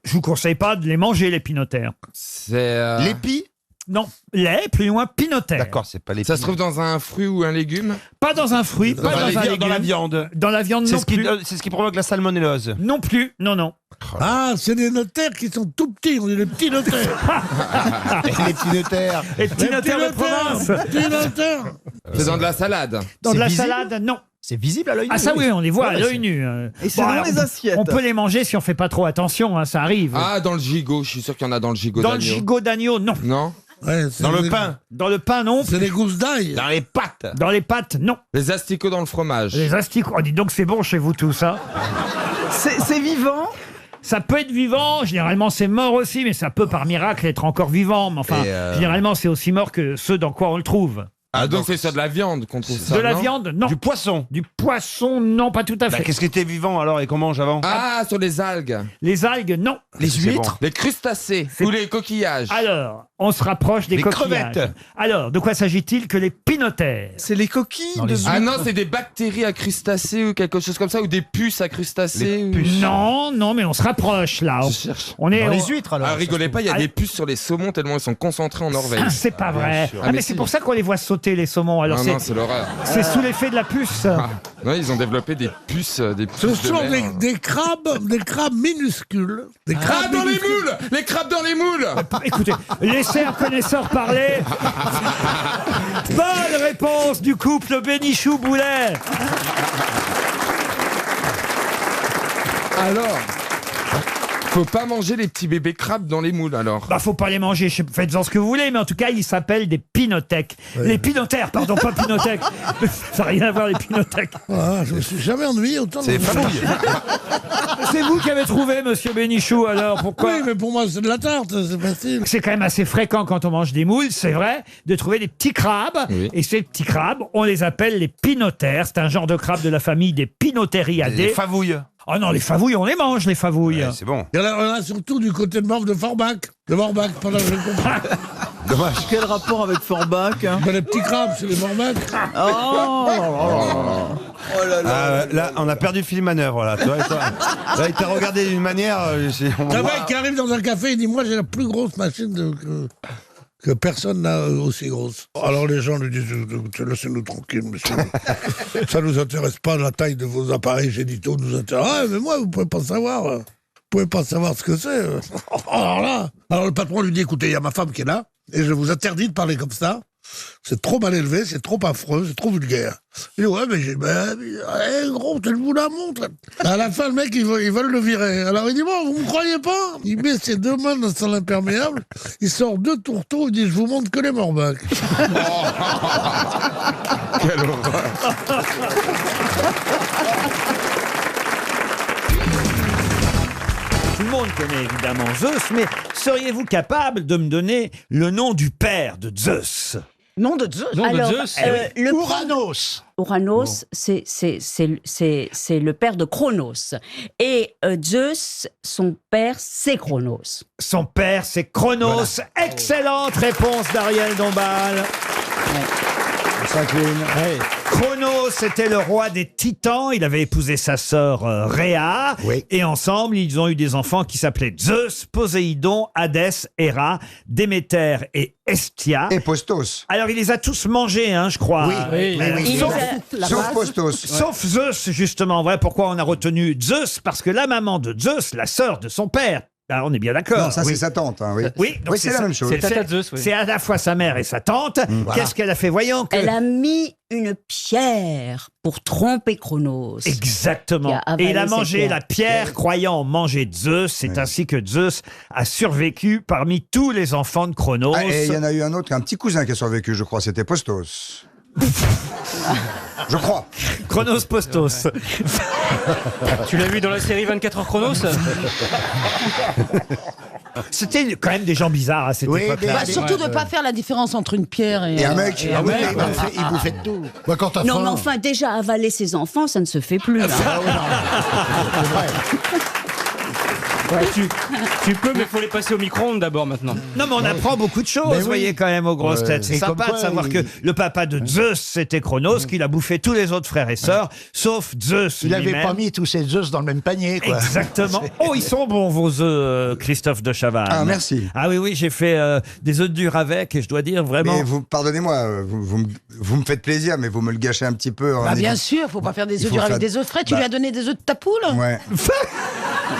A: Je vous conseille pas de les manger, les pinotères.
N: C'est.
I: L'épi?
A: Non, lait, plus loin, pinotères.
I: D'accord, c'est pas l'épi.
N: Ça se trouve dans un fruit ou un légume?
A: Pas dans un fruit, pas dans un légume.
I: Dans la viande.
A: Dans la viande,
I: C'est
A: non
I: ce qui,
A: plus.
I: c'est ce qui provoque la salmonellose.
A: Non plus, non, non.
D: Ah, c'est des notaires qui sont tout petits, on dit les petits notaires.
I: Les petits notaires.
A: Les petits notaires de province.
D: Petits notaires.
N: C'est dans de la salade.
A: Dans de la
I: visible
A: salade, non.
I: C'est visible à l'œil nu.
A: Ah ça oui, on les voit à
I: Ouais,
A: l'œil nu.
Q: Et c'est dans
A: alors,
Q: les assiettes.
A: On peut les manger si on fait pas trop attention, hein, ça arrive.
N: Ah, dans le gigot. Je suis sûr qu'il y en a dans le gigot
A: Dans le
N: d'agneau.
A: gigot d'agneau, non.
N: Non?
D: Ouais, c'est
I: Dans le
D: des-
I: pain.
A: Dans le pain, non.
D: C'est des gousses d'ail.
I: Dans les pâtes.
A: Dans les pâtes, non.
N: Les asticots dans le fromage.
A: Les asticots, oh, dis donc c'est bon chez vous tout ça.
Q: C'est vivant.
A: Ça peut être vivant, généralement c'est mort aussi, mais ça peut par miracle être encore vivant. Mais enfin, généralement c'est aussi mort que ceux dans quoi on le trouve.
N: Ah, donc c'est sur de la viande qu'on trouve ça.
A: De la
N: non?
A: viande, non.
I: Du poisson.
A: Du poisson, non, pas tout à fait.
I: Qu'est-ce qui était vivant alors et qu'on mange avant?
N: Ah, sur les algues.
A: Les algues, non.
I: Les huîtres.
N: Les crustacés. Ou les coquillages.
A: Alors, on se rapproche des
I: Les
A: coquillages.
I: crevettes.
A: Alors, de quoi s'agit-il que les pinotères?
Q: C'est les coquilles de
N: Ah non, c'est des bactéries à crustacés ou quelque chose comme ça, ou des puces à crustacés. ou-
A: Non, non, mais on se rapproche là.
N: Je cherche.
A: On est
I: Dans les
A: au-
I: huîtres alors.
N: Ah, rigolez pas, il y a
A: Ah,
N: des puces sur les saumons tellement ils sont concentrés en Norvège.
A: Ah, c'est pas vrai.
I: sûr.
A: Ah, mais
N: Mais
A: c'est
N: si.
A: pour ça qu'on les voit sauter les saumons. Alors
N: Non,
A: c'est
N: non, c'est l'horreur.
A: c'est sous l'effet de la puce.
N: Non, ils ont développé des puces
D: Ce
N: de
D: sont
N: mer.
D: des crabes minuscules. Des
N: Ah,
D: crabes
N: dans les
D: minuscules.
N: moules. Les crabes dans les moules.
A: Écoutez, laissez un connaisseur parler. Bonne réponse du couple Bénichou-Boulet.
N: Alors, faut pas manger les petits bébés crabes dans les moules alors.
A: Bah, faut pas les manger, faites-en ce que vous voulez, mais en tout cas, ils s'appellent des pinothèques. Les pinotères, pardon, pas pinothèques. Ça n'a rien à voir, les pinothèques.
D: Ah, je me suis jamais ennuyé autant.
I: C'est
D: dans-
I: fabouille.
A: C'est vous qui avez trouvé, monsieur Bénichou, alors pourquoi?
D: Oui, mais pour moi, c'est de la tarte, c'est facile.
A: C'est quand même assez fréquent quand on mange des moules, c'est vrai, de trouver des petits crabes.
N: Oui.
A: Et ces petits crabes, on les appelle les pinotères. C'est un genre de crabe de la famille des
I: Les
A: Pinotheriadae.
I: favouilles.
A: Oh non, les favouilles, on les mange, les favouilles.
I: Ouais, c'est bon.
D: Il y en a surtout du côté de Morve de Forbach. De Morbach, pendant que je comprends.
I: Dommage.
Q: Quel rapport avec Forbach hein?
D: Ben, les petits crabes, c'est les Morbach.
Q: Oh
I: Ah, là, on a perdu Philippe Manœuvre, là. Toi, là, il t'a regardé d'une manière.
D: Un mec qui arrive dans un café, il dit moi j'ai la plus grosse machine que personne n'a aussi grosse. Alors les gens lui disent laissez-nous tranquille, monsieur. Ça nous intéresse pas, la taille de vos appareils génitaux nous intéresse. Ah, mais moi, vous pouvez pas savoir. Vous pouvez pas savoir ce que c'est. Alors là, alors le patron lui dit écoutez, il y a ma femme qui est là, et je vous interdis de parler comme ça. C'est trop mal élevé, c'est trop affreux, c'est trop vulgaire. Il dit ouais, mais j'ai gros, je vous la montre. À la fin, le mec, ils veulent le virer. Alors il dit bon, vous me croyez pas? Il met ses deux mains dans son imperméable, il sort deux tourteaux, il dit je vous montre que les Morbacs.
N: Quelle horreur.
A: Tout le monde connais évidemment Zeus, mais seriez-vous capable de me donner le nom du père de Zeus?
P: Nom de Zeus.
G: Alors, le
P: Ouranos.
K: Ouranos, c'est le père de Chronos. Et Zeus, son père, c'est Chronos.
A: Son père, c'est Chronos. Excellente réponse d'Ariel Dombal.
F: On s'incline.
A: Chronos était le roi des Titans. Il avait épousé sa sœur Rhea. Et ensemble, ils ont eu des enfants qui s'appelaient Zeus, Poséidon, Hadès, Héra, Déméter et Hestia.
F: Et Postos.
A: Alors, il les a tous mangés, hein, je crois.
F: Sauf Postos.
A: Sauf Zeus, justement. Voilà pourquoi on a retenu Zeus, parce que la maman de Zeus, la sœur de son père, ah, on est bien d'accord.
F: Non, ça c'est sa tante. Hein,
A: oui, donc
F: c'est la même chose.
A: C'est à la fois sa mère et sa tante.
F: Voilà.
A: Qu'est-ce qu'elle a fait, voyons que...
K: Elle a mis une pierre pour tromper Chronos.
A: Exactement. Et il a mangé la pierre, croyant manger Zeus. C'est ainsi que Zeus a survécu parmi tous les enfants de Chronos.
F: Ah, et il y en a eu un autre, un petit cousin qui a survécu, je crois, c'était Postos. Je crois.
A: Chronos Postos.
J: Tu l'as vu dans la série 24 heures Chronos?
A: C'était quand même des gens bizarres à cette époque-là.
V: Surtout de ne pas faire la différence entre une pierre et
F: un mec.
V: et un mec.
P: Il bouffait de tout.
K: Non, mais enfin, déjà, avaler ses enfants, ça ne se fait plus. Hein.
J: Tu peux, mais il faut les passer au micro-ondes d'abord maintenant.
A: Non, mais on apprend beaucoup de choses, vous voyez, quand même, aux grosses têtes. C'est sympa de savoir que le papa de Zeus, c'était Chronos, qu'il a bouffé tous les autres frères et sœurs, sauf Zeus
P: Il
A: lui-même.
P: n'avait pas mis tous ces Zeus dans le même panier, quoi.
A: Exactement. Oh, ils sont bons, vos œufs, Christophe de Chavannes.
F: Ah, merci.
A: Ah oui, j'ai fait des œufs durs avec, et je dois dire, vraiment...
F: Mais pardonnez-moi, vous me faites plaisir, mais vous me le gâchez un petit peu.
V: Bien sûr, il ne faut pas faire des œufs durs avec des œufs frais. Tu lui as donné des œufs de ta poule?
F: Ouais.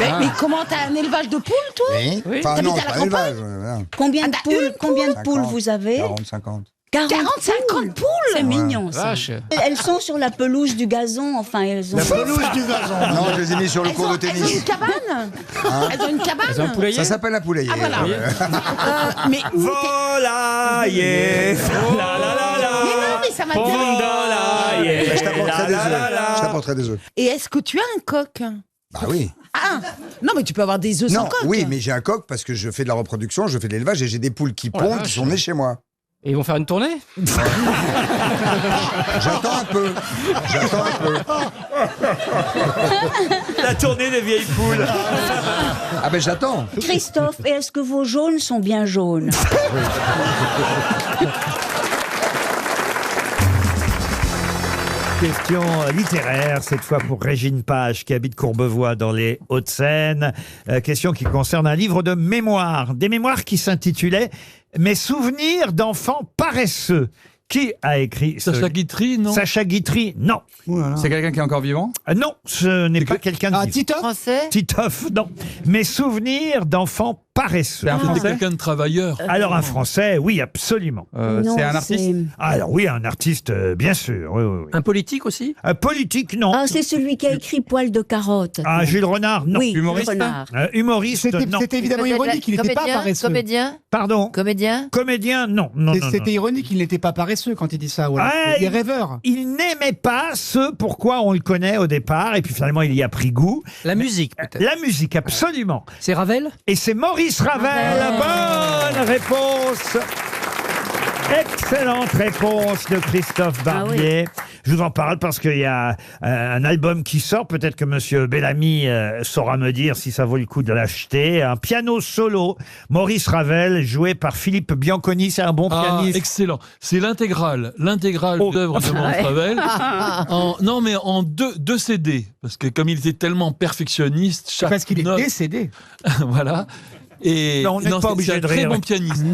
V: Mais comment, t'as un élevage de poules, toi?
F: Oui. Enfin,
V: T'habites
F: non,
V: à la
F: pas
V: campagne?
F: élevage.
K: Combien de poules vous avez?
F: 40, 50.
V: 40-50 poules?
K: C'est mignon, ça.
J: Vache.
K: Elles sont sur la pelouse du gazon, enfin, elles ont...
P: La pelouse du gazon.
F: Non, je les ai mis sur le cours de tennis.
V: Elles ont une cabane? Elles ont une cabane?
J: Elles ont un poulailler?
F: Ça s'appelle un poulailler.
V: Ah, voilà. Mais où
A: Volailler. La la la la.
V: Mais non, mais ça m'intéresse.
A: Volailler.
F: Je t'apporterai des œufs. Je t'apporterai des œufs.
V: Et est-ce que tu as un coq?
F: Bah oui.
V: Ah non, mais tu peux avoir des œufs sans
F: Non,
V: coq.
F: oui, mais j'ai un coq parce que je fais de la reproduction, je fais de l'élevage et j'ai des poules qui
J: Oh la
F: pondent, qui
J: vache.
F: sont nées chez moi.
J: Et ils vont faire une tournée?
F: J'attends un peu. J'attends un peu.
A: La tournée des vieilles poules.
F: Ah ben j'attends.
K: Christophe, et est-ce que vos jaunes sont bien jaunes?
A: Question littéraire, cette fois pour Régine Page, qui habite Courbevoie dans les Hauts-de-Seine. Question qui concerne un livre de mémoires. Des mémoires qui s'intitulaient « Mes souvenirs d'enfants paresseux ». Qui a écrit
U: Sacha Guitry, non?
A: Sacha Guitry, non.
U: C'est quelqu'un qui est encore vivant?
A: Non, ce n'est pas quelqu'un de vivant.
V: Titoff?
T: Français?
A: Titoff, non. Mes souvenirs d'enfants paresseux.
U: C'était quelqu'un de travailleur.
A: Alors un Français, oui, absolument.
U: C'est un artiste?
A: Alors oui, un artiste, bien sûr. Oui, oui, oui.
J: Un politique aussi?
A: Un politique, non.
K: Ah, c'est celui qui a écrit Poil de carotte.
A: Ah, Jules Renard, non.
K: Oui,
U: Humoriste?
K: Renard.
A: Humoriste, non.
X: C'était évidemment ironique, il n'était pas
T: Comédien?
X: paresseux.
T: Comédien?
A: Pardon.
T: Comédien?
A: Comédien, non. Non, non, non.
X: C'était ironique, il n'était pas paresseux quand il dit ça. Ouais.
A: Ah,
X: Il est rêveur.
A: Il n'aimait pas ce pourquoi on le connaît au départ, et puis finalement il y a pris goût.
J: La musique, peut-être.
A: La musique, absolument.
J: C'est Ravel?
A: Et c'est Maurice Ravel. Bonne réponse. Excellente réponse de Christophe Barbier. Je vous en parle parce qu'il y a un album qui sort. Peut-être que Monsieur Bellamy saura me dire si ça vaut le coup de l'acheter. Un piano solo, Maurice Ravel, joué par Philippe Bianconi. C'est un bon pianiste.
U: Excellent. C'est l'intégrale d'œuvres de Maurice Ravel. Non, mais en deux CD. Parce que comme il était tellement perfectionniste, chaque
X: Parce qu'il est
U: note...
X: décédé.
U: Voilà. Et
A: Non, on n'est pas obligé de
U: C'est un très
A: rire.
U: bon pianiste.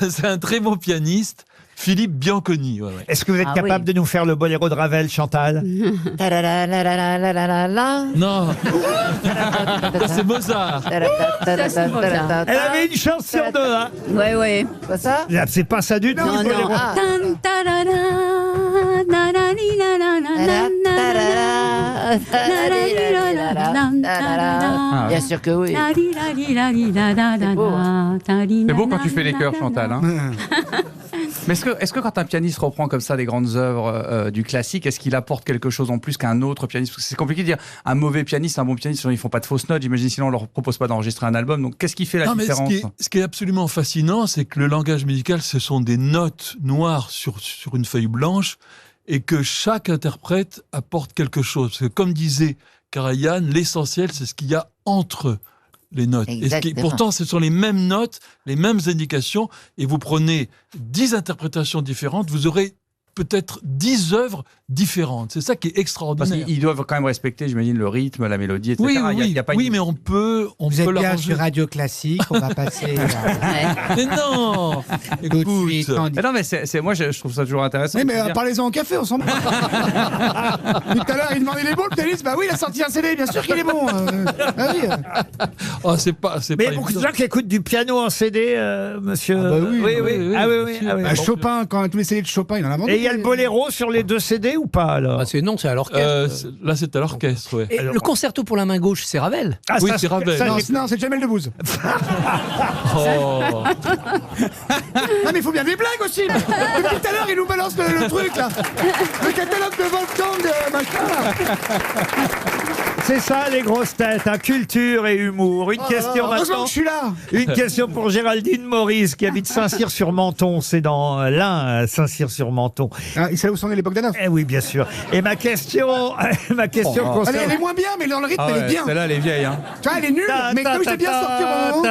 U: C'est un très bon pianiste, Philippe Bianconi. Ouais, ouais.
A: Est-ce que vous êtes capable de nous faire le boléro de Ravel, Chantal?
U: Non. Ça, c'est Mozart.
A: Elle avait une chanson de... Hein.
K: Ouais, ouais.
T: Pas ça?
A: Là, c'est pas ça du tout.
K: Non,
A: le
K: non.
A: boléro.
T: Ah. Bien sûr que oui.
J: C'est beau quand tu fais les chœurs, Chantal. Hein.
B: Mais est-ce que quand un pianiste reprend comme ça des grandes œuvres du classique, est-ce qu'il apporte quelque chose en plus qu'un autre pianiste? Parce que c'est compliqué de dire un mauvais pianiste, un bon pianiste, ils font pas de fausses notes, j'imagine, sinon on leur propose pas d'enregistrer un album. Donc qu'est-ce qui fait la différence?
U: Ce qui est absolument fascinant, c'est que le langage musical, ce sont des notes noires sur une feuille blanche, et que chaque interprète apporte quelque chose. Parce que comme disait Karajan, l'essentiel, c'est ce qu'il y a entre les notes. Pourtant, ce sont les mêmes notes, les mêmes indications, et vous prenez 10 interprétations différentes, vous aurez peut-être 10 œuvres différentes. C'est ça qui est extraordinaire.
B: Parce qu'ils doivent quand même respecter, j'imagine, le rythme, la mélodie, etc.
U: Oui, mais on peut
X: Vous êtes bien
U: l'arranger.
X: sur Radio Classique, on va passer...
U: Mais non
X: Tout de suite,
B: Mais non, mais moi, je trouve ça toujours intéressant.
X: Oui, mais
B: de dire-
X: parlez-en au café, on s'en bat. Tout à l'heure, il demandait les bons, le pianiste. Bah oui, il a sorti un CD, bien sûr qu'il est bon. Ah oui.
U: Oh, c'est pas
A: Mais il y a beaucoup de gens qui écoutent du piano en CD, monsieur.
X: Ah bah oui,
A: oui. Ah oui.
X: Bah, Chopin, quand tous les CD de Chopin, il en a vendu.
A: Et il y a le boléro sur les 2 CD ou pas alors?
E: Non, c'est à l'orchestre.
U: Là, c'est à l'orchestre, ouais.
E: Et le concerto pour la main gauche, c'est Ravel.
A: Ah,
U: Oui,
A: ça,
U: c'est Ravel.
X: Non, c'est Jamel Debbouze.
U: Oh.
X: Non, mais il faut bien des blagues aussi. Depuis tout à l'heure, il nous balance le truc, là. Le catalogue de Wolfgang, machin, là.
A: C'est ça, les grosses têtes, hein, culture et humour. Une question
X: heureusement
A: maintenant.
X: que je suis là.
A: Une question pour Géraldine Maurice, qui habite Saint-Cyr-sur-Menton. C'est dans l'Ain, Saint-Cyr-sur-Menton.
X: Ah, il sait où c'en est l'époque d'Anof.
A: Eh oui, bien sûr. Et ma question concerne...
X: Elle est moins bien, mais dans le rythme, elle est bien.
B: Celle-là, elle est vieille. Hein.
X: Tu vois, elle est nulle, mais comme je t'ai bien sorti au moment.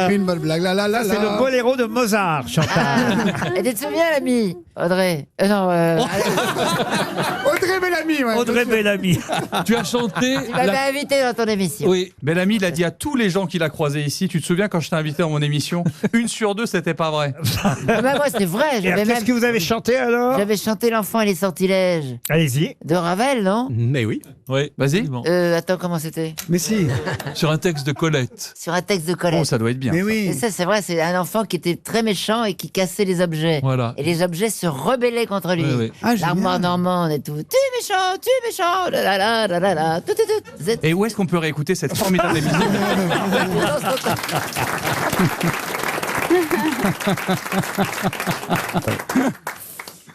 X: Une bonne blague,
A: Ça, c'est le boléro de Mozart, Chantal.
T: Et tu te souviens, l'ami Audrey
X: Audrey Bellamy, ouais.
A: Audrey Bellamy.
U: Tu as chanté...
T: Tu m'avais invité dans ton émission.
U: Oui.
B: Bellamy, il a dit à tous les gens qu'il a croisés ici, tu te souviens quand je t'ai invité dans mon émission, 1 sur 2, c'était pas vrai.
T: Ah bah moi, c'était vrai.
A: Qu'est-ce que vous avez chanté alors?
T: J'avais chanté L'enfant et les sortilèges.
A: Allez-y.
T: De Ravel, non?
E: Mais oui.
U: Oui.
B: Vas-y.
T: Attends, comment c'était?
X: Mais si.
U: Sur un texte de Colette.
T: Sur un texte de Colette.
B: Oh, ça doit être bien.
X: Mais
B: ça.
X: oui.
T: Et ça, c'est vrai, c'est un enfant qui était très méchant et qui cassait les objets.
U: Voilà.
T: Et les objets se rebellaient contre lui.
U: Oui, oui.
X: Ah,
T: L'armoire normande et tout. Tu es méchant, la la la la la, tout.
B: Et où est-ce qu'on peut réécouter cette formidable émission?